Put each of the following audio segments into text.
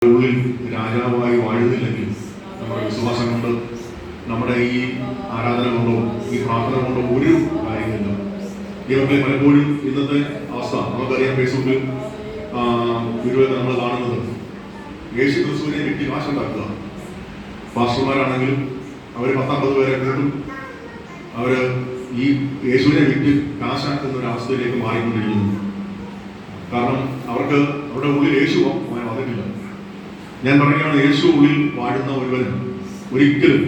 ഉള്ളിൽ രാജാവായി വാഴുന്നില്ലെങ്കിൽ നമ്മുടെ വിശ്വാസം കൊണ്ട്, നമ്മുടെ ഈ ആരാധന കൊണ്ടോ ഈ പ്രാർത്ഥന കൊണ്ടോ ഒരു കാര്യമില്ല. ദൈവങ്ങളെ പലപ്പോഴും ഇന്നത്തെ അവസ്ഥ നമുക്കറിയാം. ഫേസ്ബുക്കിൽ വീഡിയോയിൽ നമ്മൾ കാണുന്നത് യേശു ക്രിസ്തുവിനെ വിറ്റ് കാശുണ്ടാക്കുക. പാസ്റ്റർമാരാണെങ്കിലും അവർ 10-50 പേരെ കൂട്ടും, അവർ ഈ യേശുവിനെ വിറ്റ് കാശാക്കുന്ന ഒരു അവസ്ഥയിലേക്ക് മാറിക്കൊണ്ടിരിക്കുന്നു. കാരണം അവർക്ക് അവരുടെ ഉള്ളിൽ യേശു വന്നിട്ടില്ല. ഞാൻ പറയുകയാണ്, യേശു ഉള്ളിൽ വാഴുന്ന ഒരുവന് ഒരിക്കലും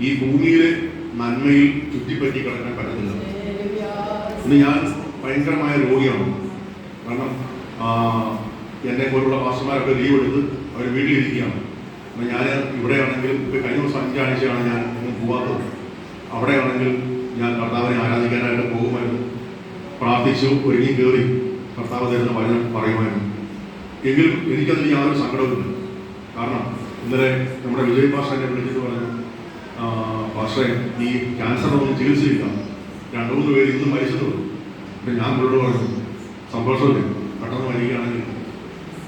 ഈ ഭൂമിയിലെ നന്മയിൽ ചുറ്റിപ്പറ്റി കിടക്കാൻ പറ്റത്തില്ല. ഇന്ന് ഞാൻ ഭയങ്കരമായ രോഗിയാണ്. കാരണം എന്നെ പോലുള്ള പാസ്റ്റർമാരൊക്കെ ലീവ് എടുത്ത് അവർ വീട്ടിലിരിക്കുകയാണ്. അപ്പം ഞാൻ ഇവിടെയാണെങ്കിലും ഇപ്പോൾ കഴിഞ്ഞ ദിവസം 5 ആഴ്ചയാണ് ഞാൻ എങ്ങും പോകാത്തത്. അവിടെയാണെങ്കിൽ ഞാൻ കർത്താവിനെ ആരാധിക്കാനായിട്ട് പോകുമായിരുന്നു. പ്രാർത്ഥിച്ചു ഒരുങ്ങി കയറി കർത്താവ് തരുന്ന വചനം പറയുമായിരുന്നു. എങ്കിലും എനിക്കതിൽ യാതൊരു സങ്കടവുമില്ല. കാരണം ഇന്നലെ നമ്മുടെ വിജയ് പാസ്റ്റർ എന്നെ വിളിച്ചിട്ട് പറഞ്ഞു, പാസ്റ്ററെ ഈ ക്യാൻസറിനൊന്നും ചികിത്സയില്ല, 2-3 പേര് ഇന്നും മരിച്ചിട്ടുള്ളൂ. അപ്പം ഞാൻ അവരോട് പറഞ്ഞു, സന്തോഷമില്ലേ, പെട്ടെന്ന് വരികയാണെങ്കിൽ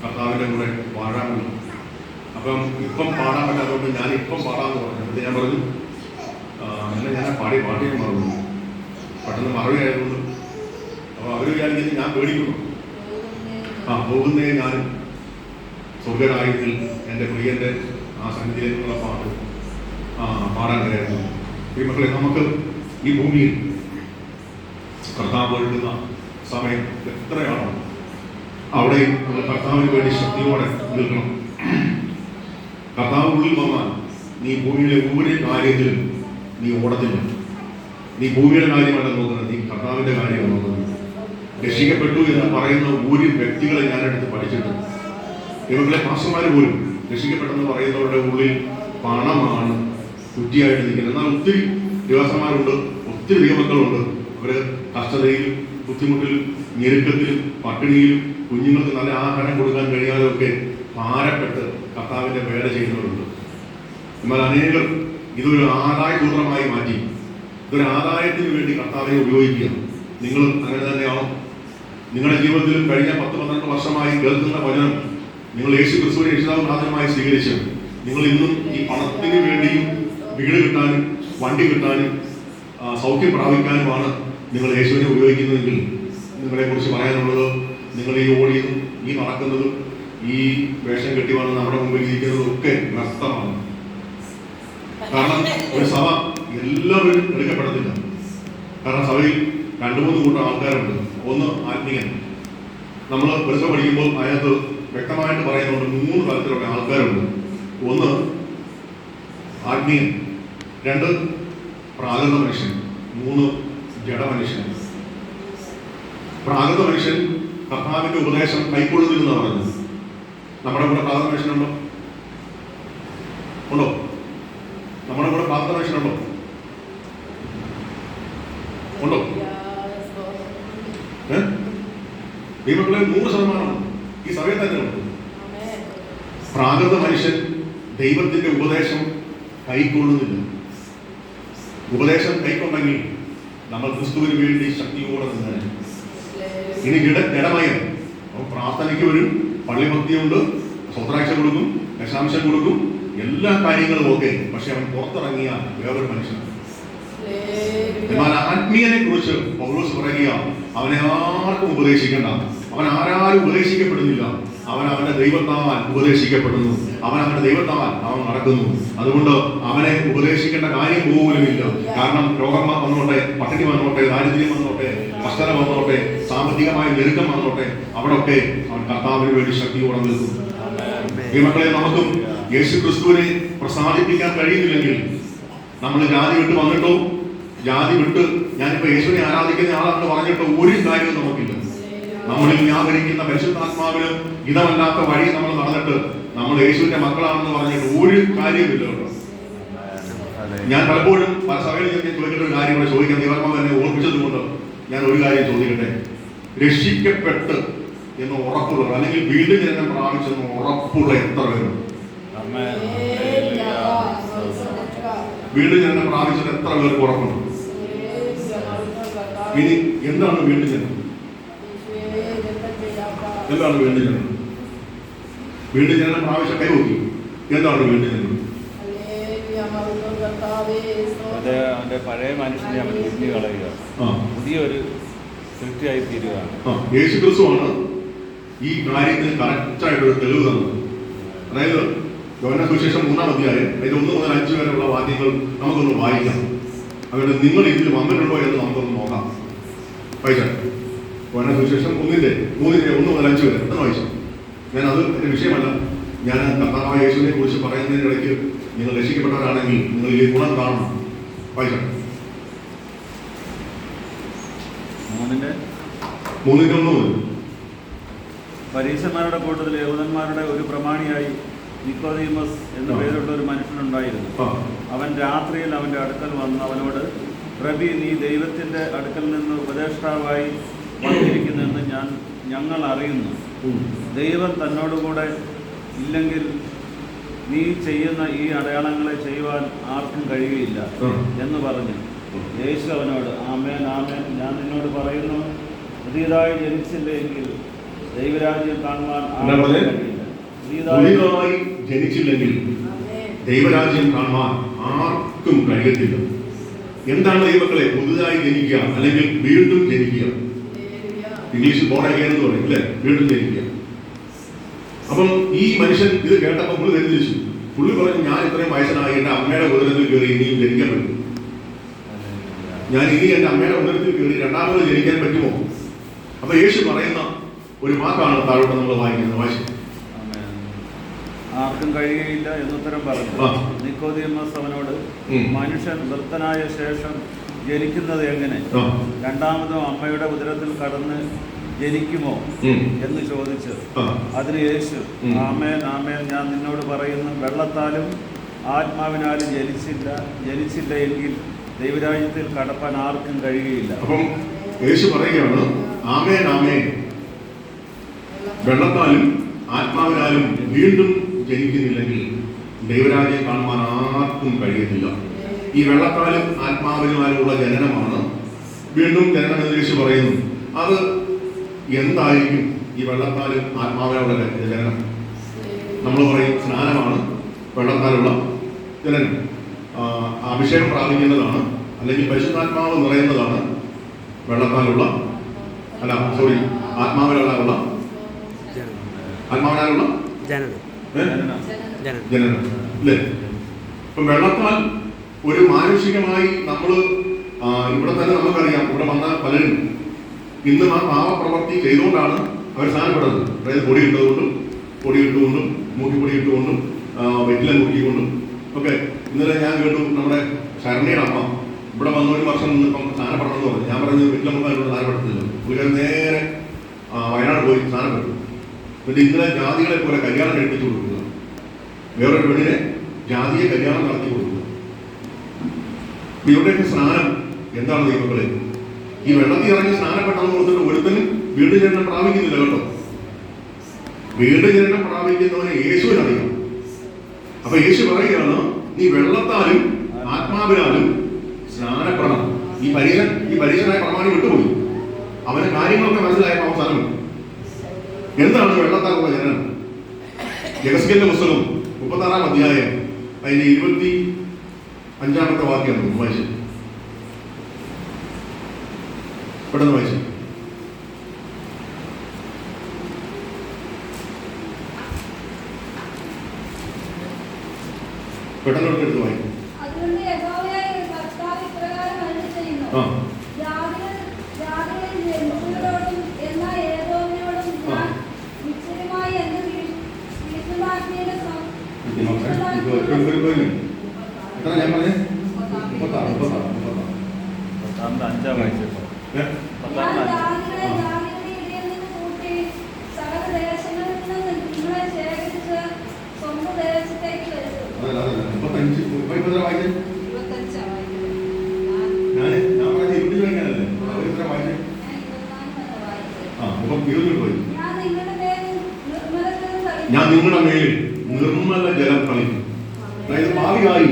കർത്താവിൻ്റെ കൂടെ വാഴാമല്ലോ. അപ്പം ഇപ്പം പാടാൻ പറ്റാത്തതുകൊണ്ട് ഞാൻ ഇപ്പം പാടാമെന്ന് പറഞ്ഞു. എന്നിട്ട് ഞാൻ പറഞ്ഞു, എന്നെ ഞാൻ പാട്ടിയും മറന്നു, പെട്ടെന്ന് മറവിയായതുകൊണ്ട്. അപ്പോൾ അവർ വിചാരിക്കുന്നത് ഞാൻ പേടിക്കുന്നു. പോകുന്നേ ഞാനും സ്വർഗരായത്തിൽ എൻ്റെ പ്രിയൻ്റെ ആ സന്നിധിയിലേക്കുള്ള പാട്ട് പാടാൻ കഴിയുന്നു. ഈ മക്കളെ, നമുക്ക് ഈ ഭൂമിയിൽ കർത്താവ് എടുക്കുന്ന സമയം എത്രയാണോ അവിടെ കർത്താവിന് വേണ്ടി ശക്തിയോടെ നിൽക്കണം. കർത്താവ് ഉള്ളിൽ വന്നാൽ നീ ഭൂമിയിലെ ഒരു കാര്യത്തിലും നീ ഓടത്തില്ല. നീ ഭൂമിയുടെ കാര്യമല്ല നോക്കുന്നത്, നീ കർത്താവിൻ്റെ കാര്യമാണ് നോക്കുന്നത്. രക്ഷിക്കപ്പെട്ടു എന്ന് പറയുന്ന ഒരു വ്യക്തികളെ ഞാനെടുത്ത് പഠിച്ചിട്ടുണ്ട്. ഇവരുടെ പാസ്റ്റർമാർ പോലും രക്ഷിക്കപ്പെട്ടെന്ന് പറയുന്നവരുടെ ഉള്ളിൽ പണമാണ് കുറ്റിയായിട്ട് നിൽക്കുന്നത്. എന്നാൽ ഒത്തിരി ദിവസന്മാരുണ്ട്, ഒത്തിരി ദൈവമക്കളുണ്ട്. അവർ കഷ്ടതയിലും ബുദ്ധിമുട്ടിലും ഞെരുക്കത്തിലും പട്ടിണിയിലും കുഞ്ഞുങ്ങൾക്ക് നല്ല ആഹാരം കൊടുക്കാൻ കഴിയാതെയൊക്കെ ഭാരപ്പെട്ട് കർത്താവിൻ്റെ വേല ചെയ്യുന്നവരുണ്ട്. എന്നാൽ അനേകർ ഇതൊരു ആദായ സൂത്രമായി മാറ്റി, ഇതൊരു ആദായത്തിന് വേണ്ടി കർത്താവിനെ ഉപയോഗിക്കുക. നിങ്ങൾ അങ്ങനെ തന്നെയാണോ? നിങ്ങളുടെ ജീവിതത്തിലും കഴിഞ്ഞ 10-12 വർഷമായി കേൾക്കുന്ന വചനം നിങ്ങൾ യേശു ക്രിസ്തുവിനെ രക്ഷിതാവുനാഥനുമായി സ്വീകരിച്ച് നിങ്ങൾ ഇന്നും ഈ പണത്തിന് വേണ്ടിയും വീട് കിട്ടാനും വണ്ടി കിട്ടാനും സൗഖ്യം പ്രാപിക്കാനുമാണ് നിങ്ങൾ യേശുവിനെ ഉപയോഗിക്കുന്നതെങ്കിൽ നിങ്ങളെക്കുറിച്ച് പറയാനുള്ളത്, നിങ്ങൾ ഈ ഓടിയതും ഈ നടക്കുന്നതും ഈ വേഷം കെട്ടി വന്ന് നമ്മുടെ മുമ്പിൽ ഇരിക്കുന്നതും ഒക്കെ നഷ്ടമാണ്. കാരണം ഒരു സഭ എല്ലാവരും എടുക്കപ്പെടത്തില്ല. കാരണം സഭയിൽ 2-3 കൂട്ടം ആൾക്കാരുണ്ട്. ഒന്ന് ആത്മീയൻ. നമ്മൾ വെറുതെ പഠിക്കുമ്പോൾ അതിനകത്ത് വ്യക്തമായിട്ട് പറയുന്നുണ്ട് 3 തരത്തിലുള്ള ആൾക്കാരുണ്ട്. ഒന്ന് ആത്മീയൻ, 2 പ്രാകൃത മനുഷ്യൻ, 3 ജഡമനുഷ്യൻ. പ്രാകൃത മനുഷ്യൻ കർത്താവിന്റെ ഉപദേശം കൈക്കൊള്ളുന്നില്ലെന്ന് പറഞ്ഞത്. നമ്മുടെ കൂടെ പ്രാകൃത മനുഷ്യനുണ്ടോ? ഉണ്ടോ? നമ്മുടെ കൂടെ പ്രാകൃത മനുഷ്യനുണ്ടോ? ഉണ്ടോ? ദൈവങ്ങളെ 100% ഈ സഭയിൽ തന്നെ ഉണ്ട്. പ്രാകൃത മനുഷ്യൻ ദൈവത്തിന്റെ ഉപദേശം കൈക്കൊള്ളുന്നില്ല. ഉപദേശം കൈക്കൊണ്ടെങ്കിൽ നമ്മൾ ക്രിസ്തുവിന് വേണ്ടി ശക്തിയോടെ നിന്നേ. ഇനി ജഡമയം പ്രാർത്ഥനയ്ക്ക് വരും, പള്ളിഭക്തിയുണ്ട്, സ്വത്രാഴ്ച കൊടുക്കും, ദശാംശം കൊടുക്കും, എല്ലാ കാര്യങ്ങളും ഓക്കെ. പക്ഷെ അവൻ പുറത്തിറങ്ങിയ വേറൊരു മനുഷ്യൻ. എന്നാൽ ആത്മീയനെ കുറിച്ച് പൗലോസ് പറയുക, അവനെ ആർക്കും ഉപദേശിക്കണ്ട. അവൻ ആരാരും ഉപദേശിക്കപ്പെടുന്നില്ല. അവൻ അവന്റെ ദൈവത്താൽ ഉപദേശിക്കപ്പെടുന്നു. അവൻ അവന്റെ ദൈവത്താൽ അവൻ നടക്കുന്നു. അതുകൊണ്ട് അവനെ ഉപദേശിക്കേണ്ട കാര്യം പോലുമില്ല. കാരണം രോഗം വന്നോട്ടെ, പട്ടിണി വന്നോട്ടെ, ദാരിദ്ര്യം വന്നോട്ടെ, കഷ്ടത വന്നോട്ടെ, സാമ്പത്തികമായ ഞെരുക്കം വന്നോട്ടെ, അവിടൊക്കെ അവൻ കർത്താവിന് വേണ്ടി ശക്തിയോടെ നിൽക്കും. ഈ മക്കളെ, നമുക്കും യേശു ക്രിസ്തുവിനെ പ്രസാദിപ്പിക്കാൻ കഴിയുന്നില്ലെങ്കിൽ നമ്മൾ ജാതി വിട്ട് വന്നിട്ടോ, ജാതി വിട്ട് ഞാനിപ്പോ യേശുവിനെ ആരാധിക്കുന്ന ആളാണെന്ന് പറഞ്ഞിട്ടോ ഒരു കാര്യവും നമുക്കില്ല. നമ്മളിൽ വ്യാപരിക്കുന്ന പരിശുദ്ധാത്മാവിന് ഇതമല്ലാത്ത വഴി നമ്മൾ നടന്നിട്ട് നമ്മൾ യേശുവിന്റെ മക്കളാണെന്ന് പറഞ്ഞിട്ട് ഒരു കാര്യമില്ല കേട്ടോ. ഞാൻ പലപ്പോഴും പല സഭയിൽ ഞാൻ ചോദിക്കേണ്ട ഒരു കാര്യം കൂടെ ചോദിക്കാൻ ദൈവാത്മാവ് എന്നെ ഓർമ്മിച്ചത് കൊണ്ട് ഞാൻ ഒരു കാര്യം ചോദിക്കട്ടെ. രക്ഷിക്കപ്പെട്ട് എന്ന് ഉറപ്പുള്ള, അല്ലെങ്കിൽ വീണ്ടും ജനനം പ്രാപിച്ചെന്ന് ഉറപ്പുള്ള എത്ര പേരുണ്ട്? വീണ്ടും ജനനം പ്രാപിച്ചത് എത്ര പേർക്ക് ഉറപ്പുണ്ട്? ഇനി എന്താണ് വീണ്ടും ജനനം? എന്താണ് വീണ്ടും ജനനം? വീണ്ടും ജനനം പ്രാവശ്യം കൈവക്കി. എന്താണ് വീണ്ടും ജനനം? അവന്റെ പഴയ മനുഷ്യനെ അവൻ തിരിഞ്ഞു കളയുക, പുതിയൊരു സൃഷ്ടിയായി തീരുകയാണ്. യേശു ക്രിസ്തുവാണ് ഈ കാര്യത്തിന് കറക്റ്റായിട്ടൊരു തെളിവ് തന്നത്. അതായത് യോഹന്നാൻ സുവിശേഷം 3-ാം അധ്യായം അതിന്റെ 1 മുതൽ 5 വരെയുള്ള വാക്യങ്ങൾ നമുക്കൊന്ന് വായിക്കാം. അതുകൊണ്ട് നിങ്ങൾ ഇതിൽ വന്നിട്ടുണ്ടോ എന്ന് നമുക്കൊന്ന് നോക്കാം. വായിച്ചാൽ യോഹന്നാൻ സുവിശേഷം 1 മുതൽ 5 വരെ എന്ന് വായിച്ചു. ഞാനത് എൻ്റെ വിഷയമല്ല. ഞാൻ കർത്താവായ യേശുവിനെ കുറിച്ച് പറയുന്നതിനിടയ്ക്ക് നിങ്ങൾ രക്ഷിക്കപ്പെട്ടവരാണെങ്കിൽ നിങ്ങൾ ഈ ഗുണം കാണണം. വായിച്ചാൽ 3:1 മുതൽ. പരീശന്മാരുടെ കൂട്ടത്തിൽ യഹൂദന്മാരുടെ ഒരു പ്രമാണിയായി നിക്കോദീമസ് എന്ന പേരുള്ള ഒരു മനുഷ്യനുണ്ടായിരുന്നു. അവൻ രാത്രിയിൽ അവൻ്റെ അടുക്കൽ വന്ന് അവനോട്, റബി, നീ ദൈവത്തിൻ്റെ അടുക്കൽ നിന്ന് ഉപദേഷ്ടാവായി വന്നിരിക്കുന്നെന്ന് ഞങ്ങൾ അറിയുന്നു. ദൈവം തന്നോടുകൂടെ ഇല്ലെങ്കിൽ നീ ചെയ്യുന്ന ഈ അടയാളങ്ങളെ ചെയ്യുവാൻ ആർക്കും കഴിയുകയില്ല എന്ന് പറഞ്ഞു. യേശു അവനോട്, ആമേൻ ആമേൻ, ഞാൻ നിന്നോട് പറയുന്നു, പുതിയതായി ജനിച്ചില്ലെങ്കിൽ ദൈവരാജ്യം കാണുവാൻ പുതിയതായി ജനിച്ചില്ലെങ്കിൽ ദൈവരാജ്യം കാണുവാൻ ആർക്കും കഴിയത്തില്ല. എന്താണ് ദൈവങ്ങളെ പുതുതായി ജനിക്കുക അല്ലെങ്കിൽ വീണ്ടും ജനിക്കുക? ഇംഗ്ലീഷിൽ ബോൺ അഗെയിൻ എന്ന് പറയും അല്ലേ, വീണ്ടും ജനിക്കുക. അപ്പം ഈ മനുഷ്യൻ ഇത് കേട്ടപ്പോൾ പുള്ളി തെറ്റിച്ചു. പുള്ളി പറഞ്ഞു, ഞാൻ ഇത്രയും വയസ്സനായി എൻ്റെ അമ്മയുടെ ഉദരത്തിൽ കയറി ഇനിയും ജനിക്കാൻ പറ്റും? ഞാൻ ഇനി എൻ്റെ അമ്മയുടെ ഉദരത്തിൽ കയറി രണ്ടാമത് ജനിക്കാൻ പറ്റുമോ? അപ്പൊ യേശു പറയുന്ന ഒരു വാക്കാണ് താഴോട്ട് നമ്മൾ വായിക്കുന്നത്. വായിച്ചു, ആർക്കും കഴിയുകയില്ല എന്നുത്തരം പറഞ്ഞു. നിക്കോദീമസ് അവനോട്, മനുഷ്യൻ വൃദ്ധനായ ശേഷം ജനിക്കുന്നത് എങ്ങനെ? രണ്ടാമതും അമ്മയുടെ ഉദരത്തിൽ കടന്ന് ജനിക്കുമോ എന്ന് ചോദിച്ചു. അതിന് യേശു, ആമേൻ ആമേൻ, ഞാൻ നിന്നോട് പറയുന്നു, വെള്ളത്താലും ആത്മാവിനാലും ജനിച്ചില്ല എങ്കിൽ ദൈവരാജ്യത്തിൽ കടപ്പാൻ ആർക്കും കഴിയുകയില്ല. അപ്പം യേശു പറയുകയാണ്, ആമേൻ ആമേൻ, വെള്ളത്താലും ആത്മാവിനാലും വീണ്ടും ജനിക്കുന്നില്ലെങ്കിൽ ദൈവരാജ്യം കാണുവാൻ ആർക്കും കഴിയത്തില്ല. ഈ വെള്ളത്താലും ആത്മാവിനാലുമുള്ള ജനനമാണ് വീണ്ടും ജനനം എന്ന് യേശു പറയുന്നു. അത് എന്തായിരിക്കും ഈ വെള്ളത്താലും ആത്മാവിനുള്ള ജനനം? നമ്മൾ പറയും സ്നാനമാണ് വെള്ളത്താലുള്ള ജനനം. അഭിഷേകം പ്രാപിക്കുന്നതാണ് അല്ലെങ്കിൽ പരിശുദ്ധാത്മാവ് നിറയുന്നതാണ് ആത്മാവിനാലുള്ള ജനനം അല്ലേ? ഇപ്പം വെള്ളത്താൽ ഒരു മാനുഷികമായി നമ്മൾ ഇവിടെ തന്നെ നമുക്കറിയാം, ഇവിടെ വന്ന പലരും ഇന്നും ആ പാവപ്രവർത്തി ചെയ്തുകൊണ്ടാണ് അവർ സ്ഥാനപ്പെടുന്നത്. അതായത് പൊടിയിട്ടുകൊണ്ടും മൂക്കിപ്പൊടിയിട്ടുകൊണ്ടും വെറ്റില മുറുക്കിക്കൊണ്ടും ഒക്കെ. ഇന്നലെ ഞാൻ കേട്ടു, നമ്മുടെ ശരണ്യയുടെ അമ്മ ഇവിടെ വന്ന 1 വർഷം നിന്നിപ്പം സ്ഥാനപ്പെടണമെന്ന് പറഞ്ഞു. ഞാൻ പറഞ്ഞു വെറ്റില മുറുക്കാനുള്ള സ്ഥാനപ്പെടുത്തില്ല. പുള്ളിക്കാരൻ നേരെ വയനാട് പോയി സ്ഥാനപ്പെട്ടു. എന്നിട്ട് ഇന്നലെ ജാതികളെ പോലെ കല്യാണം കഴിപ്പിച്ചു കൊടുക്കുക, വേറൊരു പെണ്ണിനെ ജാതിയെ കല്യാണം നടത്തി കൊടുക്കുക. ഇവരുടെയൊക്കെ സ്നാനം എന്താണ് ദൈവങ്ങളെ? ഈ വെള്ളത്തിൽ ഇറങ്ങി സ്നാനപ്പെട്ടെന്ന് കൊടുത്തിട്ട് ഒരുത്തനും വീണ്ടും ജനനം പ്രാപിക്കുന്നില്ല കേട്ടോ. വീണ്ടും ജനനം പ്രാപിക്കുന്നവനെ യേശുവിനറിയാം. അപ്പൊ യേശു പറയുകയാണ്, നീ വെള്ളത്താലും ആത്മാവിനാലും സ്നാനപ്പെടണം. ഈ പരീക്ഷനായ പ്രമാണി വിട്ടുപോയി. അവന് കാര്യങ്ങളൊക്കെ മനസ്സിലായപ്പോൾ അവസാനം എന്താണ് വെള്ളത്താലുള്ള ജനനം? യെഹെസ്കേലിന്റെ പുസ്തകം 36-ാം അധ്യായം അതിന്റെ 25-ാമത്തെ വാക്യം വായിച്ചു, പെട്ടെന്ന് വായിച്ചു. പെട്ടെന്ന് എടുത്ത് വായിക്കും. ഞാൻ പറഞ്ഞേ 36-ാം വായിച്ചു. ഞാൻ നിങ്ങളുടെ മേലിൽ നിർമ്മല ജലം കളിക്കും. അതായത് ഭാവിയായി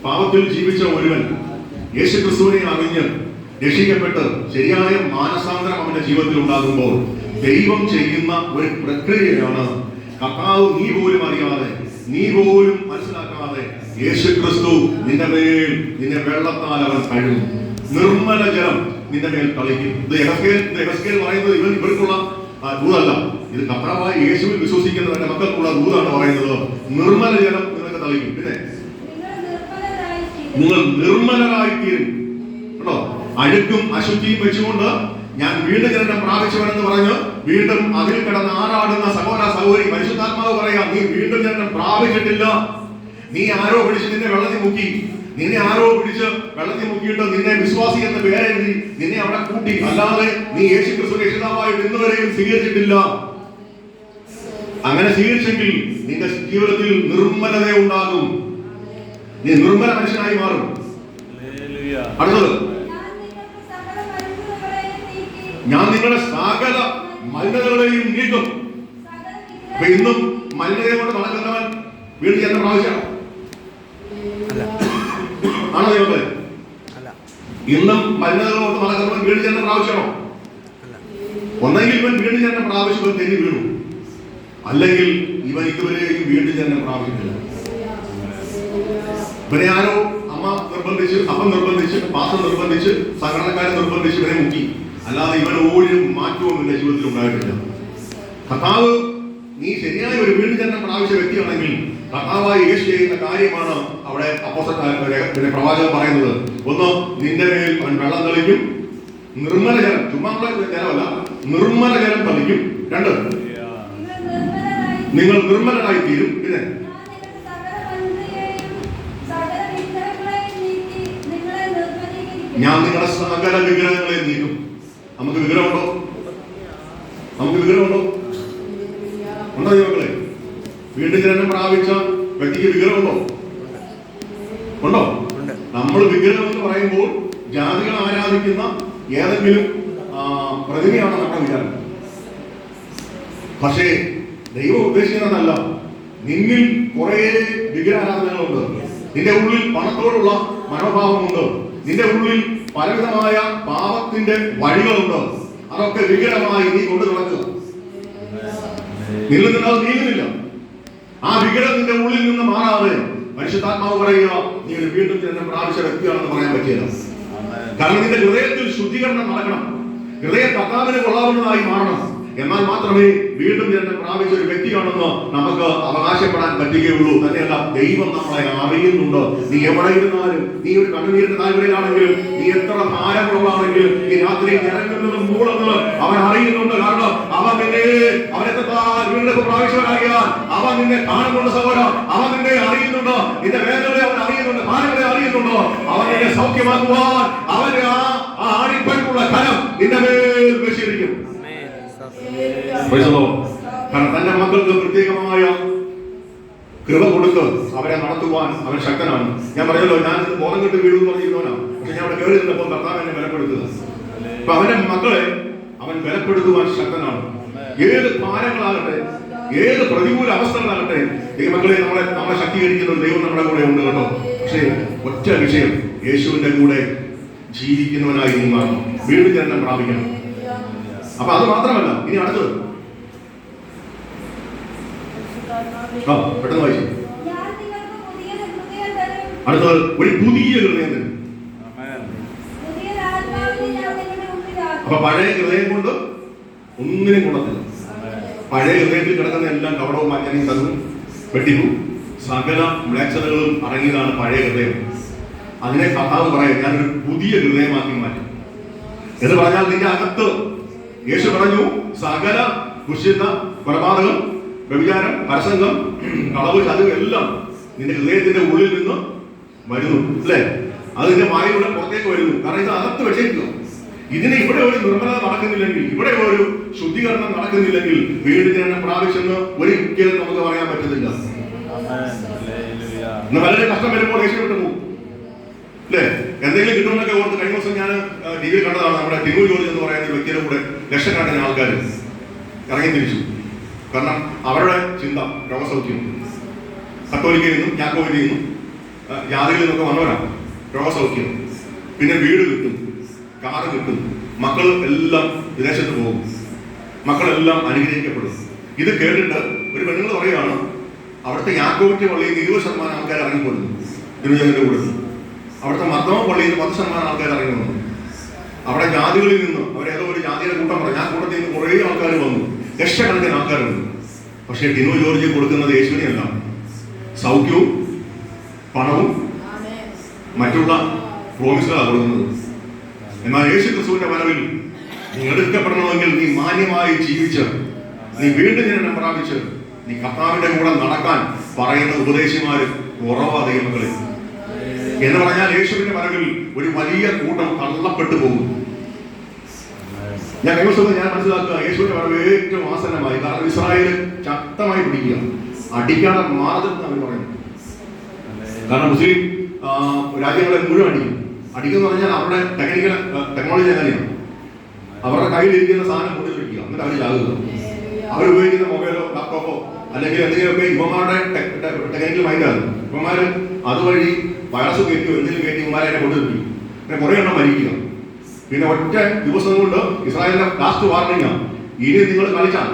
പാപത്തിൽ ജീവിച്ച ഒരുവൻ യേശുക്രിസ്തുവിനെ അറിഞ്ഞ് രക്ഷിക്കപ്പെട്ട് ശരിയായ മാനസാന്തരം അവന്റെ ജീവിതത്തിൽ ഉണ്ടാകുമ്പോൾ ദൈവം ചെയ്യുന്ന ഒരു പ്രക്രിയയാണ് കർത്താവ് നീ പോലും അറിയാതെ, നീ പോലും മനസ്സിലാക്കാതെ യേശുക്രിസ്തു നിന്റെ മേൽ നിന്നെ വെള്ളത്താൽ അവൻ കഴുകും. നിർമ്മല ജലം നിന്റെ മേൽ തളിക്കും. ഇത് യഹസ്കേൽ പറയുന്നത് ഇവർക്കുള്ള ദൂതല്ല, ഇത് കർത്താവായ യേശുവിൽ വിശ്വസിക്കുന്നവരുടെ മക്കൾക്കുള്ള ദൂതാണ് പറയുന്നത്. നിർമ്മല ജലം നിനക്ക് തളിക്കും. പിന്നെ നിങ്ങൾ നിർമ്മലരായിത്തീരും കേട്ടോ. അഴുക്കും അശുദ്ധിയും വെച്ചുകൊണ്ട് ഞാൻ വീണ്ടും ജനനം പ്രാപിച്ചവനെന്ന് പറഞ്ഞ് വീണ്ടും അതിൽ കിടന്ന് ആറാടുന്ന സഹോദര സഹോദരി, പരിശുദ്ധാത്മാവ് പറയാം, നീ വീണ്ടും ജനനം പ്രാപിച്ചിട്ടില്ല. നീ ആരോ പിടിച്ച് നിന്നെ വെള്ളത്തിൽ മുക്കി, നിന്നെ ആരോ പിടിച്ച് വെള്ളത്തിൽ മുക്കിയിട്ട് നിന്നെ വിശ്വാസി എന്ന പേരെഴുതി നിന്നെ അവിടെ കൂട്ടി. അല്ലാതെ നീ യേശുക്രിസ്തു രക്ഷിതാവായിട്ട് ഇന്നുവരെയും സ്വീകരിച്ചിട്ടില്ല. അങ്ങനെ സ്വീകരിച്ചെങ്കിൽ നിന്റെ ജീവിതത്തിൽ നിർമ്മലത ഉണ്ടാകും, നീ നിർമ്മല മനുഷ്യനായി മാറും. അടുത്തത്, ഞാൻ നിങ്ങളുടെ സകല മലിനതകളെയും നീക്കും. അപ്പൊ ഇന്നും മലിനതയെ കൊണ്ട് നടക്കുന്നവൻ വീണ്ടും ജനനം പ്രാപിച്ചാണോ? ആണോ ദൈവത്തെ? ഇന്നും മലിനതകൾ കൊണ്ട് നടക്കുന്നവൻ വീണ്ടും ജനനം പ്രാപിച്ചാണോ? ഒന്നെങ്കിൽ ഇവൻ വീണ്ടും ജനനം പ്രാപിച്ചവൻ തെന്നി വീണു, അല്ലെങ്കിൽ ഇവൻ ഇതുവരെയും വീണ്ടും ജനനം പ്രാപിച്ചിട്ടില്ല. ഇവനെ ആരോ അമ്മ നിർബന്ധിച്ച്, അപ്പം നിർബന്ധിച്ച്, പാത്രം നിർബന്ധിച്ച്, സംഘടനക്കാരെ നിർബന്ധിച്ച് ഇവനെ മുക്കി. അല്ലാതെ ഇവൻ ഒരു മാറ്റവും എന്റെ ജീവിതത്തിൽ ഉണ്ടായിട്ടില്ല. കർത്താവ് നീ ശരിയായ ഒരു വീണ്ടും ജനനം പ്രാപിച്ച വ്യക്തിയാണെങ്കിൽ കർത്താവായ യേശു ചെയ്യുന്ന കാര്യമാണ് അവിടെ അപ്പോസ്തലൻ പ്രവാചകൻ പറയുന്നത്. ഒന്ന്, നിന്റെ മേൽ അവൻ വെള്ളം തളിക്കും, നിർമ്മല ജലം, ചുമ്മാ ജലമല്ല, നിർമ്മല ജലം തളിക്കും. രണ്ട്, നിങ്ങൾ നിർമ്മലരായി തീരും. പിന്നെ ഞാൻ നിങ്ങളുടെ സകല വിഗ്രഹങ്ങളെ നീക്കും. നമുക്ക് വിഗ്രഹമുണ്ടോ? നമുക്ക് വിഗ്രഹമുണ്ടോ? ഉണ്ടോ ദൈവങ്ങളെ? വീണ്ടും ജനനം പ്രാപിച്ച വ്യക്തിക്ക് വിഗ്രഹമുണ്ടോ? ഉണ്ടോ? നമ്മൾ വിഗ്രഹം എന്ന് പറയുമ്പോൾ ജാതികൾ ആരാധിക്കുന്ന ഏതെങ്കിലും പ്രതിമയാണ് നമ്മുടെ വിചാരം. പക്ഷേ ദൈവം ഉദ്ദേശിക്കുന്നതല്ല. നിന്നിൽ കുറെ വിഗ്രഹാരാധനകളുണ്ട്, നിന്റെ ഉള്ളിൽ പണത്തോടുള്ള മനോഭാവമുണ്ട്, നിന്റെ ഉള്ളിൽ പലവിധമായ പാപത്തിന്റെ വഴികളുണ്ട്. അതൊക്കെ വിഗ്രഹമായി നീ കൊണ്ടു നടക്കുക. നിന്നിൽ നിന്ന് അത് നീങ്ങുന്നില്ല. ആ വിഗ്രഹം നിന്റെ ഉള്ളിൽ നിന്ന് മാറാതെ പരിശുദ്ധാത്മാവ് പറയുക, നീ ഒരു വീണ്ടും ജനനം പ്രാപിച്ച വ്യക്തിയാണെന്ന് പറയാൻ പറ്റില്ല. കാരണം നിന്റെ ഹൃദയത്തിൽ ശുദ്ധീകരണം നടക്കണം, ഹൃദയ കർത്താവിന് കൊള്ളാവുന്നതായി മാറണം. എന്നാൽ മാത്രമേ വീണ്ടും ജനനം പ്രാപിച്ച ഒരു വ്യക്തിയാണെന്ന് നമുക്ക് അവകാശപ്പെടാൻ പറ്റുകയുള്ളൂ. തന്നെയല്ല, ദൈവം നമ്മളെ അറിയുന്നുണ്ട്. നീ എവിടെ ഇരുന്നാലും, നീ ഒരു കണ്ണുനീരിന്റെ താഴ്വരയിലാണെങ്കിലും, നീ എത്ര ഭാരമുള്ളതാണെങ്കിലും, ഈ രാത്രി ഇറങ്ങുന്നതും മൂളുന്നതും അവൻ അറിയുന്നുണ്ട്. കാരണം അവൻ നിന്നെ അവനെത്താൻ വീണ്ടും പ്രാപിച്ചവനാകിയാൽ അവൻ നിന്നെ കാണുന്നുണ്ട് സഹോദര. അവൻ നിന്നെ അറിയുന്നുണ്ട്, നിന്റെ വേദനകളെ അവൻ അറിയുന്നുണ്ട്, ഭാരങ്ങളെ അറിയുന്നുണ്ട്. അവൻ നിന്നെ സൗഖ്യമാക്കുവാൻ അവന്റെ ആ ആണിപ്പഴുള്ള കരം നിന്റെ മേൽ വെച്ചിരിക്കും. കാരണം തന്റെ മക്കൾക്ക് പ്രത്യേകമായ കൃപ കൊടുത്ത് അവരെ നടത്തുവാൻ അവൻ ശക്തനാണ്. ഞാൻ പറഞ്ഞല്ലോ, ഞാൻ ബോധം കെട്ട് വീഴുമെന്ന് പറഞ്ഞിരുന്നവനാണ്. പക്ഷെ ഞാൻ അവിടെ കയറി നിന്നപ്പോൾ കർത്താവ് എന്നെ ബലപ്പെടുത്തുക. അപ്പൊ അവന്റെ മക്കളെ അവൻ ബലപ്പെടുത്തുവാൻ ശക്തനാണ്. ഏത് ഭാരങ്ങളാകട്ടെ, ഏത് പ്രതികൂല അവസ്ഥകളാകട്ടെ, ദൈവമക്കളെ നമ്മളെ ശക്തീകരിക്കുന്ന ദൈവം നമ്മുടെ കൂടെ ഉണ്ട് കേട്ടോ. പക്ഷേ ഒറ്റ വിഷയം, യേശുവിന്റെ കൂടെ ജീവിക്കുന്നവനായി നീ മാറണം, വീണ്ടും ജനനം പ്രാപിക്കണം. അപ്പൊ അത് മാത്രമല്ല, ഇനി അടുത്തത് പെട്ടെന്ന് വായിച്ചു. അടുത്തത് ഒരു പുതിയ ഹൃദയം തരും. അപ്പൊ പഴയ ഹൃദയം കൊണ്ട് ഒന്നിനും കൊള്ളത്തില്ല. പഴയ ഹൃദയത്തിൽ കിടക്കുന്ന എല്ലാം കവടവും മാറ്റാനും തന്നും വെട്ടിപ്പും സകല മ്ലേച്ഛതകളും അടങ്ങിയതാണ് പഴയ ഹൃദയം. അതിനെ കർത്താവ് പറയാം, ഞാനൊരു പുതിയ ഹൃദയമാക്കി മാറ്റും എന്ന് പറഞ്ഞാൽ നിന്റെ അകത്ത് യേശു പറഞ്ഞു, സകല ദുശ്ചിന്ത, കൊലപാതകം, വ്യഭിചാരം, പരസംഗം, കളവ്, ചതിവ് എല്ലാം നിന്റെ ഹൃദയത്തിന്റെ ഉള്ളിൽ നിന്ന് വരുന്നു അല്ലേ? അത് നിന്റെ വായിലൂടെ പുറത്തേക്ക് വരുന്നു. കാരണം ഇത് അകത്ത് വെച്ചേക്കുക. ഇതിന് ഇവിടെ ഒരു നിർമ്മലത നടക്കുന്നില്ലെങ്കിൽ, ഇവിടെ ഒരു ശുദ്ധീകരണം നടക്കുന്നില്ലെങ്കിൽ വീണ്ടും ജനനം പ്രാപിച്ചെന്ന് ഒരിക്കലും നമുക്ക് പറയാൻ പറ്റുന്നില്ല. ഇന്ന് വളരെ കഷ്ടം വരുമ്പോൾ യേശു വിട്ടു പോകും അല്ലേ? എന്തെങ്കിലും കിട്ടുമെന്നൊക്കെ ഓർത്ത് കഴിഞ്ഞ ദിവസം ഞാൻ ടി വിയിൽ കണ്ടതാണ്. നമ്മുടെ ടിനു ജോർജ് എന്ന് പറയുന്ന വ്യക്തിയുടെ കൂടെ ലക്ഷക്കണക്കിന് ആൾക്കാർ ഇറങ്ങി തിരിച്ചു. കാരണം അവരുടെ ചിന്ത രോഗസൗഖ്യം, കത്തോലിക്കയിൽ നിന്നും യാക്കോബിൽ നിന്നും ജാതികളിൽ നിന്നൊക്കെ വന്നവരാണ്. രോഗസൗഖ്യം, പിന്നെ വീട് കിട്ടും, കാറ് കിട്ടും, മക്കൾ എല്ലാം വിദേശത്ത് പോകും, മക്കളെല്ലാം അനുഗ്രഹിക്കപ്പെടും. ഇത് കേട്ടിട്ട് ഒരു പെണ്ണുങ്ങൾ പറയുകയാണ്, അവിടുത്തെ യാക്കോബിന്റെ പള്ളിയിൽ 20% ആൾക്കാർ ഇറങ്ങിപ്പോയിരുന്നു തിരുവചനത്തിന്റെ കൂടെ. അവിടുത്തെ മർദ്ദമ പള്ളിയിൽ 10% ആൾക്കാർ ഇറങ്ങി വന്നു. അവിടെ ജാതികളിൽ നിന്ന് അവരേതോ ഒരു ജാതിയുടെ കൂട്ടം പറഞ്ഞു. ആ കൂട്ടത്തിൽ നിന്ന് കുറേ ആൾക്കാർ വന്നു, ലക്ഷക്കണക്കിന് ആൾക്കാരുണ്ട്. പക്ഷേ ടിനു ജോർജ് കൊടുക്കുന്നത് യേശുവിനെയല്ല, സൗഖ്യവും പണവും മറ്റുള്ള പ്രോമിസുകളാണ് കൊടുക്കുന്നത്. എന്നാൽ യേശു ക്രിസ്തുവിന്റെ വരവിൽ നീ എടുക്കപ്പെടണമെങ്കിൽ നീ മാന്യമായി ജീവിച്ച്, നീ വീണ്ടും ജനനം പ്രാപിച്ച്, നീ കർത്താവിന്റെ കൂടെ നടക്കാൻ പറയുന്ന ഉപദേശിമാര് കുറവാ ദൈവങ്ങളെ. എന്ന് പറഞ്ഞാൽ യേശുവിന്റെ വരവിൽ ഒരു വലിയ കൂട്ടം തള്ളപ്പെട്ടു പോകും. ഞാൻ കൈവശം ഞാൻ മനസ്സിലാക്കുക, യേശുവിന്റെ വരവ് ഏറ്റവും ആസന്നമായി. കാരണം ഇസ്രായേൽ ശക്തമായി പിടിക്കുക, അടിക്കാതെ മാറരുതെന്ന് അവർ പറയുന്നു. കാരണം മുസ്ലിം രാജ്യങ്ങളെ മുഴുവൻ അടിക്കുന്ന പറഞ്ഞാൽ അവരുടെ ടെക്നോളജി എങ്ങനെയാണ്, അവരുടെ കയ്യിലിരിക്കുന്ന സാധനം കൊണ്ടു വയ്ക്കുക, എന്നിട്ട് അവർ ചാകുക. അവരുപയോഗിക്കുന്ന മൊബൈലോ ലാപ്ടോപ്പോ അല്ലെങ്കിൽ എന്തെങ്കിലുമൊക്കെ ഇവന്മാരുടെ ടെക്നിക്കൽ മൈൻഡാണ്. ഇവന്മാര് അതുവഴി വൈറസ് കയറ്റിയോ എന്തെങ്കിലും കയറ്റി ഇവന്മാരെ അതിനെ കൊണ്ടുവയ്ക്കും. പിന്നെ കുറെ എണ്ണം മരിക്കുക. പിന്നെ ഒറ്റ ദിവസം കൊണ്ട് ഇസ്രായേലിന്റെ ലാസ്റ്റ് വാർണിംഗ്, ഇനി നിങ്ങൾ കളിച്ചാൽ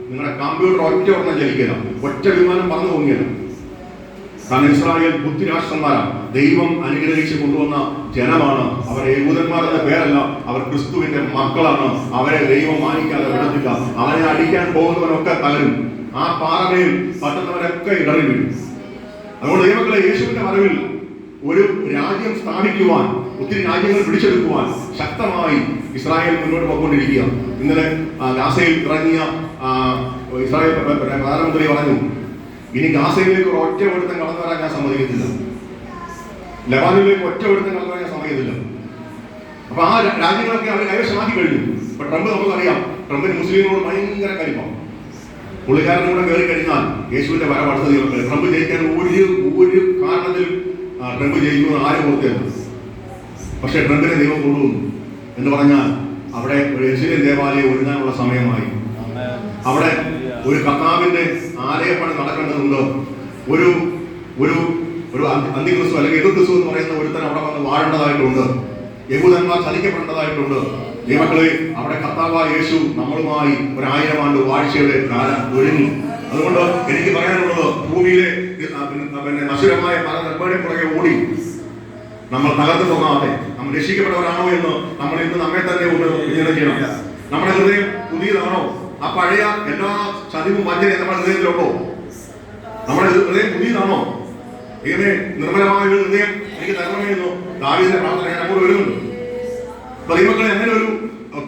നിങ്ങളുടെ കമ്പ്യൂട്ടർ ഒറ്റ ഒരെണ്ണം ചലിക്കില്ല, ഒറ്റ വിമാനം പറന്നു പോകില്ല. കാരണം ഇസ്രായേൽ ബുദ്ധിരാഷ്ട്രന്മാരാണ്, ദൈവം അനുഗ്രഹിച്ച് കൊണ്ടുവന്ന ജനമാണ്. അവർ യഹൂദന്മാരെന്ന പേരല്ല, അവർ ക്രിസ്തുവിന്റെ മക്കളാണ്. അവരെ ദൈവം മാനിക്കാതെ വിടത്തില്ല. അവനെ അടിക്കാൻ പോകുന്നവരൊക്കെ തകരും, ആ പാറമേൽ തട്ടുന്നവരൊക്കെ ഇടറി വീഴും. അതുകൊണ്ട് ദൈവമക്കളെ, യേശുവിന്റെ വരവിൽ ഒരു രാജ്യം സ്ഥാപിക്കുവാൻ, ഒത്തിരി രാജ്യങ്ങൾ പിടിച്ചെടുക്കുവാൻ ശക്തമായി ഇസ്രായേൽ മുന്നോട്ട് പോയിക്കൊണ്ടിരിക്കുക. ഇന്നലെ ഗാസയിൽ ഇറങ്ങിയ ഇസ്രായേൽ പ്രധാനമന്ത്രി പറഞ്ഞു, ഇനി ഗാസയിലേക്ക് ഒരു ഒറ്റ ഒരുത്തം കടന്നു വരാൻ ഞാൻ സമ്മതിക്കത്തില്ല, ലബാനിലേക്ക് ഒറ്റ ഒരുത്തം കടന്നു വരാൻ ഞാൻ സമ്മതിക്കത്തില്ല. അപ്പൊ ആ രാജ്യങ്ങളൊക്കെ അവർ കൈവശമാക്കി കഴിഞ്ഞു. ഇപ്പൊ ട്രംപ് നമുക്കറിയാം, ട്രംപിന് മുസ്ലിങ്ങളോട് ഭയങ്കര കലിപ്പാണ്. പുള്ളിക്കാരനും കൂടെ കയറി കഴിഞ്ഞാൽ യേശുവിന്റെ വരവ് അടുത്ത ദൈവത്തിൽ ട്രംപ് ജയിക്കാൻ ഒരു കാരണത്തിലും ട്രംപ് ജയിക്കുമെന്ന് ആരും ഓർത്തില്ല. പക്ഷെ ട്രംപിനെ ദൈവം കൊണ്ടുവന്നു എന്ന് പറഞ്ഞാൽ അവിടെ ഒരു യെരുശലേം ദേവാലയം ഒരുങ്ങാനുള്ള സമയമായി. അവിടെ ഒരു കർത്താവിന്റെ ആലയപ്പണി നടക്കേണ്ടതുണ്ട്. ഒരു ഒരു ഒരു അന്തിക്രിസ്തു അല്ലെങ്കിൽ എതിർക്രിസ്തു എന്ന് പറയുന്ന ഒരുത്തൻ അവിടെ വന്ന് വാഴേണ്ടതായിട്ടുണ്ട്. യഹൂദന്മാർ ചതിക്കപ്പെടേണ്ടതായിട്ടുണ്ട്. ദൈവമക്കളെ, അവിടെ കർത്താവായ യേശു നമ്മളുമായി 1000 ആണ്ട് വാഴ്ചയുടെ കാലം ഒരുങ്ങി. അതുകൊണ്ട് എനിക്ക് പറയാനുള്ളത്, ഭൂമിയിലെ നശ്വരമായ പല നിർമ്മാണ പുറകെ ഓടി നമ്മൾ തകർന്നു പോകാതെ നമ്മൾ രക്ഷിക്കപ്പെട്ടവരാണോ എന്ന് നമ്മൾ ഇന്ന് നമ്മെ തന്നെ ഒന്ന് വിചാരണ ചെയ്യണം. നമ്മുടെ ഹൃദയം പുതിയതാണോ? ആ പഴയ എല്ലാ ചതിവും വഞ്ചനയും നമ്മുടെ ഹൃദയത്തിലുണ്ടോ? നമ്മുടെ ഹൃദയം പുതിയതാണോ? ഇങ്ങനെ നിർമ്മലമായ ഒരു ഹൃദയം എനിക്ക് തരണമേയെന്നോ ദാവീദിന്റെ പ്രാർത്ഥന ഞാൻ അങ്ങോട്ട് വരുന്നുണ്ട്. അപ്പൊ ദൈവമക്കളെ, അങ്ങനെ ഒരു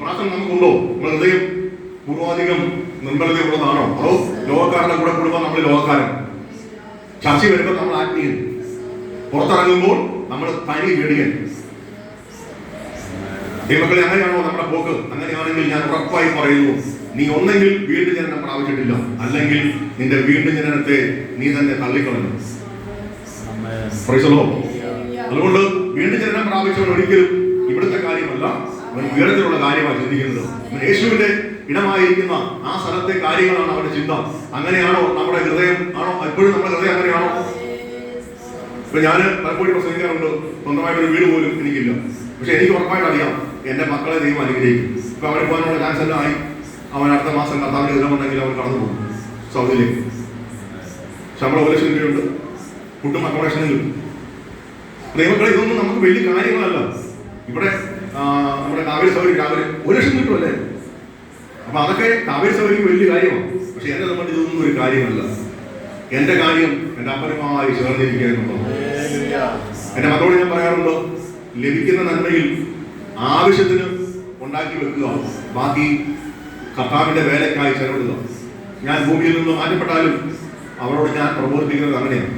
പ്രാർത്ഥന നമുക്കുണ്ടോ? നമ്മുടെ ഹൃദയം പൂർവാധികം നിർമ്മലതയുള്ളതാണോ? അതോ ലോകക്കാരുടെ കൂടെ കൂടുമ്പോൾ നമ്മൾ ലോകക്കാരൻ, ചർച്ച വരുമ്പോൾ നമ്മൾ ആത്മീയൻ, പുറത്തിറങ്ങുമ്പോൾ നമ്മൾ തനി വെടിയൻ? ദൈവമക്കളെ, അങ്ങനെയാണോ നമ്മുടെ പോക്ക്? അങ്ങനെയാണെങ്കിൽ ഞാൻ ഉറപ്പായി പറയുന്നു, നീ ഒന്നെങ്കിൽ വീണ്ടും ജനനം പ്രാപിച്ചിട്ടില്ല, അല്ലെങ്കിൽ നിന്റെ വീണ്ടും ജനനത്തെ നീ തന്നെ തള്ളിക്കളഞ്ഞു. അതുകൊണ്ട് വീണ്ടും ജനനം പ്രാപിച്ചവൻ ഒരിക്കലും ഇവിടുത്തെ കാര്യമല്ല, അവൻ ഉയരത്തിലുള്ള കാര്യമാണ് ചിന്തിക്കുന്നത്. യേശുവിന്റെ ഇടമായിരിക്കുന്ന ആ സ്ഥലത്തെ കാര്യങ്ങളാണ് അവന്റെ ചിന്ത. അങ്ങനെയാണോ നമ്മുടെ ഹൃദയം? ആണോ എപ്പോഴും നമ്മുടെ ഹൃദയം അങ്ങനെയാണോ? ഇപ്പൊ ഞാൻ പലപ്പോഴും പ്രസംഗിക്കാറുണ്ട്, സ്വന്തമായിട്ടൊരു വീട് പോലും എനിക്കില്ല. പക്ഷെ എനിക്ക് ഉറപ്പായിട്ട് അറിയാം, എന്റെ മക്കളെ ദൈവം അനുഗ്രഹിക്കും. ഇപ്പൊ അവരെ പോകാനുള്ള ചാൻസ് എല്ലാം ആയി. അവൻ അടുത്ത മാസം കർത്താവിന്റെ ഇടമുണ്ടെങ്കിൽ അവൻ കടന്നു പോകും സൗദിയിലേക്ക്. ശമ്പളം 1 ലക്ഷം രൂപയുണ്ട്, ഫുഡും അക്കോമഡേഷനും കിട്ടും. ദൈവമക്കളെ, ഇതൊന്നും നമുക്ക് വലിയ കാര്യങ്ങളല്ല. ഇവിടെ നമ്മുടെ കാവേരി സൗകര്യം രാവിലെ 1 ലക്ഷം കിട്ടുമല്ലേ? അപ്പൊ അതൊക്കെ കാവേരി സൗകര്യം വലിയ കാര്യമാണ്. പക്ഷെ എന്നെ സംബന്ധിച്ച് ഇതൊന്നും ഒരു കാര്യമല്ല. എന്റെ കാര്യം എന്റെ അപ്പനുമായി ചേർന്നിരിക്കുക എന്നുള്ളത്. എന്റെ മക്കളോട് ഞാൻ പറയാറുണ്ട്, ലഭിക്കുന്ന നന്മയിൽ ആവശ്യത്തിന് ഉണ്ടാക്കി വെക്കുക, ബാക്കി കർത്താവിന്റെ വേലയ്ക്കായി ചെലവിടുക. ഞാൻ ഭൂമിയിൽ നിന്ന് മാറ്റപ്പെട്ടാലും അവരോട് ഞാൻ പ്രബോധിപ്പിക്കുന്നത് അങ്ങനെയാണ്.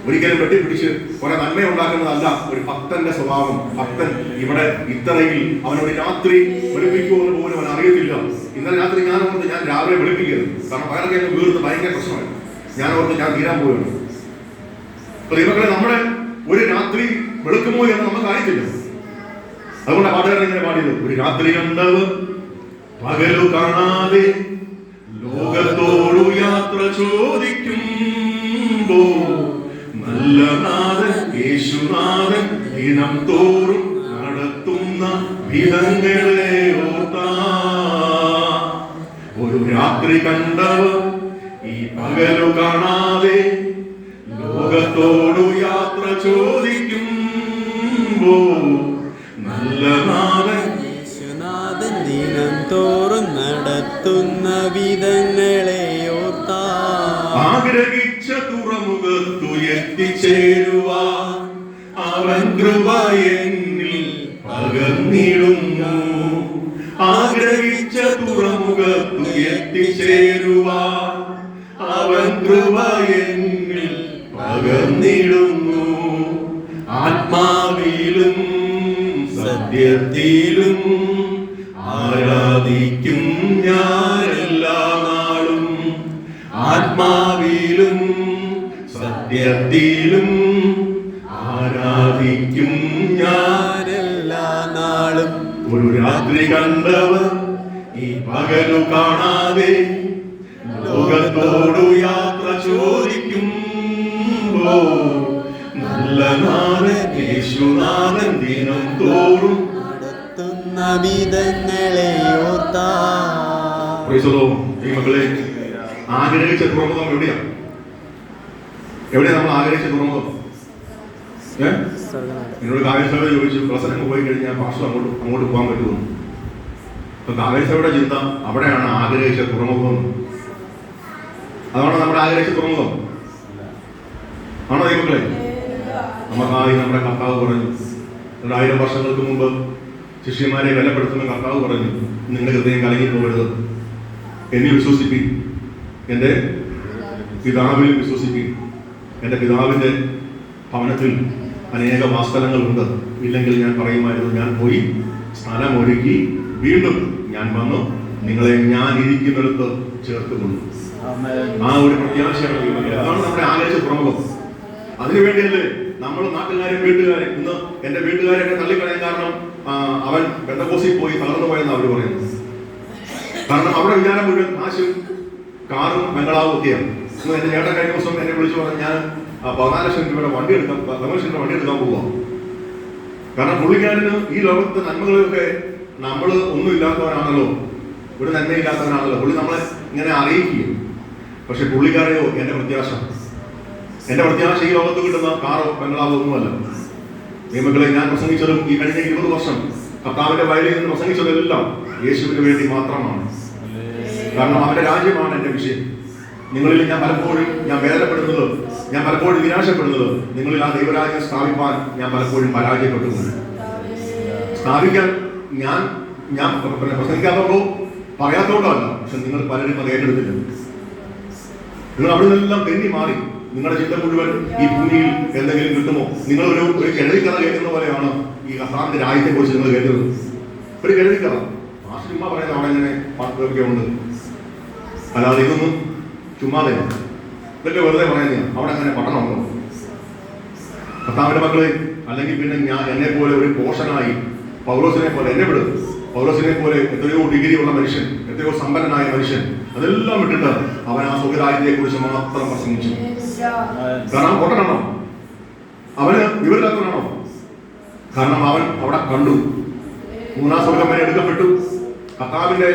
ഒരിക്കലും വെട്ടിപ്പിടിച്ച് കുറെ നന്മ ഉണ്ടാക്കുന്നതല്ല ഒരു ഭക്തന്റെ സ്വഭാവം. ഭക്തൻ ഇവിടെ ഇത്രയിൽ അവനോട് രാത്രി വെളുപ്പിക്കുമെന്ന് പോലും അവൻ അറിയത്തില്ല. ഇന്നലെ രാത്രി ഞാൻ രാവിലെ വെളുപ്പിക്കരുത്, കാരണം വയറൊക്കെ വീർന്ന് ഭയങ്കര പ്രശ്നമായി. ഞാൻ തീരാൻ പോവുകയാണ്. അപ്പൊ ദൈവമക്കളെ, നമ്മുടെ ഒരു രാത്രി വെളുക്കുമോ എന്ന് നമുക്ക് അറിയത്തില്ല. അതുകൊണ്ട് പാട്ടുകാരൻ ഇങ്ങനെ പാടിയത്, ഒരു രാത്രി കണ്ടവർ പകലു കാണാതെ ലോകത്തോടു യാത്ര ചോദിക്കുമ്പോ നല്ല നാഥൻ യേശുനാഥൻ ദിനം തോറും നടത്തുന്ന വിധങ്ങളെ ഓർത്താ. ഒരു രാത്രി കണ്ടവർ ഈ പകലു കാണാതെ ലോകത്തോടു യാത്ര ചോദിക്കുമ്പോ നല്ല നാഥൻ യേശുനാഥൻ ദിനം തോറും നടത്തുന്ന വിധങ്ങളെ ഓർത്താ ആഗ്രഹിച്ച തുറമുഖത്തു എത്തിച്ചേരുവാൻ അവൻ കൃപ എന്നിൽ പകർന്നിടുന്നു. ആഗ്രഹിച്ച തുറമുഖത്തു എത്തിച്ചേരുവാൻ അവൻ കൃപ എന്നിൽ പകർന്നിടുന്നു. ആത്മാവിലും സത്യത്തിലും ആരാധിക്കും ഞാൻ എല്ലാ നാളും. ആത്മാവിലും സത്യത്തിലും ആരാധിക്കും ഞാൻ എല്ലാ നാളും. ഒരു രാത്രി കണ്ടവർ ഈ പകലു കാണാതെ ലോകത്തോടു യാത്ര ചോദിക്കുമ്പോ നല്ല നാഥൻ യേശുനാഥൻ ദിനം തോറും നടത്തുന്ന വിധങ്ങളെ ഓർത്താ. ഈ മക്കളെ, ആഗ്രഹിച്ച തുറമുഖം എവിടെയാ? നമ്മൾ ആഗ്രഹിച്ച തുറമുഖം? എന്നോട് കാവ്യസഭ ചോദിച്ചു, പ്രസംഗം പോയി കഴിഞ്ഞാൽ പാസ്റ്റർ അങ്ങോട്ട് പോകാൻ പറ്റുമോ? അപ്പൊ കാവ്യസഭയുടെ ചിന്ത അവിടെയാണ് ആഗ്രഹിച്ച തുറമുഖം. അതാണ് നമ്മുടെ ആഗ്രഹിച്ച തുറമുഖം. ആണോ ഈ മക്കളെ? നമുക്കായി നമ്മുടെ കർത്താവ് പറഞ്ഞു, 1000 വർഷങ്ങൾക്ക് മുമ്പ് ശിഷ്യന്മാരെ ബലപ്പെടുത്തുന്ന കർത്താവ് പറഞ്ഞു, നിങ്ങളുടെ ഹൃദയം കലങ്ങി പോകരുത്, എന്നെ വിശ്വസിപ്പിൻ, എൻ്റെ പിതാവിലും വിശ്വസിപ്പിൻ. എൻ്റെ പിതാവിൻ്റെ ഭവനത്തിൽ അനേക വാസ്തലങ്ങളുണ്ട്, ഇല്ലെങ്കിൽ ഞാൻ പറയുമായിരുന്നു, ഞാൻ പോയി സ്ഥലമൊരുക്കി വീണ്ടും ഞാൻ വന്നു നിങ്ങളെ ഞാൻ ഇരിക്കുന്നിടത്ത് ചേർത്തുകൊള്ളു. ആ ഒരു പ്രത്യാശയാണ്. അതാണ് നമ്മുടെ ആഗ്രഹിച്ച തുറമുഖം. അതിനുവേണ്ടിയല്ലേ നമ്മൾ നാട്ടുകാരും വീട്ടുകാരും, ഇന്ന് എൻ്റെ വീട്ടുകാരെന്നെ തള്ളിക്കളയാൻ കാരണം അവൻ പെന്തക്കോസ്തിൽ പോയി തകർന്നു പോയെന്ന് അവർ പറയുന്നത്. കാരണം അവിടെ വിചാരം മുഴുവൻ കാശും കാറും ബംഗളാവും ഒക്കെയാണ്. ഇന്ന് എൻ്റെ ചേട്ടൻ കഴിഞ്ഞ ദിവസം എന്നെ വിളിച്ചു പറഞ്ഞു, ഞാൻ 14 ലക്ഷം രൂപയുടെ വണ്ടി എടുക്കാൻ പോവുക. കാരണം പുള്ളിക്കാരന് ഈ ലോകത്തെ നന്മകളൊക്കെ നമ്മൾ ഒന്നും ഇല്ലാത്തവരാണല്ലോ, ഒരു നന്മയില്ലാത്തവനാണല്ലോ. പുള്ളി നമ്മളെ ഇങ്ങനെ അറിയിക്കുകയും, പക്ഷെ പുള്ളിക്കാരെയോ എൻ്റെ പ്രത്യാശ ഈ ലോകത്ത് കിട്ടുന്ന കാറോ ബംഗളാവോ ഒന്നുമല്ല. നിയമങ്ങളെ, ഞാൻ പ്രസംഗിച്ചതും ഈ കഴിഞ്ഞ 20 വർഷം കർത്താവിന്റെ വയലിൽ നിന്ന് പ്രസംഗിച്ചതെല്ലാം യേശുവിന് വേണ്ടി മാത്രമാണ്. കാരണം അവന്റെ രാജ്യമാണ് എൻ്റെ വിഷയം. നിങ്ങളിൽ ഞാൻ പലപ്പോഴും വേദനപ്പെടുന്നത്, ഞാൻ പലപ്പോഴും നിരാശപ്പെടുന്നത്, നിങ്ങളിൽ ആ ദൈവരാജ്യം സ്ഥാപിക്കാൻ ഞാൻ പലപ്പോഴും പരാജയപ്പെട്ടു. സ്ഥാപിക്കാൻ ഞാൻ പ്രസംഗിക്കാത്തോ പറയാത്തോണ്ടല്ല, പക്ഷെ നിങ്ങൾ പലരും അത് ഏറ്റെടുത്തില്ല. നിങ്ങൾ അവിടെ നിന്നെല്ലാം തെന്നി മാറി. നിങ്ങളുടെ ചിന്ത മുഴുവൻ ഈ ഭൂമിയിൽ എന്തെങ്കിലും കിട്ടുമോ? നിങ്ങൾ ഒരു കിഴവിക്കഥ കേൾക്കുന്ന പോലെയാണ് ഈ കർത്താവിന്റെ രാജ്യത്തെ കുറിച്ച് നിങ്ങൾ കേൾക്കുന്നത്. ഒരു കിഴവിക്കഥ ചുമ്മാ പറയുന്നത് അവിടെ ഇങ്ങനെ പാട്ടൊക്കെ ഉണ്ട്, അല്ലാതെ ഇതൊന്നും ചുമ്മാതെ ഇതൊക്കെ വെറുതെ പറയുന്ന അവിടെ അങ്ങനെ പഠനമുണ്ടോ? കർത്താവിന്റെ മക്കളെ, അല്ലെങ്കിൽ പിന്നെ ഞാൻ എന്നെ പോലെ ഒരു പോഷനായി പൗലോസിനെ പോലെ എന്നെ വിടും. പൗലോസിനെ പോലെ എത്രയോ ഡിഗ്രി ഉള്ള മനുഷ്യൻ, എത്രയോ സമ്പന്നനായ മനുഷ്യൻ, അതെല്ലാം വിട്ടിട്ട് അവൻ ആ സുഖരാജ്യത്തെ കുറിച്ച് മാത്രം പ്രസംഗിച്ചു. കാരണം പൊട്ടനാണോ? അവന് വിവരമില്ലാത്തവനാണോ? കാരണം അവൻ അവിടെ കണ്ടു, 3-ാം സ്വർഗ്ഗം വരെ എടുക്കപ്പെട്ടു. കർത്താവിന്റെ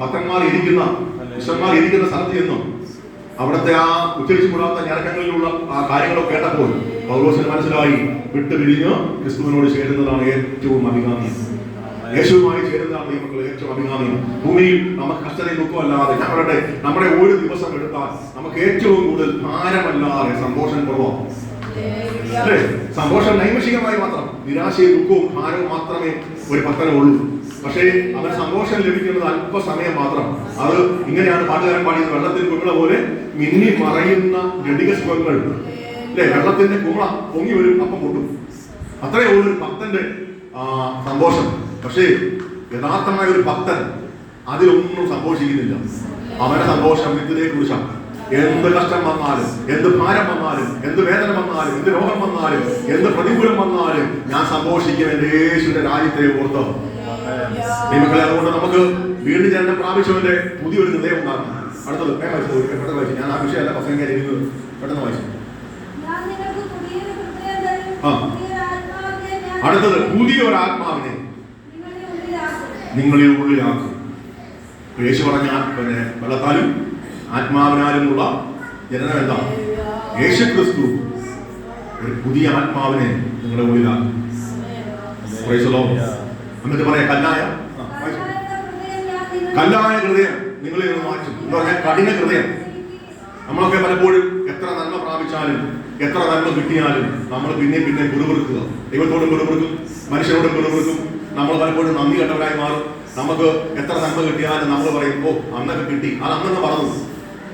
ഭക്തന്മാർ ഇരിക്കുന്ന സ്ഥലത്ത് ചെന്നു അവിടുത്തെ ആ ഉച്ചരിച്ചു കൂടാത്ത ഞരക്കങ്ങളിലുള്ള ആ കാര്യങ്ങളൊക്കെ കേട്ടപ്പോൾ പൗലോസിന് മനസ്സിലായി, വിട്ടുപിരിഞ്ഞ് ക്രിസ്തുവിനോട് ചേരുന്നതാണ് ഏറ്റവും അഭികാമ്യം. യേശുവുമായി ചേരുന്നതാണ് ഈ മക്കൾ ഏറ്റവും അഭികാമ്യം. ഭൂമിയിൽ നമുക്ക് കഷ്ടതയും ദുഃഖമല്ലാതെ നമ്മുടെ ഒരു ദിവസം എടുത്താൽ നമുക്ക് ഏറ്റവും കൂടുതൽ ഭാരമല്ലാതെ സന്തോഷം കുറവാണ്. അല്ലേ? സന്തോഷം നൈമിഷികമായി മാത്രം, നിരാശയും ദുഃഖവും ഭാരവും മാത്രമേ ഒരു ഭക്തനുള്ളൂ. പക്ഷേ അവന് സന്തോഷം ലഭിക്കുന്നത് അല്പസമയം മാത്രം. അത് ഇങ്ങനെയാണ് പാട്ടുകാരൻ പാടിയത്, വെള്ളത്തിൽ കുമിള പോലെ മിന്നി മറയുന്ന ജടിക സുഖങ്ങൾ. അല്ലെ? വെള്ളത്തിന്റെ കുമിള പൊങ്ങി വരും, അപ്പം പൊട്ടും. അത്രയേ ഉള്ളൂ ഒരു ഭക്തന്റെ സന്തോഷം. പക്ഷേ യഥാർത്ഥമായ ഒരു ഭക്തൻ അതിലൊന്നും സന്തോഷിക്കുന്നില്ല. അവന്റെ സന്തോഷം നിത്യതയെ കുറിച്ചാണ്. എന്ത് കഷ്ടം വന്നാലും, എന്ത് ഭാരം വന്നാലും, എന്ത് വേദന വന്നാലും, എന്ത് രോഗം വന്നാലും, എന്ത് പ്രതികൂലം വന്നാലും ഞാൻ സന്തോഷിക്കും എൻ്റെ യേശുവിന്റെ രാജ്യത്തെ ഓർത്ത്. നിയമങ്ങളെ, അതുകൊണ്ട് നമുക്ക് വീണ്ടും ജനനം പ്രാപിച്ചവന്റെ പുതിയൊരു ഹൃദയം ഉണ്ടാകും. അടുത്തത് പെട്ടെന്ന് വായിച്ചു. ഞാൻ ആ വിഷയമല്ല പ്രസംഗിക്കാൻ ഇരിക്കുന്നത്, പെട്ടെന്ന് വായിച്ചു. അടുത്തത് പുതിയൊരാത്മാവിനെ നിങ്ങളിൽ ഉള്ളിലാക്കും. യേശു പറഞ്ഞ വെള്ളത്താലും ആത്മാവിനാലുമുള്ള ജനനം എന്താ? യേശുക്രിസ്തു ഒരു പുതിയ ആത്മാവിനെ നിങ്ങളുടെ ഉള്ളിലാണ്. എന്നിട്ട് പറയാം കല്ലായ ഹൃദയം നിങ്ങളിൽ നിന്ന് മാറ്റും എന്ന് പറഞ്ഞാൽ കഠിന ഹൃദയം. നമ്മളൊക്കെ പലപ്പോഴും എത്ര നന്മ പ്രാപിച്ചാലും എത്ര നന്മ കിട്ടിയാലും നമ്മൾ പിന്നെ പിറുപിറുക്കുക. ദൈവത്തോടും പിറുപിറുക്കും, മനുഷ്യരോടും പിറുപിറുക്കും. നമ്മൾ പലപ്പോഴും നന്ദി കെട്ടവരായി മാറും. നമുക്ക് എത്ര നന്മ കിട്ടിയാലും നമ്മൾ പറയും, ഓ അന്നൊക്കെ കിട്ടി, അത് അന്നൊക്കെ പറഞ്ഞു.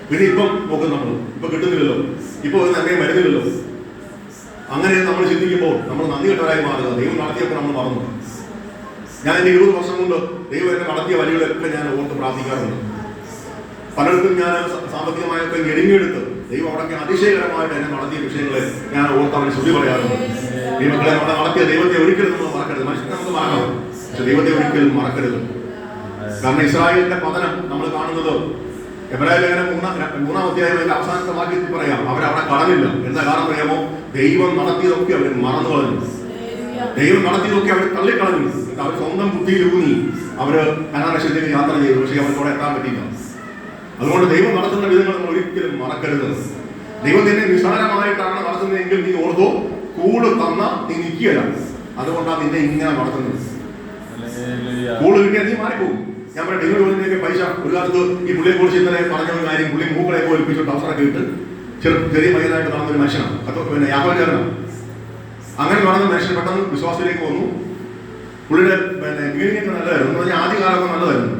പിന്നെ ഇപ്പം നോക്കും, നമ്മൾ ഇപ്പൊ കിട്ടുന്നില്ലല്ലോ, ഇപ്പൊ ഒരു നന്മയും വരുന്നില്ലല്ലോ. അങ്ങനെ നമ്മൾ ചിന്തിക്കുമ്പോൾ നമ്മൾ നന്ദി കെട്ടവരായി മാറുക. ദൈവം നടത്തിയപ്പോൾ നമ്മൾ മറന്നു. ഞാൻ എൻ്റെ 20 വർഷം കൊണ്ട് ദൈവം എന്നെ നടത്തിയ വഴികളൊക്കെ ഞാൻ ഓർത്ത് പ്രാർത്ഥിക്കാറുണ്ട്. പലർക്കും ഞാൻ സാമ്പത്തികമായൊക്കെ ഞെരുങ്ങിയെടുത്ത് ദൈവം അവിടെയൊക്കെ അതിശയകരമായിട്ട് എന്നെ നടത്തിയ വിഷയങ്ങളെ ഞാൻ ഓർത്ത് അവനെ ശ്രുതി പറയാറുണ്ട്. ദൈവങ്ങളെ അവിടെ നടത്തിയ ദൈവത്തെ ഒരിക്കലും നമ്മൾ മറക്കരുത്. മനുഷ്യനെ നമുക്ക് മറക്കണം, പക്ഷെ ദൈവത്തെ ഒരിക്കലും മറക്കരുത്. കാരണം ഇസ്രായേലിന്റെ പതനം നമ്മൾ കാണുന്നത് എബ്രായ ലേഖനം 3-ാം അധ്യായം അതിന്റെ അവസാനത്തെ വാക്യത്തിൽ പറയാം, അവരവിടെ കടന്നില്ല. എന്താ കാരണം പറയാമോ? ദൈവം നടത്തിയതൊക്കെ അവർ മറന്നു കളഞ്ഞു. ദൈവം നടത്തിയതൊക്കെ അവർ തള്ളിക്കളഞ്ഞു. അവർ സ്വന്തം ബുദ്ധിയിലൂന്നി അവര് കനാനദേശത്തേക്ക് യാത്ര ചെയ്തു, പക്ഷേ അവർക്ക് അവിടെ എത്താൻ പറ്റില്ല. അതുകൊണ്ട് ദൈവം നടത്തുന്ന വിധങ്ങൾ നമ്മൾ ഒരിക്കലും മറക്കരുത്. ദൈവം തന്നെ നിസ്സാരമായിട്ടാണ് നടത്തുന്നതെങ്കിൽ നീ ഓർത്തോ, കൂട് തന്ന നീ നിൽക്കുകയല്ല. അതുകൊണ്ടാണ് നിന്നെ ഇങ്ങനെ നടത്തുന്നത്. കൂട് കിട്ടിയാൽ നീ മാറിപ്പോകും. ഞാൻ പറയാം, ഡെലിവറി ജോലിയിലേക്ക് പൈസ ഒരു കാലത്ത് ഈ പുള്ളിയെ കുറിച്ച് ഇന്നലെ പറഞ്ഞ ഒരു കാര്യം, പുള്ളി മൂക്കളെ ഒലിപ്പിച്ചിട്ട് അവസരമൊക്കെ ഇട്ട് ചെറിയ പയ്യനായിട്ട് നടന്നൊരു മനുഷ്യനാണ്. പിന്നെ യാഹോചാരനാണ്. അങ്ങനെ നടന്ന മനുഷ്യൻ പെട്ടെന്ന് വിശ്വാസത്തിലേക്ക് വന്നു. പുള്ളിയുടെ വീടിനൊക്കെ നല്ലതായിരുന്നു എന്ന് പറഞ്ഞാൽ ആദ്യകാലമൊക്കെ നല്ലതായിരുന്നു.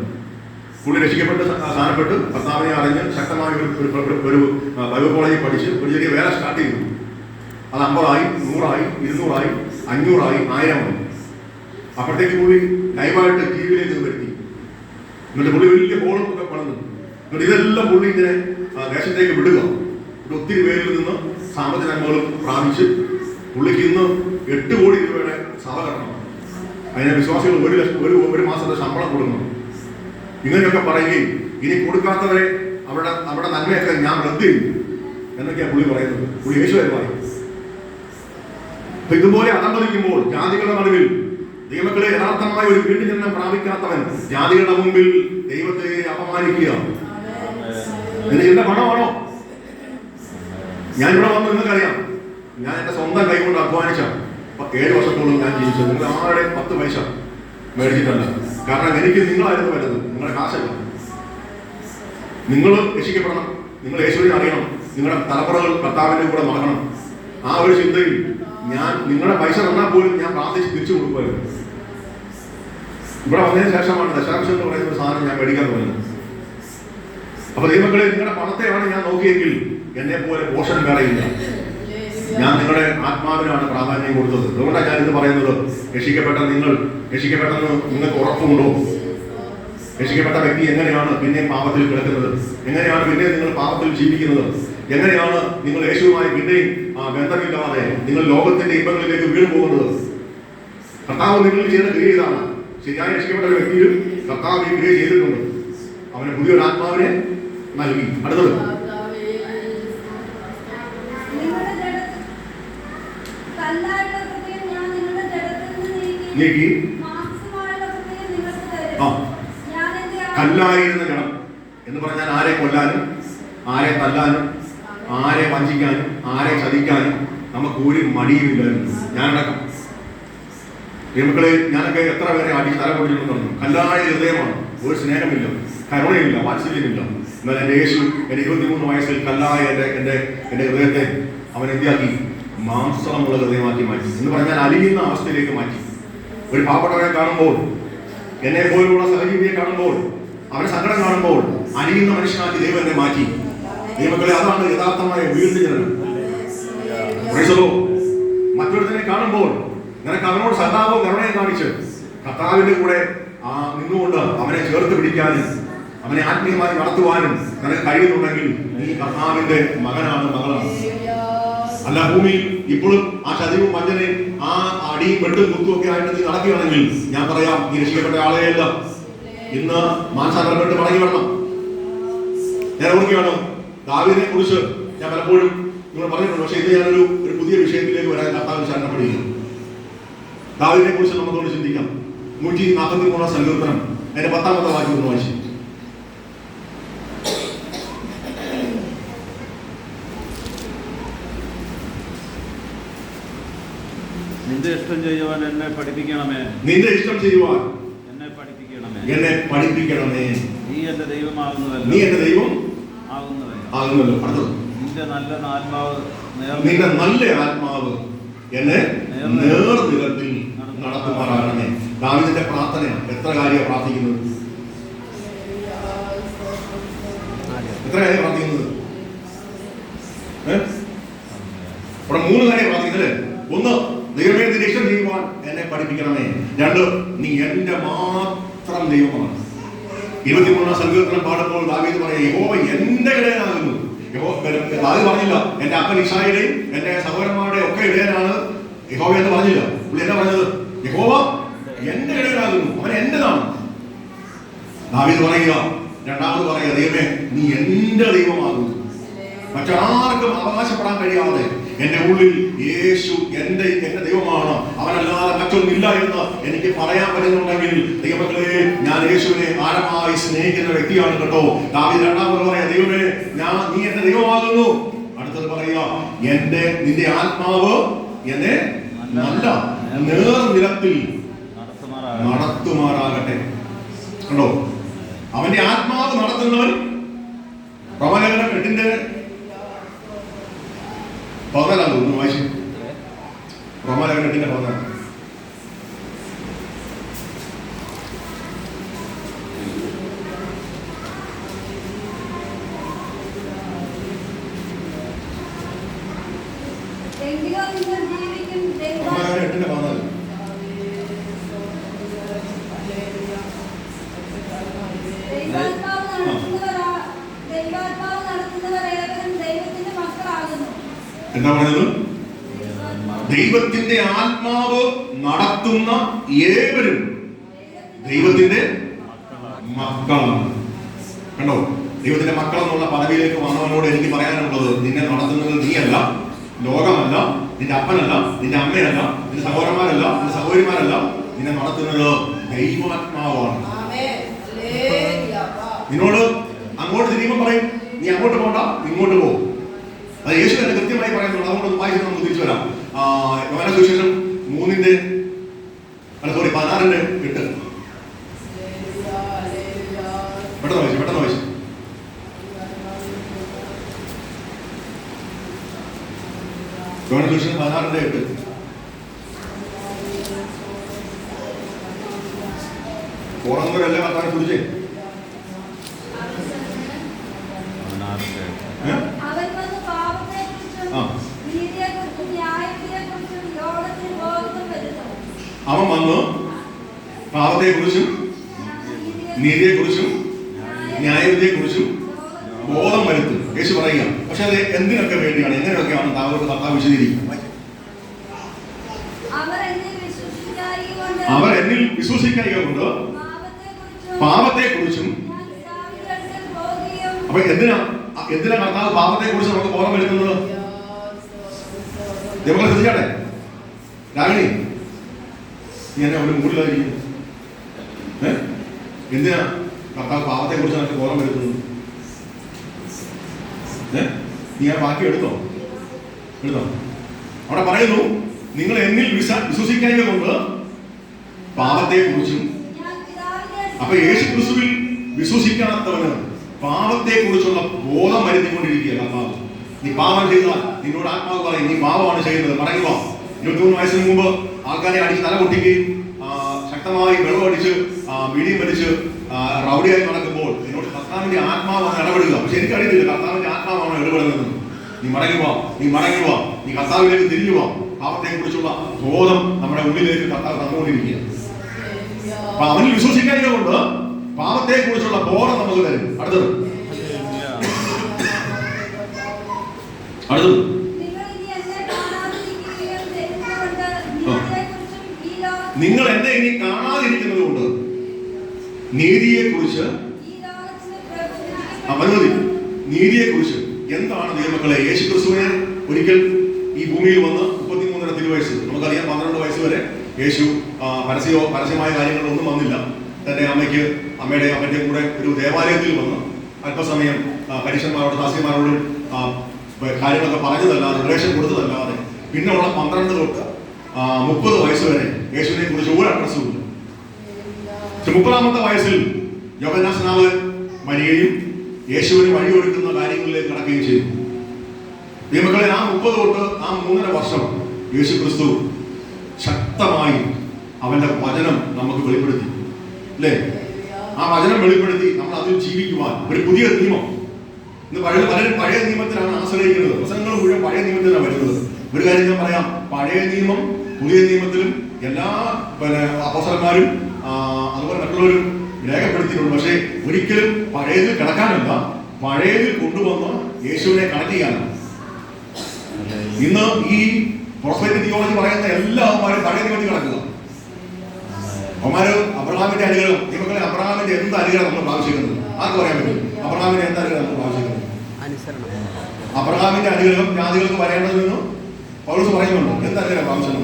പുള്ളി രക്ഷിക്കപ്പെട്ട് സ്ഥാനപ്പെട്ട് കർത്താവിനെ അറിഞ്ഞ് ശക്തമായ ഒരു ബൈബിൾ കോളേജിൽ പഠിച്ച് ഒരു ചെറിയ വേല സ്റ്റാർട്ട് ചെയ്തു. അത് 50-ആയി, 100-ആയി, 200-ആയി, 500-ആയി, 1000-ആയി. അപ്പോഴത്തേക്ക് പുള്ളി ലൈവായിട്ട് TV-യിലേക്ക് വരുത്തി. എന്നിട്ട് പുള്ളി വലിയ ഹോളും ഒക്കെ പണിതു. എന്നിട്ട് ഇതെല്ലാം പുള്ളി ഇങ്ങനെ ദേശത്തേക്ക് വിടുക. ഒത്തിരി പേരിൽ നിന്ന് സാമ്പത്തിക നന്മകളും പ്രാപിച്ച് പുള്ളിക്ക് ഇന്ന് 8 കോടി രൂപയുടെ സഭ കെട്ടണം. അതിനെ വിശ്വാസികൾ 1 മാസത്തെ ശമ്പളം കൊടുക്കണം. ഇങ്ങനെയൊക്കെ പറയുകയും ഇനി കൊടുക്കാത്തവരെ അവിടെ നന്മയൊക്കെ ഞാൻ റദ്ദ് ചെയ്യും എന്നൊക്കെയാണ് പുള്ളി പറയുന്നത്. പുള്ളി യേശുവായി പറയും. അപ്പൊ ഇതുപോലെ അതമ്പതിക്കുമ്പോൾ ജാതികളുടെ നടുവിൽ ദൈവമക്കളെ യഥാർത്ഥമായ ഒരു വീണ്ടും ജന്മം പ്രാപിക്കാത്തവൻ ജാതികളുടെ മുമ്പിൽ ദൈവത്തെ അപമാനിക്കുക. എന്റെ പണമാണോ? ഞാനിവിടെ വന്ന് നിങ്ങൾക്കറിയാം, ഞാൻ എന്റെ സ്വന്തം കൈ കൊണ്ട് അധ്വാനിച്ച 7 വർഷത്തോളം ഞാൻ ജീവിച്ചത്. നിങ്ങൾ ആരുടെ 10 പൈസ മേടിച്ചിട്ടല്ല. കാരണം എനിക്ക് നിങ്ങളായിരുന്നു വരുന്നത്, നിങ്ങളുടെ കാശല്ല. നിങ്ങൾ രക്ഷിക്കപ്പെടണം, നിങ്ങൾ യേശുവിനെ അറിയണം, നിങ്ങളുടെ തലമുറകൾ കർത്താവിന്റെ കൂടെ നടക്കണം. ആ ഒരു ചിന്തയിൽ ഞാൻ നിങ്ങളുടെ പൈസ തന്നാൽ പോലും ഞാൻ പ്രാർത്ഥിച്ച് തിരിച്ചു കൊടുക്കുമായിരുന്നു. ഇവിടെ വന്നതിന് ശേഷമാണ് ദശാംശം എന്ന് പറയുന്ന ഒരു സാധനം ഞാൻ മേടിക്കാൻ തുടങ്ങുന്നത്. അപ്പൊ ദൈവങ്ങളെ, നിങ്ങളുടെ പണത്തെയാണ് ഞാൻ നോക്കിയെങ്കിൽ എന്നെ പോലെ പോഷണം വേറെയില്ല. ഞാൻ നിങ്ങളുടെ ആത്മാവിനാണ് പ്രാധാന്യം കൊടുത്തത്. അതുകൊണ്ടാണ് ഞാൻ ഇത് പറയുന്നത്. രക്ഷിക്കപ്പെട്ടെന്ന് നിങ്ങൾക്ക് ഉറപ്പുണ്ടോ? രക്ഷിക്കപ്പെട്ട വ്യക്തി എങ്ങനെയാണ് പിന്നെ പാപത്തിൽ കിടക്കുന്നത്? എങ്ങനെയാണ് പിന്നെ നിങ്ങൾ പാപത്തിൽ ജീവിക്കുന്നത്? എങ്ങനെയാണ് നിങ്ങൾ യേശുവുമായി പിന്നെയും ബന്ധമില്ലാതെ നിങ്ങൾ ലോകത്തിന്റെ ഇമ്പങ്ങളിലേക്ക് വീണു പോകുന്നത്? കർത്താവ് നിങ്ങൾ ചെയ്ത ക്രിയ ഇതാണ്. ശരിയായി രക്ഷിക്കപ്പെട്ട ഒരു വ്യക്തിയിൽ കർത്താവ് ഈ ക്രിയ ചെയ്തിട്ടുണ്ട്. അവന് പുതിയൊരു ആത്മാവിനെ നൽകി. അടുത്തത് നീക്കി കല്ലായിരുന്ന ജനം എന്ന് പറഞ്ഞാൽ ആരെ കൊല്ലാനും, ആരെ തല്ലാനും, ആരെ വഞ്ചിക്കാനും, ആരെ ചതിക്കാനും നമുക്ക് ഒരു മടിയുമില്ലായിരുന്നു. ഞാനടക്കം മക്കളെ, ഞാനൊക്കെ എത്ര പേരെ അടി തല കൊണ്ടിരുന്നു. കല്ലായ ഹൃദയമാണ്. ഒരു സ്നേഹമില്ല, കരുണയില്ല, വാത്സല്യമില്ല. എന്നാൽ എൻ്റെ യേശു എൻ്റെ 23 വയസ്സിൽ കല്ലായ എൻ്റെ ഹൃദയത്തെ അവൻ എന്തിയാക്കി? മാംസമുള്ള ഹൃദയമാക്കി മാറ്റി. എന്ന് പറഞ്ഞാൽ അലിയുന്ന അവസ്ഥയിലേക്ക് മാറ്റി. ഒരു പാവപ്പെട്ടവനെ കാണുമ്പോൾ, എന്നെ പോലുള്ള സഹജീവിയെ കാണുമ്പോൾ, അവനെ സങ്കടം കാണുമ്പോൾ അലിയുന്ന മനുഷ്യനാക്കി ദൈവം എന്നെ മാറ്റി. ദൈവങ്ങളെ, അതാണ് യഥാർത്ഥമായ വീണ്ടും ജനനം. മറ്റൊരുത്തനെ കാണുമ്പോൾ നിനക്ക് അവനോട് സദാവും കരുണയെ കാണിച്ച് കർത്താവിന്റെ കൂടെ നിന്നുകൊണ്ട് അവനെ ചേർത്ത് പിടിക്കാനും അവനെ ആത്മീയമായി നടത്തുവാനും നിനക്ക് കഴിയുന്നുണ്ടെങ്കിൽ നീ കർത്താവിന്റെ മകനാണ്, മകളാണ്. അല്ല, ഭൂമിയിൽ ഇപ്പോഴും ആ ചതിവും വഞ്ചനയും ആ അടിയും വെട്ടും കുത്തും ഒക്കെ ആയിട്ട് നീ നടക്കുകയാണെങ്കിൽ ഞാൻ പറയാം, നീ രക്ഷിക്കപ്പെട്ട ആളെയല്ല. ഇന്ന് മാനസാന്തരപ്പെട്ട് മടങ്ങി വരണം. ഞാൻ ഓർക്കുകയാണ്, ദാവീദിനെ കുറിച്ച് ഞാൻ പലപ്പോഴും നിങ്ങൾ പറഞ്ഞിട്ടുണ്ട്. പക്ഷേ ഇത് ഞാനൊരു പുതിയ വിഷയത്തിലേക്ക് വരാൻ കർത്താവിന് ശരണപ്പെടുകയാണ്. ദാവീദിനെ കുറിച്ച് നമുക്കൊന്ന് ചിന്തിക്കാം. 143 സങ്കീർത്തനം അതിന്റെ 10-ാമത്തെ വാക്യം ഒന്ന് വായിച്ചു. നിന്റെ ഇഷ്ടം ചെയ്യുവാൻ എന്നെ പഠിപ്പിക്കണമേ. നിന്റെ ഇഷ്ടം ചെയ്യുവാൻ എന്നെ പഠിപ്പിക്കണമേ. എന്നെ പഠിപ്പിക്കണമേ. നീ എന്റെ ദൈവമാകുന്നുവല്ലോ. നീ എന്റെ ദൈവം ആകുന്നുവല്ലോ. ആകുന്നല്ലോ. അടുത്തത്, നിന്റെ നല്ല ആത്മാവ് നിന്റെ നല്ല ആത്മാവ് എന്നെ നേർനിരത്തിൽ നടത്തുമാറാകണമേ. ദാവീദിന്റെ പ്രാർത്ഥന എത്ര കാര്യമാണ് പ്രാർത്ഥിക്കുന്നത്? എത്ര കാര്യം പ്രാർത്ഥിക്കുന്നത്? ഇവിടെ 3 കാര്യം പ്രാർത്ഥിക്കുന്നത്. ഒന്ന്, ദൈവമേ നിന്റെ ഇഷ്ടം ചെയ്യുവാൻ എന്നെ പഠിപ്പിക്കണമേ. 2, നീ എന്റെ മാത്രം ദൈവമാണ്. 23-ാം സങ്കീർത്തനം പാടുമ്പോൾ ദാവീദ് പറയാം, യഹോവ എന്റെ ഇടയനാകുന്നു. ദാവീദ് പറഞ്ഞില്ല എന്റെ അപ്പൻ ഇശായിയുടെയും എന്റെ സഹോദരന്മാരുടെയും ഒക്കെ ഇടയനാണ് യഹോവ എന്ന് പറഞ്ഞില്ല. പുള്ളി എന്താ പറഞ്ഞത്? യഹോവ എന്റെ ഇടയനാകുന്നു, അവൻ എന്റേതാണ്. ദാവീദ് പറയുക, രണ്ടാമത് പറയുക, ദൈവമേ നീ എന്റെ ദൈവമാകുന്നു. മറ്റാർക്കും അവകാശപ്പെടാൻ കഴിയാതെ എന്റെ ഉള്ളിൽ യേശു എന്റെ ദൈവമാണ്, അവനല്ലാതെ മറ്റൊന്നില്ല എന്ന് എനിക്ക് പറയാൻ പറ്റുന്നുണ്ടെങ്കിൽ ദൈവമക്കളെ, ഞാൻ യേശുവിനെ ആഴമായി സ്നേഹിക്കുന്ന വ്യക്തിയാണ് കേട്ടോ. ദാവീദ് രണ്ടാമത് പറയാ, ദൈവമേ നീ എന്റെ ദൈവമാകുന്നു. അടുത്തത് പറയുക, നിന്റെ ആത്മാവ് എന്നെ നല്ല നേർനിരത്തിൽ നടത്തുമാറാകട്ടെ. കണ്ടോ, അവന്റെ ആത്മാവ് നടത്തുന്നവൻ. റോമാലേഖനം 8:14 ഒന്ന് വായിച്ചു. റോമാലേഖനം 8:14. എന്താ പറഞ്ഞത്? ദൈവത്തിന്റെ ആത്മാവ് നടത്തുന്ന ഏവരും ദൈവത്തിന്റെ മക്കളാണ്. കണ്ടോ, ദൈവത്തിന്റെ മക്കൾ എന്നുള്ള പദവിയിലേക്ക് വന്നവനോട് എനിക്ക് പറയാനുള്ളത്, നിന്നെ നടത്തുന്നത് നീയല്ല, ലോകമല്ല, നിന്റെ അപ്പനല്ല, നിന്റെ അമ്മയല്ല, നിന്റെ സഹോദരന്മാരല്ല, നിന്റെ സഹോദരിമാരല്ല, നിന്നെ നടത്തുന്നത് ദൈവാത്മാവാണ്. നിന്നോട് അങ്ങോട്ട് തിരിയുമ്പോൾ പറയും, നീ അങ്ങോട്ട് പോകണ്ട, ഇങ്ങോട്ട് പോ. അത് യേശു തന്നെ കൃത്യമായി പറയുന്നുണ്ട്. അതുകൊണ്ട് വായിച്ച് നമുക്ക് തിരിച്ചു വരാം. യോഹന്നാൻ സുവിശേഷം 3:16. പെട്ടെന്ന് വായിച്ചു. യോഹന്നാൻ സുവിശേഷം 16:8. ഓർമ്മവരല്ല കർത്താവിനെ കുറിച്ച്. അവൻ വന്ന് പാപത്തെക്കുറിച്ചും നീതിയെക്കുറിച്ചും ന്യായവിധിയെക്കുറിച്ചും ബോധം വരുത്തും. യേശു പറയുക. പക്ഷെ അത് എന്തിനൊക്കെ വേണ്ടിയാണ്, എങ്ങനെയൊക്കെയാണ് കർത്താവ് വിശദീകരിക്കുന്നത്? അവർ എന്നിൽ വിശ്വസിക്കുക കൊണ്ട് പാപത്തെക്കുറിച്ചും. അപ്പൊ എന്തിനാ കർത്താവ് പാപത്തെക്കുറിച്ച് നമുക്ക് ബോധം വരുത്തുന്നത്? ദൈവങ്ങളെ ശ്രദ്ധിച്ചാട്ടെ. രാഗിണി, നീ എന്നെ ഒരു മൂടിലായിരിക്കും. എന്തിനാ കർത്താവ് പാപത്തെക്കുറിച്ച് നമുക്ക് ബോധം വരുത്തുന്നത്? നീ ആ വാക്യം എടുത്തോ? അവിടെ പറയുന്നു, നിങ്ങൾ എന്നിൽ വിശ്വസിക്കായ്ക കൊണ്ട് പാപത്തെക്കുറിച്ചും. അപ്പൊ യേശു ക്രിസ്തുവിൽ വിശ്വസിക്കാത്തവന് പാപത്തെക്കുറിച്ചുള്ള ബോധം വരുത്തിക്കൊണ്ടിരിക്കുക കർത്താവ്. നീ പാപം ചെയ്താൽ നിന്നോട് ആത്മാവ് പറയും, നീ പാപമാണ് ചെയ്യുന്നത്, മടങ്ങി വാ. 23 വയസ്സിന് മുമ്പ് ആൾക്കാരെ അടിച്ച് തല പൊട്ടിക്കുകയും ശക്തമായി വെള്ളം അടിച്ച് വീടിയും വലിച്ച് റൗഡിയായി നടക്കുമ്പോൾ എന്നോട് കർത്താവിന്റെ ആത്മാവാണ് ഇടപെടുക. പക്ഷെ എനിക്കറിയത്തില്ല കർത്താവിന്റെ ആത്മാവാണ് ഇടപെടുന്നത്. നീ മടങ്ങി വാ, നീ കർത്താവിലേക്ക് തിരിഞ്ഞു വാ. പാപത്തെ കുറിച്ചുള്ള ബോധം നമ്മുടെ ഉള്ളിലേക്ക് കർത്താവ് തന്നുകൊണ്ടിരിക്കുക. അപ്പൊ അവനിൽ വിശ്വസിക്കാതെ കൊണ്ട് പാപത്തെ കുറിച്ചുള്ള ബോധം നമുക്ക് തരും. അടുത്തത് നിങ്ങൾ എന്നെ ഇനി കാണാതിരിക്കുന്നത് കൊണ്ട് നീതിയെക്കുറിച്ച്. നീതിയെക്കുറിച്ച് എന്താണ് ദൈവമക്കളെ? യേശു ക്രിസ്തുവിനെ ഒരിക്കൽ ഈ ഭൂമിയിൽ വന്ന് 33 തിരുവയസ്സ്, നമുക്കറിയാം 12 വയസ്സ് വരെ യേശു പരസ്യമായ കാര്യങ്ങളൊന്നും വന്നില്ല. തന്റെ അമ്മയുടെയും അപ്പന്റെയും കൂടെ ഒരു ദേവാലയത്തിൽ വന്ന് അല്പസമയം പരീക്ഷന്മാരോടും ശാസ്ത്രിമാരോടും കാര്യങ്ങളൊക്കെ പറഞ്ഞതല്ലാതെ, ഉപദേശം കൊടുത്തതല്ലാതെ, പിന്നെ ഉള്ള 12 തൊട്ട് 30 വയസ്സ് വരെ യേശുവിനെ കുറിച്ച് ഒരു അഡ്രസ്സും ഇല്ല. 30ാമത്തെ വയസ്സിൽ യോഹന്നാൻ സ്നാപകൻ വരികയും യേശുവിന് വഴിയൊരുക്കുന്ന കാര്യങ്ങളിലേക്ക് കടക്കുകയും ചെയ്തു. ദൈവമക്കളെ, ആ 30 തൊട്ട് ആ 3.5 വർഷം യേശു ക്രിസ്തു ശക്തമായി അവന്റെ വചനം നമുക്ക് വെളിപ്പെടുത്തി, അല്ലേ? ആ വചനം വെളിപ്പെടുത്തി നമ്മൾ അതിൽ ജീവിക്കുവാൻ ഒരു പുതിയ നിയമം. ഇന്ന് പലരും പഴയ നിയമത്തിലാണ് ആശ്രയിക്കുന്നത്. പ്രസംഗങ്ങൾ മുഴുവൻ പഴയ നിയമത്തിലാണ് വരുന്നത്. ഒരു കാര്യം ഞാൻ പറയാം, പഴയ നിയമം പുതിയ നിയമത്തിലും എല്ലാ അപ്പോസ്തലന്മാരും അതുപോലെ മറ്റുള്ളവരും രേഖപ്പെടുത്തിയിട്ടുണ്ട്. പക്ഷേ ഒരിക്കലും പഴയതിൽ കിടക്കാനല്ല, പഴയതിൽ കൊണ്ടുവന്ന് യേശുവിനെ കണക്ട് ചെയ്യാനാണ്. ഇന്ന് ഈ പ്രോസ്പെരിറ്റി തിയോളജി പറയുന്ന എല്ലാ അവന്മാരും പഴയ നിയമത്തിൽ കിടക്കുക. അവന്മാര് അബ്രഹാമിന്റെ അനുഗ്രഹം, നിയമങ്ങളെ അബ്രഹാമിന്റെ എന്ത് അനുഗ്രഹം നമ്മൾ പ്രാവശ്യിക്കുന്നത് ആർക്ക് പറയാൻ പറ്റും? അബ്രഹാമിന്റെ എന്ത് അനുഗ്രഹം നമ്മൾ പ്രാവശ്യിക്കുന്നത്? അബ്രഹാമിന്റെ അനുഗ്രഹം ജാതികൾക്ക് വരേണ്ടതെന്ന് പൗലോസ് പറയുന്നുണ്ട്. എന്ത് അനുഗ്രഹം പ്രാവശ്യം?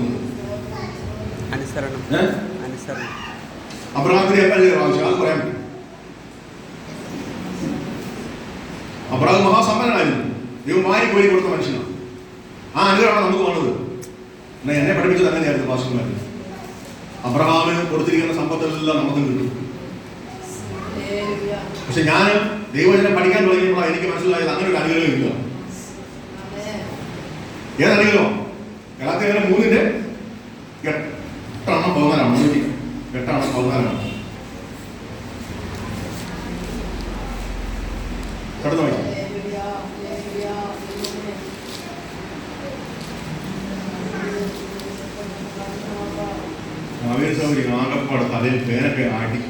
അബ്രഹാമിന്റെ എന്താ അനുഗ്രഹം ആവശ്യം? അത് പറയാൻ പറ്റും. അബ്രഹാം മഹാസമ്പന്നനായിരുന്നു, ദൈവം വാരി കോരി കൊടുത്ത മനുഷ്യനാണ്. ആ അനുഗ്രഹമാണ് നമുക്ക് വേണ്ടത്. എന്നെ പഠിപ്പിച്ചത് അങ്ങനെയായിരുന്നു പാസ്റ്റർമാർ. അബ്രഹാമിന് കൊടുത്തിരിക്കുന്ന സമ്പത്തെല്ലാം നമുക്കും കിട്ടും. പക്ഷെ ഞാൻ ദൈവവചനം പഠിക്കാൻ തുടങ്ങിയപ്പോൾ എനിക്ക് മനസ്സിലായത് അങ്ങനെ ഒരു അനുഗ്രഹം ഇല്ല. ഏതനുഗ്രഹം? ഗലാത്യലേഖനം 3:8 14 കടന്നു പോയി. സൗകര്യം ആകപ്പാട് തലയിൽ പേനൊക്കെ ആടിച്ച്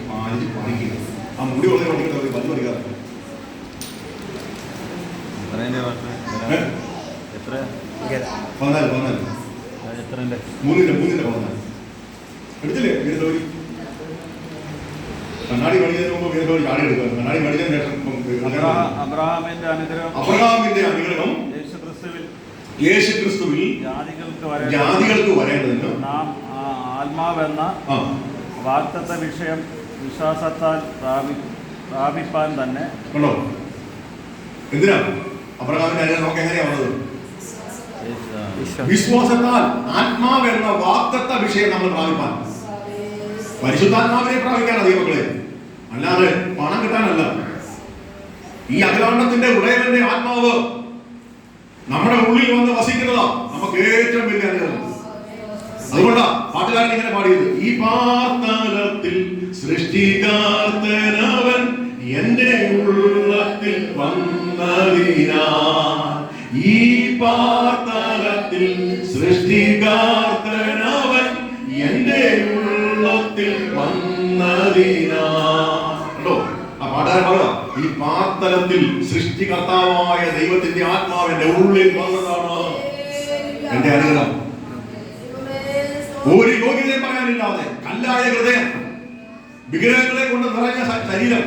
പറിക്കുക. ആ മുടി വളരെ പഠിക്കുന്നത് പല്ല് പഠിക്കാതെ എടുത്തില്ലേ വീരസൗകര്യം? കണ്ണാടി പഠിക്കുന്നതിന് മുമ്പ് വീരസൗകര്യം ചാടി എടുക്കുക. കണ്ണാടി പഠിച്ചതിന് ശേഷം അബ്രഹാമിന്റെ അനുഗ്രഹം യേശുക്രിസ്തുവിൽ ജാതികൾക്ക് വരേണ്ടതിന് നാം ആത്മാവെന്ന വാഗ്ദത്ത വിഷയം വിശ്വാസത്താൽ പ്രാപിപ്പാൻ തന്നെ. കണ്ടോ എന്തിനാ അബ്രഹാമിന്റെ അനുഗ്രഹം നമുക്ക് എങ്ങനെയാ വന്നത്? വിശ്വാസത്താൽ ആത്മാവെന്ന വാഗ്ദത്ത വിഷയം നമ്മൾ പ്രാപിപ്പാൻ. പരിശുദ്ധാത്മാവിനെ പ്രാപിക്കാനാ ദൈവമക്കളെ, അല്ലാതെ പണം കിട്ടാനല്ല. ഈ അഖിലാണ്ടത്തിന്റെ ഉടയവന്റെ ആത്മാവ് നമ്മുടെ ഉള്ളിൽ വന്ന് വസിക്കുന്നതാ നമുക്ക് ഏറ്റവും വലിയ അനുഗ്രഹം. അതുകൊണ്ടാ പാട്ടുകാരൻ ഇങ്ങനെ പാടിയത്, ഈ പാർത്തലത്തിൽ സൃഷ്ടികർത്തനവൻ എന്റെ ഉള്ളത്തിൽ വന്നതിനാ. ഈ പാർത്തലത്തിൽ സൃഷ്ടികർത്തനവൻ എന്റെ ഉള്ളത്തിൽ വന്നതിനാ. കണ്ടോ ആ പാട്ടുകാരൻ പാടുക, ഈ പാർത്തലത്തിൽ സൃഷ്ടികർത്താവായ ദൈവത്തിന്റെ ആത്മാവ് എന്റെ ഉള്ളിൽ വന്നതാണ് എന്റെ അനുഗ്രഹം. ഒരു യോഗ്യതയും പറയാനില്ലാതെ കല്ലായ ഹൃദയം, വിഗ്രഹങ്ങളെ കൊണ്ട് നിറഞ്ഞ ശരീരം,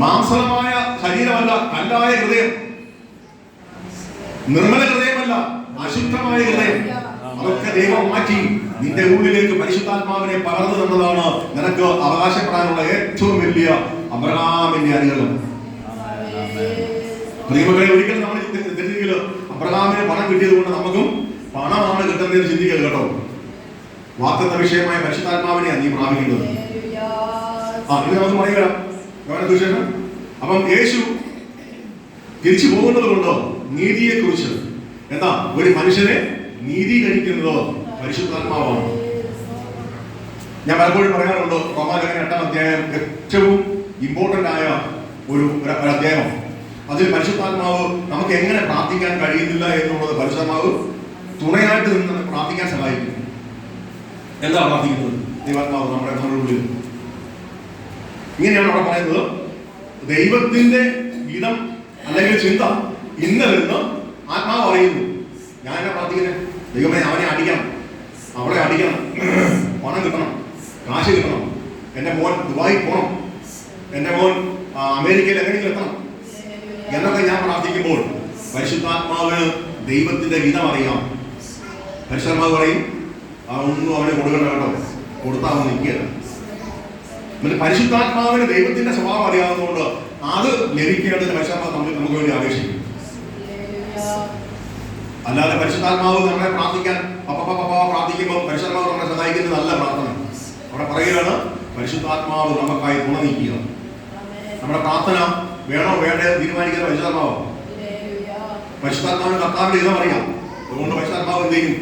മാംസമായ ശരീരമല്ല, കല്ലായ ഹൃദയം, നിർമ്മല ഹൃദയമല്ല, അശുദ്ധമായ ഹൃദയം, അതൊക്കെ ദൈവം മാറ്റി നിന്റെ ഉള്ളിലേക്ക് പരിശുദ്ധാത്മാവിനെ പകർന്നു തന്നതാണ് നിനക്ക് അവകാശപ്പെടാനുള്ള ഏറ്റവും വലിയ അബ്രഹാമിന്റെ അനുഗ്രഹം. പ്രിയമക്കളെ, ഒരിക്കലും നമ്മൾ തെറ്റിദ്ധരിക്കല് അബ്രഹാമിന് പണം കിട്ടിയത് കൊണ്ട് നമുക്കും പണമാണ് കിട്ടുന്നതെന്ന് ചിന്തിക്കരുത് കേട്ടോ. വാഗ്ദത്ത വിഷയമായ പരിശുദ്ധാത്മാവിനെയാണ് നീ പ്രാപിക്കുന്നത്. ഇനി നമുക്ക് പറയുക. അപ്പം യേശു തിരിച്ചു പോകുന്നത് കൊണ്ടോ നീതിയെ കുറിച്ച് എന്താ ഒരു മനുഷ്യനെ നീതീകരിക്കുന്നത് പരിശുദ്ധാത്മാവാണ്. ഞാൻ പലപ്പോഴും പറയാറുണ്ട്, റോമാലേഖനം 8-ാം അധ്യായം ഏറ്റവും ഇമ്പോർട്ടന്റ് ആയ ഒരു അധ്യായം. അതിൽ പരിശുദ്ധാത്മാവ് നമുക്ക് എങ്ങനെ പ്രാർത്ഥിക്കാൻ കഴിയുന്നില്ല എന്നുള്ളത് പരിശുദ്ധാത്മാവ് തുണയായിട്ട് നിന്ന് പ്രാർത്ഥിക്കാൻ സഹായിക്കും. എന്താ പ്രാർത്ഥിക്കുന്നത്? ദൈവാത്മാവ് നമ്മുടെ ഉള്ളിൽ ഇങ്ങനെയാണ് അവിടെ പറയുന്നത്, ദൈവത്തിന്റെ ഗീതം അല്ലെങ്കിൽ ചിന്ത ഇന്നലെന്ന് ആത്മാവ് അറിയുന്നു. ഞാൻ എന്നെ പ്രാർത്ഥിക്കുന്നത്, ദൈവമേ അവനെ അടിക്കണം, അവളെ അടിക്കണം, പണം കിട്ടണം, കാശ് കിട്ടണം, എൻ്റെ മോൻ ദുബായി പോകണം, എൻ്റെ മോൻ അമേരിക്കയിൽ എങ്ങനെയെങ്കിലും എത്തണം എന്നൊക്കെ ഞാൻ പ്രാർത്ഥിക്കുമ്പോൾ പരിശുദ്ധാത്മാവിന് ദൈവത്തിന്റെ ഗീതം അറിയാം. പരിശുദ്ധാത്മാവ് പറയും, ഒന്നും അവനെ കൊടുക്കണ്ട കേട്ടോ, കൊടുത്താൽ അവൻ നിൽക്കുകയാണ്. എന്നിട്ട് പരിശുദ്ധാത്മാവിന് ദൈവത്തിന്റെ സ്വഭാവം അറിയാവുന്നതുകൊണ്ട് അത് ലഭിക്കേണ്ടതിന് പരിശുദ്ധാത്മാവ് നമുക്ക് വേണ്ടി അപേക്ഷിക്കും. അല്ലാതെ പരിശുദ്ധാത്മാവ് നമ്മളെ പ്രാർത്ഥിക്കാൻ പ്രാർത്ഥിക്കുമ്പോൾ പരിശുദ്ധാത്മാവ് നമ്മളെ സഹായിക്കുന്നതല്ല പ്രാർത്ഥന. അവിടെ പറയുകയാണ് പരിശുദ്ധാത്മാവ് നമുക്കായി തുണ നീക്കുക. നമ്മുടെ പ്രാർത്ഥന വേണോ വേണ്ടേ തീരുമാനിക്കുന്ന പരിശുദ്ധാത്മാവ്. പരിശുദ്ധാത്മാവിന് കർത്താവിന്റെ ഇതം അറിയാം. അതുകൊണ്ട് പരിശുദ്ധാത്മാവ് എന്ത് ചെയ്യും?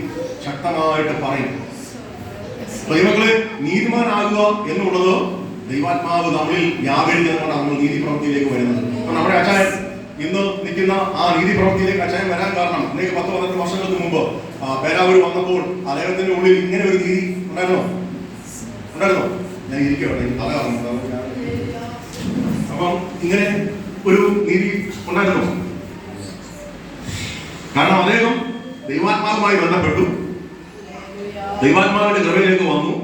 ശക്തമായിട്ട് പറയും. ദൈവങ്ങളെ നീതിമാനാകുക എന്നുള്ളത് ദൈവാത്മാവ് നമ്മളിൽ വ്യാപരിക്കുന്നതുകൊണ്ടാണ് നമ്മൾ നീതി പ്രവൃത്തിയിലേക്ക് വരുന്നത്. അപ്പൊ നമ്മുടെ അച്ചായൻ ഇന്ന് നിൽക്കുന്ന ആ നീതി പ്രവൃത്തിയിലേക്ക് അച്ചായൻ വരാൻ കാരണം ഇന്നേക്ക് 10-12 വർഷങ്ങൾക്ക് മുമ്പ് പേരാവൂർ വന്നപ്പോൾ അദ്ദേഹത്തിന്റെ ഉള്ളിൽ ഇങ്ങനെ ഒരു നീതി ഉണ്ടായിരുന്നോ? ഞാൻ ഇരിക്കട്ടെ, തല കറങ്ങുന്നു. അപ്പം ഇങ്ങനെ ഒരു നീതി ഉണ്ടായിരുന്നു. കാരണം അദ്ദേഹം ദൈവാത്മാവുമായി ബന്ധപ്പെട്ടു, ദൈവാത്മാവിന്റെ കൃപയിലേക്ക് വന്നു,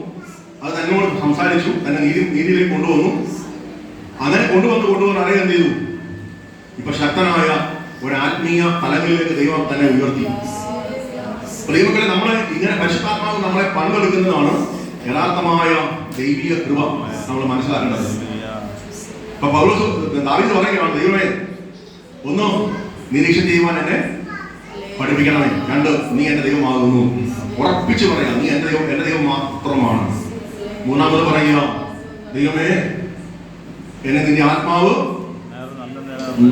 അത് തന്നോട് സംസാരിച്ചു, തന്നെ നീതിയിലേക്ക് കൊണ്ടുവന്നു. അങ്ങനെ കൊണ്ടുവന്ന് അദ്ദേഹം എന്ത് ചെയ്തു? ഇപ്പൊ ശക്തനായ ഒരു ആത്മീയ തലങ്ങളിലേക്ക് ദൈവം തന്നെ ഉയർത്തി. ദൈവങ്ങളെ നമ്മളെ ഇങ്ങനെ പരിശുദ്ധാത്മാവ് നമ്മളെ പങ്കെടുക്കുന്നതാണ് യഥാർത്ഥമായ ദൈവിക കൃപ നമ്മൾ മനസ്സിലാക്കേണ്ടത്. ഇപ്പൊ പൗലോസ് ദാവീദ് പറയുകയാണ്, ദൈവമേ ഒന്ന് നിരീക്ഷണം ചെയ്യുവാൻ എന്നെ പഠിപ്പിക്കണമേ. 2 നീ എന്റെ ദൈവമാകുന്നു. ഉറപ്പിച്ച് പറയാം, നീ എന്റെ ദൈവം മാത്രമാണ്. 3 പറയുക, ദൈവമേ എന്നെ നിന്റെ ആത്മാവ്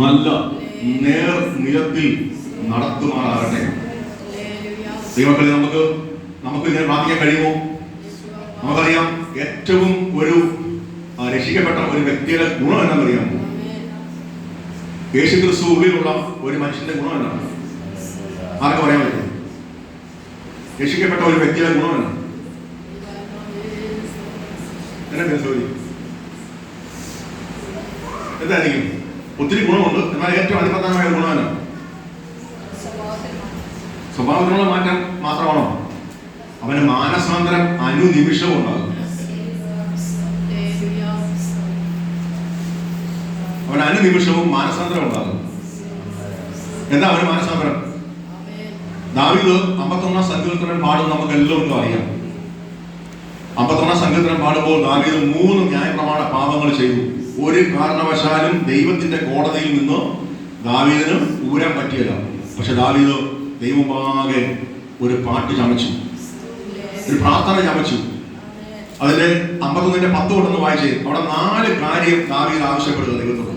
നല്ല നേർ നിലത്തിൽ നടത്തുമാറാകട്ടെ. ദൈവങ്ങളെ നമുക്ക് ഇങ്ങനെ പ്രാർത്ഥിക്കാൻ കഴിയുമോ? നമുക്കറിയാം ഏറ്റവും ഒരു രക്ഷിക്കപ്പെട്ട ഒരു വ്യക്തിയുടെ ഗുണം എന്താണെന്നറിയാമോ? യേശുക്രിസ്തു ഉള്ളിലുള്ള ഒരു മനുഷ്യന്റെ ഗുണം എന്താണ്? ആർക്ക് പറയാൻ പറ്റും? രക്ഷിക്കപ്പെട്ട ഒരു വ്യക്തിയുടെ ഗുണം എന്താണ്? എന്തായിരിക്കും? ഒത്തിരി ഗുണമുണ്ട്, എന്നാൽ ഏറ്റവും അതിപ്രധാനമായ ഗുണം എന്താണ്? സ്വഭാവത്തിനുള്ള മാറ്റം മാത്രമാണോ? അവന് മാനസാന്തരം അനുനിമിഷവും ഉണ്ടാകും. അവന് അനുനിമിഷവും മാനസാന്തരം ഉണ്ടാകും. എന്താ അവന് മാനസാന്തരം? ദാവീദ് 51 സങ്കീർത്തനം പാടും നമുക്ക് എല്ലാവർക്കും അറിയാം. 51 സങ്കീർത്തനം പാടുമ്പോൾ ദാവീദ് 3 ന്യായപ്രമാണ പാപങ്ങൾ ചെയ്തു. ഒരു കാരണവശാലും ദൈവത്തിന്റെ കോടതിയിൽ നിന്ന് ദാവീദിന് ഊരാൻ പറ്റിയില്ല. പക്ഷെ ദാവീദ് ദൈവമാകെ ഒരു പാട്ട് ചമച്ചു, ഒരു പ്രാർത്ഥന ചമച്ചു. അതിന്റെ 51-ന്റെ 10 കൊണ്ടൊന്ന് വായിച്ചേ. അവിടെ 4 കാര്യം ദാവീദ് ആവശ്യപ്പെടുക ദൈവത്തോട്.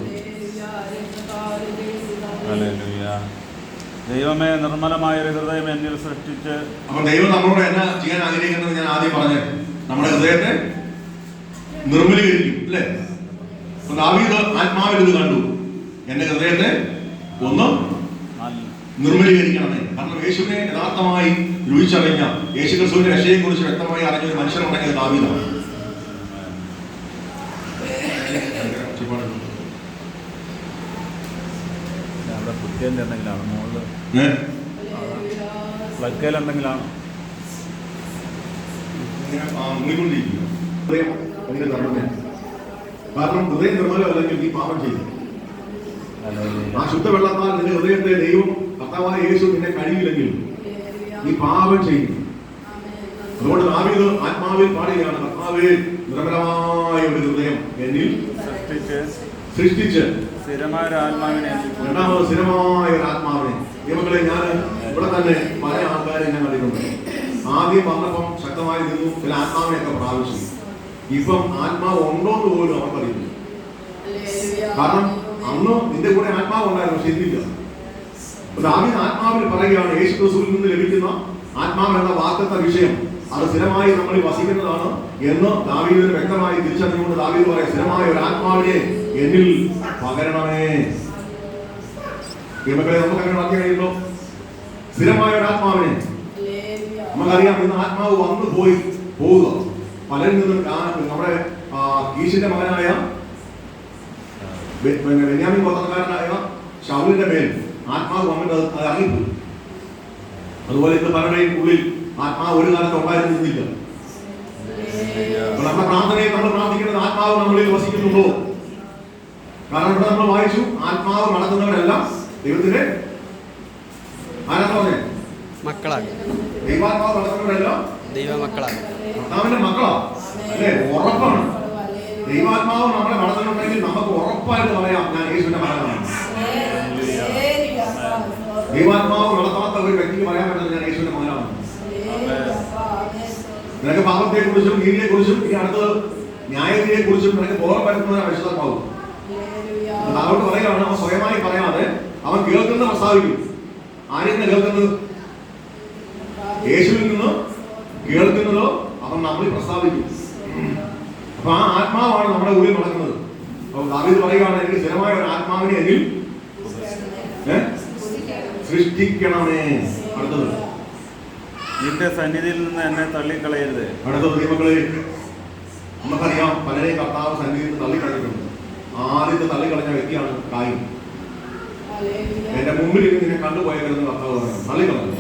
ദൈവമേ നിർമ്മലമായ ഒരു ഹൃദയം എന്നിൽ സൃഷ്ടിച്ച്. അപ്പൊ ദൈവം നമ്മളോട് എന്നാ ചെയ്യാൻ ആഗ്രഹിക്കുന്നത് ഞാൻ ആദ്യം പറഞ്ഞു, നമ്മുടെ ഹൃദയത്തെ നിർമ്മലീകരിക്കും അല്ലേ? ദാവീദ് ആത്മാവിൽ ഇത് കണ്ടു, എന്റെ ഹൃദയത്തെ ഒന്ന് നിർമ്മലീകരിക്കണമേ. കാരണം യേശുവിനെ യഥാർത്ഥമായി രുചിച്ചറിഞ്ഞ, യേശു ക്രിസ്തുവിന്റെ രക്ഷയെ കുറിച്ച് വ്യക്തമായി അറിഞ്ഞ ഒരു മനുഷ്യനുണ്ടെങ്കിൽ ദാവീദാണ്. എന്തെങ്കിലാണ് മുകളിൽ പ്ലഗയിൽ എന്തെങ്കിലാണ് കാരണം ഹൃദയം നിർമ്മലമല്ലെങ്കിൽ നീ പാപം ചെയ്തു. ആ ശുദ്ധവെള്ളത്താൽ നിന്റെ ഹൃദയത്തെ ദൈവം കർത്താവായ യേശു നിന്നെ കഴിയില്ലെങ്കിൽ നീ പാപം ചെയ്യും. അതുകൊണ്ട് ദാവീദ് ആത്മാവിൽ പാടുകയാണ്, കർത്താവേ നിർമ്മലമായ ഒരു ഹൃദയം എന്നിൽ സൃഷ്ടിച്ച് സ്ഥിരമായ ഒരു ആത്മാവിനെ. രണ്ടാമത് സ്ഥിരമായ ഒരു ആത്മാവിനെ. ദൈവങ്ങളെ ഞാൻ ഇവിടെ തന്നെ പല ആൾക്കാരെ ഞാൻ കണ്ടിട്ടുണ്ട്. ആദ്യം വന്നപ്പം ശക്തമായി നിന്നു, ചില ആത്മാവിനെയൊക്കെ പ്രാപിച്ചു. ഇപ്പം ആത്മാവ് ഉണ്ടോന്ന് പോലും അവർക്കറിയില്ല. കാരണം അന്ന് നിന്റെ കൂടെ ആത്മാവ് ഉണ്ടായിരുന്നു, പക്ഷെ ഇന്നില്ല. ദാവീദ് ആത്മാവിൽ പറയുകയാണ്, യേശു ക്രിസ്തുവിൽ നിന്ന് ലഭിക്കുന്ന ആത്മാവ് എന്ന വാക്കത്തെ വിഷയം അത് സ്ഥിരമായി നമ്മളിൽ വസിക്കുന്നതാണ് എന്ന് ദാവീദിന് വ്യക്തമായി തിരിച്ചറിഞ്ഞുകൊണ്ട് ദാവീദ് പറയാം, സ്ഥിരമായ ഒരു ആത്മാവിനെ എന്നിൽ പകരണമേ. നമുക്കങ്ങനെ വാക്യം കഴിയുമ്പോ സ്ഥിരമായ ഒരു ആത്മാവിനെ നമുക്കറിയാം. ഇന്ന് ആത്മാവ് വന്നു പോയി പോവുക. പലരിൽ നിന്നും നമ്മുടെ കീശിന്റെ മകനായ ബെന്യാമീൻ ഗോത്രക്കാരനായ ശൗലിന്റെ മേൽ ആത്മാവ് വന്നിട്ട് അത് ഇറങ്ങിപ്പോയി. അതുപോലെ ഇന്ന് പലരുടെയും ഉള്ളിൽ ആത്മാവ് ഒരു കാലത്ത് ഉണ്ടായിരുന്നില്ല. നമ്മുടെ പ്രാർത്ഥനയിൽ നമ്മൾ പ്രാർത്ഥിക്കുന്നത് ആത്മാവ് നമ്മളിൽ വസിക്കുന്നുണ്ടോ? കാരണം ഇവിടെ നമ്മൾ വായിച്ചു, ആത്മാവ് നടത്തുന്നവരെല്ലാം ദൈവത്തിന്റെ ആരാധന മക്കളാകും. ദൈവാത്മാവ് നടത്തുന്നവരെല്ലാം ദൈവമക്കളാകും, കർത്താവിന്റെ മക്കളാ അല്ലേ? ഉറപ്പാണ്. ദൈവാത്മാവ് നമ്മളെ നടത്തുന്നുണ്ടെങ്കിൽ നമുക്ക് ഉറപ്പായിട്ട് പറയാം, ഞാൻ യേശുവിന്റെ മകനാണ്. ദൈവാത്മാവ് നടത്താത്ത ഒരു വ്യക്തിക്ക് പറയാൻ പറ്റുന്നത് ഞാൻ യേശുവിന്റെ മകനാണ്. നിനക്ക് പാപത്തെക്കുറിച്ചും നീതിയെക്കുറിച്ചും ഇനി അടുത്തത് ന്യായവിധിയെക്കുറിച്ചും നിനക്ക് ബോധം വരുത്തുന്നതിന് പരിശുദ്ധാത്മാവും. താഴോട്ട് പറയുകയാണ്, അവൻ സ്വയമായി പറയാതെ അവൻ കേൾക്കുന്ന പ്രസ്താവിക്കും. ആരിൽ നിന്ന് കേൾക്കുന്നത്? യേശുവിൽ നിന്ന് കേൾക്കുന്നതോ അവൻ നമ്മളിൽ പ്രസ്താവിക്കും. അപ്പൊ ആ ആത്മാവാണ് നമ്മുടെ ഉള്ളിൽ നടക്കുന്നത്. അപ്പൊ ദാവീദ് പറയുകയാണ്, എനിക്ക് സ്ഥിരമായ ഒരു ആത്മാവിനെ എന്നിൽ സൃഷ്ടിക്കണമേ. അടുത്തത്, നിന്റെ സന്നിധിയിൽ നിന്ന് എന്നെ തള്ളിക്കളയരുത്. അടുത്തത് ദൈവങ്ങളെ, നമുക്കറിയാം പലരെയും കർത്താവ് സന്നിധിയിൽ നിന്ന് തള്ളിക്കളഞ്ഞിട്ടുണ്ട്. ആദ്യത്തെ തള്ളിക്കളഞ്ഞ വ്യക്തിയാണ് കായിൻ. എന്റെ മുമ്പിൽ നിന്നെ കണ്ടുപോയെന്ന് കർത്താവ് പറഞ്ഞു, തള്ളിക്കളഞ്ഞു.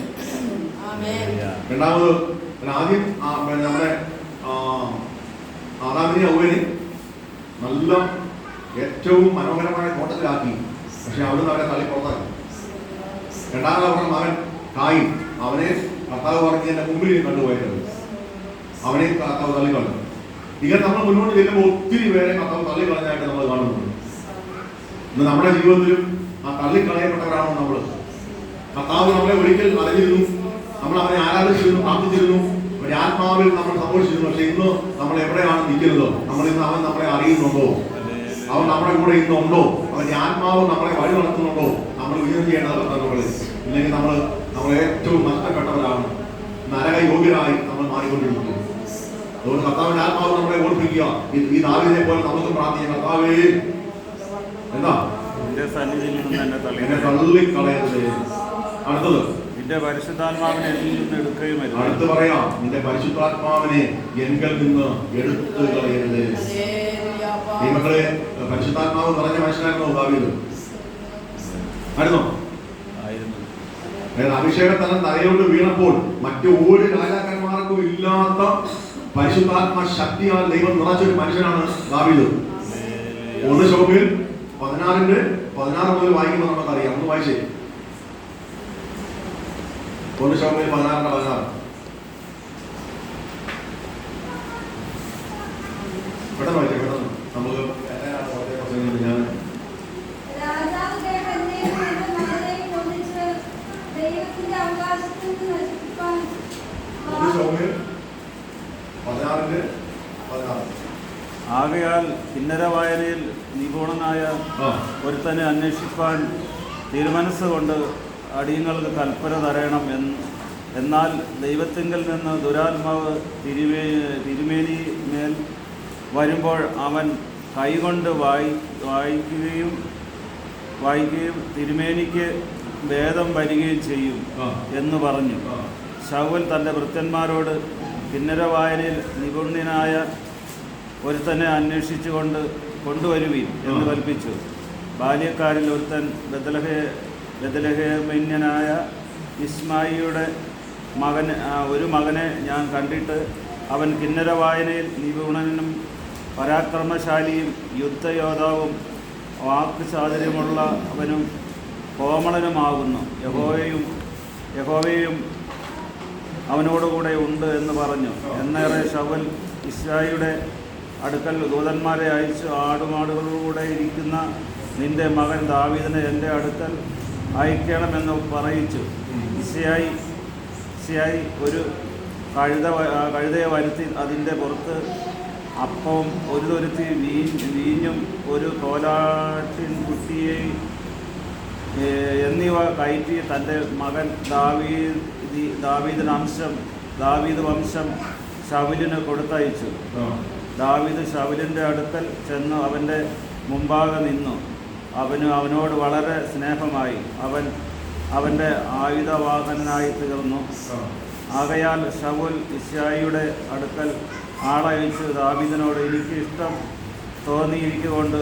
രണ്ടാമത് ആദ്യം നമ്മുടെ ആദാമിനെ ഹവ്വയെ നല്ല ഏറ്റവും മനോഹരമായ തോട്ടത്തിലാക്കി. പക്ഷെ അവിടുന്ന് അവരെ തള്ളി പുറത്താക്കി. രണ്ടാമത് അവരുടെ മകൻ കായിൻ, അവനെ കർത്താവ് പറഞ്ഞ് എന്റെ മുമ്പിൽ കണ്ടുപോയത്, അവനെ കർത്താവ് തള്ളിക്കളഞ്ഞു. ഇങ്ങനെ നമ്മൾ മുന്നോട്ട് ചെല്ലുമ്പോൾ ഒത്തിരി പേരെ കർത്താവ് തള്ളിക്കളഞ്ഞായിട്ട് നമ്മൾ കാണുന്നുണ്ട്. ഇന്ന് നമ്മുടെ ജീവിതത്തിലും ആ തള്ളിക്കളയപ്പെട്ടവരാണോ നമ്മൾ? കർത്താവ് നമ്മളെ ഒരിക്കൽ അറിഞ്ഞിരുന്നു, നമ്മൾ അവനെ ആരാധിച്ചിരുന്നു, പ്രാർത്ഥിച്ചിരുന്നു, ഒരു ആത്മാവിൽ നമ്മൾ സന്തോഷിച്ചിരുന്നു. പക്ഷെ ഇന്ന് നമ്മൾ എവിടെയാണ് നിൽക്കുന്നത്? നമ്മൾ ഇന്ന് അവൻ നമ്മളെ അറിയുന്നുണ്ടോ? അവൻ നമ്മുടെ കൂടെ ഇന്നുണ്ടോ? അവന്റെ ആത്മാവ് നമ്മളെ വഴി നടത്തുന്നുണ്ടോ? നമ്മൾ വിജയം ചെയ്യേണ്ടത് നമ്മളെ. ഇല്ലെങ്കിൽ നമ്മൾ ഏറ്റവും നഷ്ടപ്പെട്ടവരാണ്, നരകയോഗ്യരായി നമ്മൾ മാറിക്കൊണ്ടിരിക്കുന്നു. അതുകൊണ്ട് കർത്താവിന്റെ ആത്മാവ് നമ്മളെ ഓർപ്പിക്കുക. ഈ ദാവീദിനെ പോലെ നമുക്ക് പ്രാർത്ഥിക്കാം, കർത്താവേ എന്താ എന്നെ തള്ളിക്കളയരുത്. അടുത്തത്, നിന്റെ പരിശുദ്ധാത്മാവിനെ എന്നിൽ നിന്ന് എടുക്കുകയുമല്ല. അടുത്ത് പറയാം, നിന്റെ പരിശുദ്ധാത്മാവിനെ എങ്കിൽ നിന്ന് എടുത്തു കളയരുത്. ദൈവങ്ങളെ, പരിശുദ്ധാത്മാവ് നിറഞ്ഞ മനുഷ്യനായിരുന്നു ദാവീദ്. ആയിരുന്നോ? അഭിഷേകത്തലം തലയോട് വീണപ്പോൾ മറ്റു ഒരു രാജാക്കന്മാർക്കും ഇല്ലാത്ത പരിശുദ്ധാത്മ ശക്തിയാൽ ദൈവം നിറച്ചൊരു മനുഷ്യനാണ് ദാവീദ്. 1 ശമൂവേൽ 16 മുതൽ വായിക്കുമ്പോൾ നമുക്കറിയാം. ഒന്ന് വായിച്ചേ. 1 ശമൂവേൽ 16 പെട്ടെന്ന് വായിച്ചേ, പെട്ടെന്ന്. നമുക്ക് ഞാൻ ആകയാൽ കിന്നര വായനയിൽ നിപുണനായ ഒരുത്തനെ അന്വേഷിപ്പാൻ തിരുമനസ്സുകൊണ്ട് അടിയങ്ങൾക്ക് കൽപ്പന തരയണം. എന്നാൽ ദൈവത്തിങ്കൽ നിന്ന് ദുരാത്മാവ് തിരുമേനിമേൽ വരുമ്പോൾ അവൻ കൈകൊണ്ട് വായിക്കുകയും തിരുമേനിക്ക് ഭേദം വരികയും ചെയ്യും എന്ന് പറഞ്ഞു. ശൗൽ തൻ്റെ ഭൃത്യന്മാരോട് കിന്നര വായനയിൽ നിപുണനായ ഒരുത്തനെ അന്വേഷിച്ചു കൊണ്ടുവരുവീൻ എന്ന് കൽപ്പിച്ചു. ബാല്യക്കാരിൽ ഒരുത്തൻ ബെത്ലഹേമ്യനായ ഇസ്മായിയുടെ ഒരു മകനെ ഞാൻ കണ്ടിട്ട്, അവൻ കിന്നര വായനയിൽ നിപുണനും പരാക്രമശാലിയും യുദ്ധയോദ്ധാവും വാക്ക് ചാതുര്യമുള്ളവനും കോമളനുമാകുന്നു. യഹോവയും അവനോടുകൂടെ ഉണ്ട് എന്ന് പറഞ്ഞു. എന്നേറെ ശൗൽ ഇശ്രായിയുടെ അടുക്കൽ ദൂതന്മാരെ അയച്ചു, ആടുമാടുകളോടുകൂടെ ഇരിക്കുന്ന നിന്റെ മകൻ ദാവീദിനെ എൻ്റെ അടുക്കൽ അയക്കണമെന്ന് പറയിച്ചു. ഇശ്ശായി ഒരു കഴുതയെ വരുത്തി അതിൻ്റെ പുറത്ത് അപ്പവും ഒരു തുരുത്തി വീഞ്ഞും ഒരു കോലാട്ടിൻ കുട്ടിയെ എന്നിവ കയറ്റി തൻ്റെ മകൻ ദാവീദ് വംശം ശൗലിന് കൊടുത്തയച്ചു. ദാവീദ് ശൗലിൻ്റെ അടുക്കൽ ചെന്ന് അവൻ്റെ മുമ്പാകെ നിന്നു. അവനോട് വളരെ സ്നേഹമായി. അവൻ്റെ ആയുധവാഹനായി തീർന്നു. ആകയാൽ ശൗൽ ഇശ്ശായിയുടെ അടുക്കൽ ആളയച്ചു ദാവീദിനോട്, എനിക്ക് ഇഷ്ടം തോന്നിയിരിക്കൊണ്ട്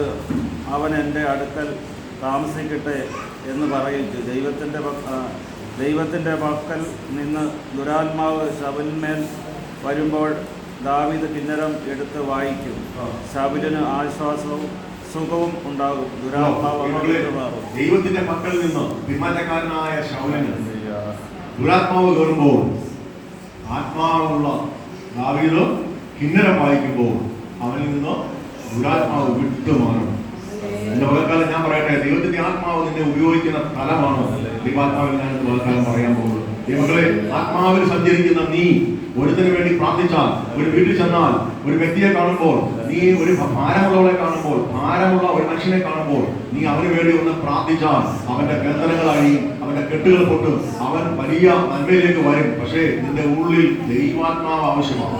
അവൻ എൻ്റെ അടുക്കൽ താമസിക്കട്ടെ എന്ന് പറയിച്ചു. ദൈവത്തിൻ്റെ പക്കൽ നിന്ന് ദുരാത്മാവ് ശൗലിന്മേൽ വരുമ്പോൾ ദാവീദ് കിന്നരം എടുത്ത് വായിക്കും. ശൗലിന് ആശ്വാസവും സുഖവും ഉണ്ടാകും. ദൈവത്തിന്റെ പക്കൽ നിന്ന് പിന്മാറ്റക്കാരനായ ശൗലിന് ദുരാത്മാവ് കയറുമ്പോൾ ആത്മാവുള്ള ദാവീദ് കിന്നരം വായിക്കുമ്പോൾ അവനിൽ നിന്ന് ദുരാത്മാവ് വിട്ടുമാറും. എന്റെ പകൽക്കാലം ഞാൻ പറയട്ടെ, ദൈവത്തിന്റെ ആത്മാവ് നിന്നെ ഉപയോഗിക്കുന്ന സ്ഥലമാണ് ദൈവാത്മാവിൽ ഞാൻ പകൽക്കാലം പറയാൻ പോകുന്നത്. ദൈവങ്ങളെ, ആത്മാവിൽ സഞ്ചരിക്കുന്ന നീ ഒരുത്തിന് വേണ്ടി പ്രാർത്ഥിച്ചാൽ, ഒരു വീട്ടിൽ ചെന്നാൽ, ഒരു വ്യക്തിയെ കാണുമ്പോൾ, നീ ഒരു ഭാരമുള്ളവളെ കാണുമ്പോൾ, ഭാരമുള്ള ഒരു മനുഷ്യനെ കാണുമ്പോൾ നീ അവന് വേണ്ടി ഒന്ന് പ്രാർത്ഥിച്ചാൽ അവന്റെ ബന്ധനങ്ങളായി, അവന്റെ കെട്ടുകൾ പൊട്ടും, അവൻ വലിയ നന്മയിലേക്ക് വരും. പക്ഷേ നിന്റെ ഉള്ളിൽ ദൈവാത്മാവ് ആവശ്യമാണ്.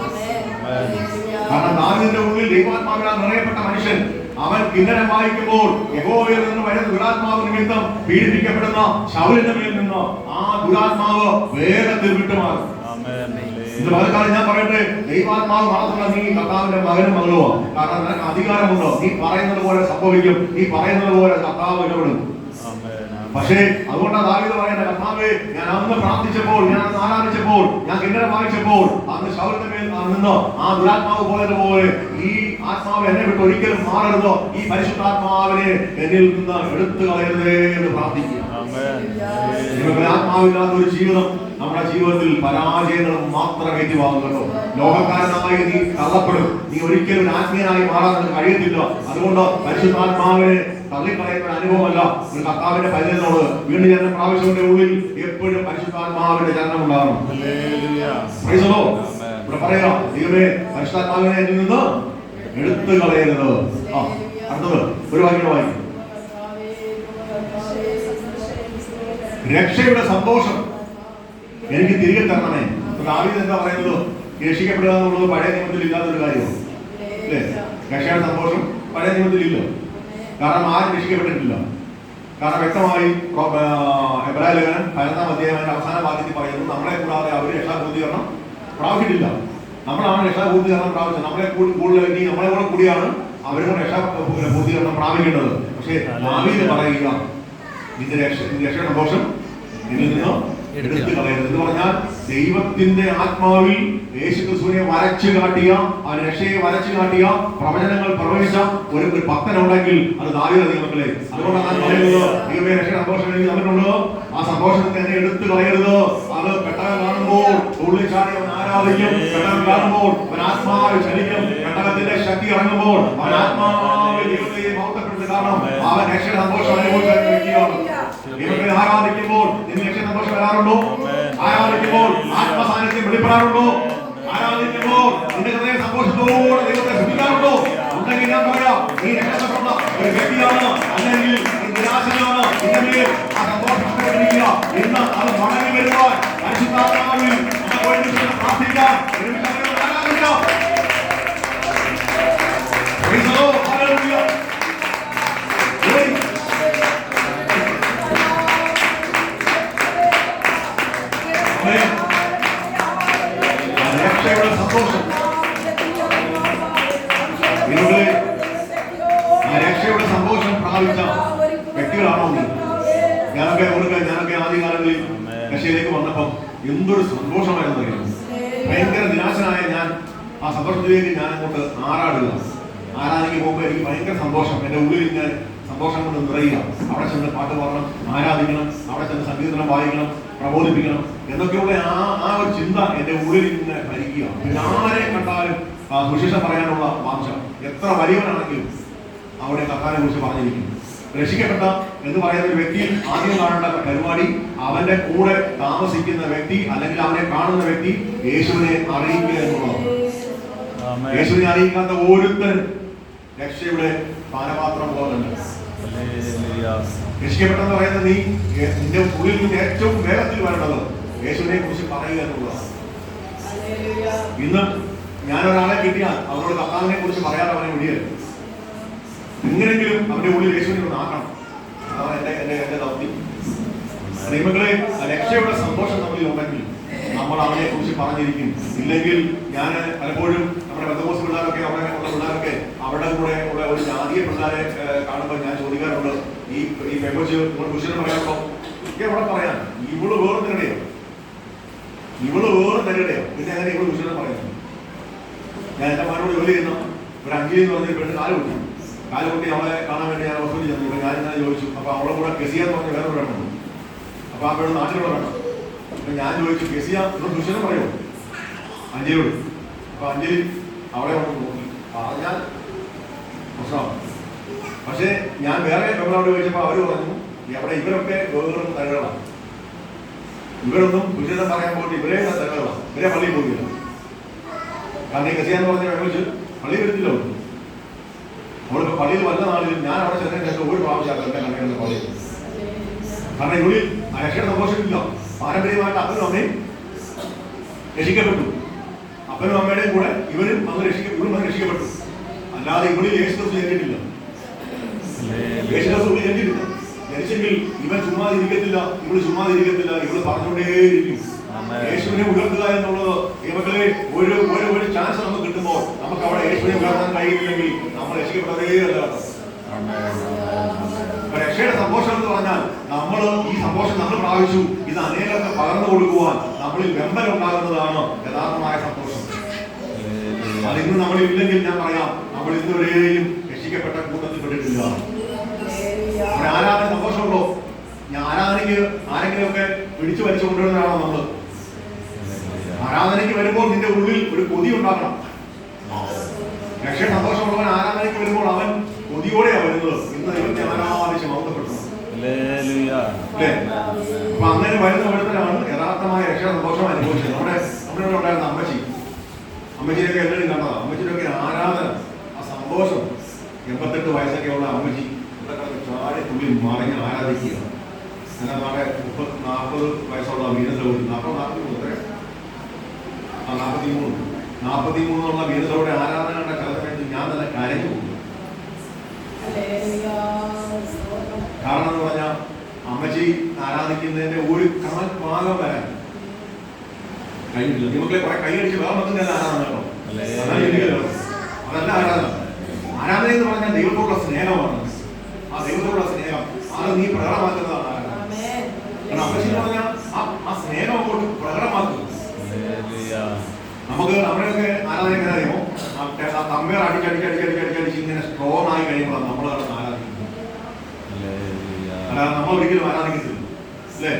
കാരണം ദാവീദിന്റെ ഉള്ളിൽ ദൈവാത്മാവിനാൽ നിറയപ്പെട്ട മനുഷ്യൻ, അവൻ കിന്നരം വായിക്കുമ്പോൾ യഹോവയിൽ നിന്ന് വരുന്ന ദുരാത്മാവ് നിമിത്തം പീഡിപ്പിക്കപ്പെടുന്ന ശൗലിന്റെ മേൽ നിന്ന് ആ ദുരാത്മാവ് വേഗത്തിൽ വിട്ടുമാറും. ഇന്ന് പലക്കാലം ഞാൻ പറയട്ടെ, ദൈവാത്മാവ് നടത്തുന്ന നീ കർത്താവിന്റെ മകനും മകളോ. കാരണം നിനക്ക് അധികാരമുണ്ടോ? നീ പറയുന്നത് പോലെ സംഭവിക്കും, നീ പറയുന്നത് പോലെ കർത്താവ് ഇടപെടും. പക്ഷേ അതുകൊണ്ടാണ് ദാവീദ് പറയുന്നത്, കർത്താവേ, ഞാൻ അന്ന് പ്രാർത്ഥിച്ചപ്പോൾ, ഞാൻ അന്ന് ആരാധിച്ചപ്പോൾ, ഞാൻ കിന്നരം വായിച്ചപ്പോൾ അന്ന് ശൗലിന്റെ മേൽ നിന്ന് ആ ദുരാത്മാവ് പോയതുപോലെ ഈ ആത്മാവ് എന്നെ വിട്ട് ഒരിക്കലും മാറരുതോ, ഈ പരിശുദ്ധാത്മാവിനെ എന്നിൽ നിന്ന് എടുത്തു കളയരുതേ എന്ന് പ്രാർത്ഥിക്കുക. ആത്മാവില്ലാത്ത ഒരു ജീവിതം നമ്മുടെ ജീവിതത്തിൽ പരാജയങ്ങളും മാത്രം ഏറ്റുവാങ്ങും കേട്ടോ. ലോകക്കാരനായി നീ തള്ളപ്പെടും. നീ ഒരിക്കലും ആത്മീയനായി മാറാൻ നിനക്ക് കഴിയത്തില്ല. അതുകൊണ്ട് പരിശുദ്ധാത്മാവിനെ തള്ളിക്കളയുന്ന അനുഭവമല്ല ഒരു കർത്താവിന്റെ പരിചയത്തോട് വീണ്ടും ജനനം പ്രാവശ്യത്തിന്റെ ഉള്ളിൽ എപ്പോഴും പരിശുദ്ധാത്മാവിന്റെ ജനനം ഉണ്ടാകണം. ഇവിടെ പറയാ, ദൈവമേ, പരിശുദ്ധാത്മാവിനെ എന്നിൽ നിന്ന് എടുത്തു കളയരുത്. അടുത്തത് ഒരു വാക്യം വായിക്കും. രക്ഷയുടെ സന്തോഷം എനിക്ക് തിരികെ തരണമേ. ദാവീദ് എന്താ പറയുന്നത്? രക്ഷിക്കപ്പെടുക എന്നുള്ളത് പഴയ നിയമത്തിൽ ഇല്ലാത്തൊരു കാര്യമാണ് അല്ലേ? രക്ഷയുടെ സന്തോഷം പഴയ നിയമത്തിൽ ഇല്ല. കാരണം ആരും രക്ഷിക്കപ്പെട്ടിട്ടില്ല. കാരണം വ്യക്തമായി എബ്രായ ലേഖനം 11-ാം അധ്യായം അവസാന വാക്യത്തിൽ പറയുന്നു, നമ്മളെ കൂടാതെ അവർ രക്ഷാപൂർത്തീകരണം പ്രാപിച്ചിട്ടില്ല. നമ്മളാണ് രക്ഷാപൂർത്തീകരണം പ്രാപിച്ചത്. നമ്മളെ കൂടുതൽ ഇനി നമ്മളെ കൂടെ കൂടിയാണ് അവരും രക്ഷാപൂർത്തീകരണം പ്രാപിക്കേണ്ടത്. പക്ഷേ ദാവീദ് പറയുക, ഇതിന്റെ രക്ഷയുടെ സന്തോഷം ഇതിൽ നിന്ന് എടുത്തു കളയരുത് എന്ന് പറഞ്ഞാൽ ദൈവത്തിന്റെ ആത്മാവിൽ യേശുക്രിസ്തുവിനെ വരച്ചു കാട്ടിയ, ആ രക്ഷയെ വരച്ചു കാട്ടിയ പ്രവചനങ്ങൾ പ്രവചിച്ച ഒരു ഭക്തനുണ്ടെങ്കിൽ അത് ദാവീദ് ദൈവങ്ങളെ. അതുകൊണ്ടാണ് ഞാൻ പറയുന്നത്, ദൈവമേ, രക്ഷയുടെ സന്തോഷം എനിക്ക് തന്നിട്ടുണ്ട്, ആ സന്തോഷത്തെ എന്നെ എടുത്തു കളയരുത്. അത് പെട്ടകം കാണുമ്പോൾ ഉള്ളിൽ ചാടി അവൻ ആരാധിക്കും. പെട്ടകം കാണുമ്പോൾ അവൻ ആത്മാവിൽ ചലിക്കും. പെട്ടകത്തിന്റെ ശക്തി ഇറങ്ങുമ്പോൾ അവൻ ആത്മാവിൽ ദൈവത്തെ മഹത്വപ്പെടുത്തും. കാരണം അവൻ രക്ഷയുടെ സന്തോഷം അനുഭവിച്ച വ്യക്തിയാണ്. ദൈവത്തെ ആരാധിക്കുമ്പോൾ നിന്റെ രക്ഷയുടെ സന്തോഷം വരാറുണ്ടോ? ആരാധിക്കുമ്പോൾ ആത്മസാന്നിധ്യം വെളിപ്പെടാറുണ്ടോ? ആരാധിക്കുമ്പോൾ നിന്റെ ഹൃദയ സന്തോഷത്തോടെ ദൈവത്തെ സ്തുതിക്കാറുണ്ടോ? ഉണ്ടെങ്കിൽ ഞാൻ പറയാം, നീ രക്ഷപ്പെട്ട ഒരു വ്യക്തിയാണ്. അല്ലെങ്കിൽ നിരാശനാണ്. ഇല്ലെങ്കിൽ ആ സന്തോഷത്തോടിരിക്കുക. ഇന്ന് അത് മടങ്ങി വരുവാൻ പരിശുദ്ധാത്മാവിൽ നമുക്ക് പ്രാർത്ഥിക്കാം, ആരാധിക്കാം. രക്ഷയുടെ സന്തോഷം നിങ്ങളെ രക്ഷയുടെ സന്തോഷം പ്രാപിച്ച വ്യക്തികളാണോ നീ? ഞാനൊക്കെ ആദ്യകാലങ്ങളിൽ രക്ഷയിലേക്ക് വന്നപ്പം എന്തൊരു സന്തോഷമായിരുന്നു അറിയാം. ഭയങ്കര നിരാശനായ ഞാൻ ആ സന്തോഷത്തിലേക്ക് ഞാൻ അങ്ങോട്ട് ആരാധിക്ക് പോകുമ്പോൾ എനിക്ക് ഭയങ്കര സന്തോഷം. എൻ്റെ ഉള്ളിൽ ഞാൻ സന്തോഷം കൊണ്ട് നിറയുക. അവിടെ ചെന്ന് പാട്ട് പാടണം, ആരാധിക്കണം, അവിടെ ചെന്ന് സംഗീതം വായിക്കണം, പ്രബോധിപ്പിക്കണം എന്നൊക്കെയുള്ള ആ ഒരു ചിന്ത എൻ്റെ ഉള്ളിൽ ഇങ്ങനെ ഭരിക്കുക. പിന്നെ ആരെ കണ്ടാലും സുശേഷം പറയാനുള്ള വാഞ്ച, എത്ര വലിയവനാണെങ്കിലും അവിടെ കർത്താവിനെ കുറിച്ച് പറഞ്ഞിരിക്കും. രക്ഷിക്കപ്പെട്ട എന്ന് പറയുന്ന ഒരു വ്യക്തി ആദ്യം കാണേണ്ട പരിപാടി അവന്റെ കൂടെ താമസിക്കുന്ന വ്യക്തി അല്ലെങ്കിൽ അവനെ കാണുന്ന വ്യക്തി യേശുവിനെ അറിയിക്കുക എന്നുള്ളതാണ്. യേശുവിനെ അറിയിക്കാത്ത ഓരോരുത്തരും രക്ഷയുടെ പാനപാത്രം പോലുണ്ട്. രക്ഷിക്കപ്പെട്ടെന്ന് പറയുന്നത് നീ നിന്റെ ഉള്ളിൽ നിന്ന് ഏറ്റവും വേഗത്തിൽ വരേണ്ടത് യേശുവിനെ കുറിച്ച് പറയുക എന്നുള്ളതാണ്. ഇന്ന് ഞാനൊരാളെ കിട്ടിയാൽ അവനോട് കർത്താവിനെ കുറിച്ച് പറയാതെ അവനെ വിടിയല്ല. എങ്ങനെങ്കിലും അവന്റെ ഉള്ളിൽ യേശുവിനെ ഒന്ന് ആക്കണം. അതാണ് എന്റെ ദൗത്യം. നിയമങ്ങളെ രക്ഷയുടെ സന്തോഷം നമ്മളിൽ ഉണ്ടെങ്കിൽ നമ്മൾ അവനെ കുറിച്ച് പറഞ്ഞിരിക്കും. ഇല്ലെങ്കിൽ ഞാൻ പലപ്പോഴും നമ്മുടെ ബന്ധുക്കോസ് പിള്ളേരൊക്കെ അവിടെ ഉള്ള പിള്ളേരൊക്കെ അവരുടെ കൂടെ ഉള്ള ഒരു ജാതീയ പിള്ളേരെ കാണുമ്പോൾ ഞാൻ ചോദിക്കാറുണ്ട്, ഈ പെമ്പൊച്ച് നിങ്ങൾ കുശലം പറയാറുണ്ടോ? ഇവിടെ പറയാൻ ഇവള് വേറെ തരുടെയോ പിന്നെ അങ്ങനെ ഇവള് കുശലം പറയുന്നു. ഞാൻ എന്റെ മകനോട് ജോലി ചെയ്യുന്ന ഒരു അഞ്ചിൽ എന്ന് പറഞ്ഞ പെണ്ണ് കാലുകുട്ടി അവളെ കാണാൻ വേണ്ടി ഞാൻ ഹോസ്പിറ്റലിൽ ചെന്നു. ഇപ്പൊ ഞാൻ ഇങ്ങനെ ചോദിച്ചു. അപ്പൊ അവളെ കൂടെ കെസിയ എന്ന് പറഞ്ഞ വേറെ വേണം. അപ്പൊ ആ പെണ്ണ് നാട്ടിലുള്ള വേണം. അപ്പൊ ഞാൻ ചോദിച്ചു, കെസിയ നിങ്ങൾ കുശലം പറയുമോ അഞ്ജലിയോട്? അപ്പൊ അഞ്ജലി അവളെ കൊണ്ട് നോക്കി പറഞ്ഞാൽ പ്രശ്നമാണ്. പക്ഷെ ഞാൻ വേറെ പെങ്ങളോട് ചോദിച്ചപ്പോൾ അവര് പറഞ്ഞു, അവിടെ ഇവരൊക്കെ വേറും തരകളാണ്. ഇവരൊന്നും ദുരിതം പറയാൻ പോയിട്ട് ഇവരെ തരകളാണ്, ഇവരെ പള്ളിയിൽ പോകില്ല. കാരണം ഈ കസിയാന്ന് പറഞ്ഞ വെച്ച് പള്ളി വരുത്തില്ല. അവൾക്ക് പള്ളിയിൽ വല്ല നാളിലും ഞാൻ അവിടെ ചെന്നതിന് ശേഷം ഒരു പ്രാവശ്യം എന്നെ കണ്ടിരുന്ന പള്ളിയിൽ. കാരണം ഇവിടെ രക്ഷയുടെ സന്തോഷമില്ല. പാരമ്പര്യമായിട്ട് അപ്പനും അമ്മയും രക്ഷിക്കപ്പെട്ടു. അപ്പനും അമ്മയുടെയും കൂടെ ഇവരും അന്ന് രക്ഷിക്കപ്പെട്ടു. അല്ലാതെ ഇവിടെ യേശുദാസ് ജനിച്ചിട്ടില്ല. യേശുദാസ് ഇവിടെ ജനിച്ചിട്ടില്ല. ജനിച്ചെങ്കിൽ ഇവൻ ചുമ്മാതിരിക്കത്തില്ല, ഇവള് ചുമ്മാതിരിക്കത്തില്ല, ഇവള് പറഞ്ഞുകൊണ്ടേയിരിക്കും. യേശുവിനെ ഉയർത്തുക എന്നുള്ളത് ഇവകളെ ഒരു ചാൻസ് നമുക്ക് കിട്ടുമ്പോൾ നമുക്ക് അവിടെ യേശുവിനെ ഉയർത്താൻ കഴിയില്ലെങ്കിൽ നമ്മൾ രക്ഷിക്കപ്പെട്ടതേ അല്ല. രക്ഷയുടെ സന്തോഷം എന്ന് പറഞ്ഞാൽ നമ്മൾ ഈ സന്തോഷം നമ്മൾ പ്രാപിച്ചു, ഇത് അനേകർക്ക് പകർന്നു കൊടുക്കുവാൻ നമ്മളിൽ വെമ്പൽ ഉണ്ടാകുന്നതാണ് യഥാർത്ഥമായ സന്തോഷം. അതിന്ന് നമ്മളിൽ ഇല്ലെങ്കിൽ ഞാൻ പറയാം, നമ്മൾ ഇന്നുവരെയും രക്ഷിക്കപ്പെട്ട കൂട്ടത്തിൽ പെട്ടിട്ടില്ല. ആരാധന സന്തോഷമുള്ളൂ. ഞാൻ ആരാധനയ്ക്ക് ആരെങ്കിലുമൊക്കെ പിടിച്ചു വലിച്ചു കൊണ്ടുവരുന്നതാണോ നമ്മൾ? ആരാധനയ്ക്ക് വരുമ്പോൾ നിന്റെ ഉള്ളിൽ ഒരു കൊതി ഉണ്ടാക്കണം. രക്ഷ സന്തോഷമുള്ളവൻ ആരാധനയ്ക്ക് വരുമ്പോൾ അവൻ കൊതിയോടെയാണ് വരുന്നത്. ഇന്ന് ദൈവത്തെ ആരാധിച്ച് മഹത്വപ്പെട്ടു. അപ്പൊ അങ്ങനെ വരുന്ന ഒരുത്തരാണ് യഥാർത്ഥമായ രക്ഷ സന്തോഷം അനുഭവിച്ചത്. നമ്മുടെ ഉണ്ടായിരുന്ന അമ്മച്ചിയൊക്കെ എല്ലാവരും കണ്ടതാണ്. അമ്മച്ചിയൊക്കെ ആരാധന, ആ സന്തോഷം. 88 വയസ്സൊക്കെ ഉള്ള അമ്മച്ചി ചാടി തുള്ളി മറിഞ്ഞ് ആരാധിക്കുക. എന്നാൽ നാളെ 40 വയസ്സുള്ള വീരസൗരി 43 വീരസൗടെ ആരാധന കണ്ട ചില സമയത്ത് ഞാൻ തന്നെ കരഞ്ഞു പോകും. കാരണം എന്ന് പറഞ്ഞാൽ അമ്മച്ചി ആരാധിക്കുന്നതിന്റെ ഒരു ഭാഗം വരാൻ കഴിഞ്ഞിട്ടില്ല. നിങ്ങളെ കുറെ കൈയടിച്ച് വേറെ ആരാധന കേട്ടോ, അതല്ല ആരാധന. ആരാധന എന്ന് പറഞ്ഞാൽ ദൈവത്തോടുള്ള സ്നേഹമാണ്. ആ ദൈവത്തോടുള്ള സ്നേഹം അത് നീ പ്രകടമാക്കുന്നതാണ് ആരാധന. കാരണം അമ്മച്ചി എന്ന് പറഞ്ഞാൽ ആ സ്നേഹം അങ്ങോട്ട് പ്രകടമാക്കുക. നമുക്ക് നമ്മുടെയൊക്കെ ആരാധന എങ്ങനെ അറിയുമോ? തമ്മേർ അടിച്ചടിച്ച് ഇങ്ങനെ സ്ട്രോങ് ആയി കഴിയുമ്പോൾ നമ്മൾ ആരാധിക്കുന്നത്. അല്ലാതെ നമ്മൾ ഒരിക്കലും ആരാധിക്കത്തില്ല അല്ലേ?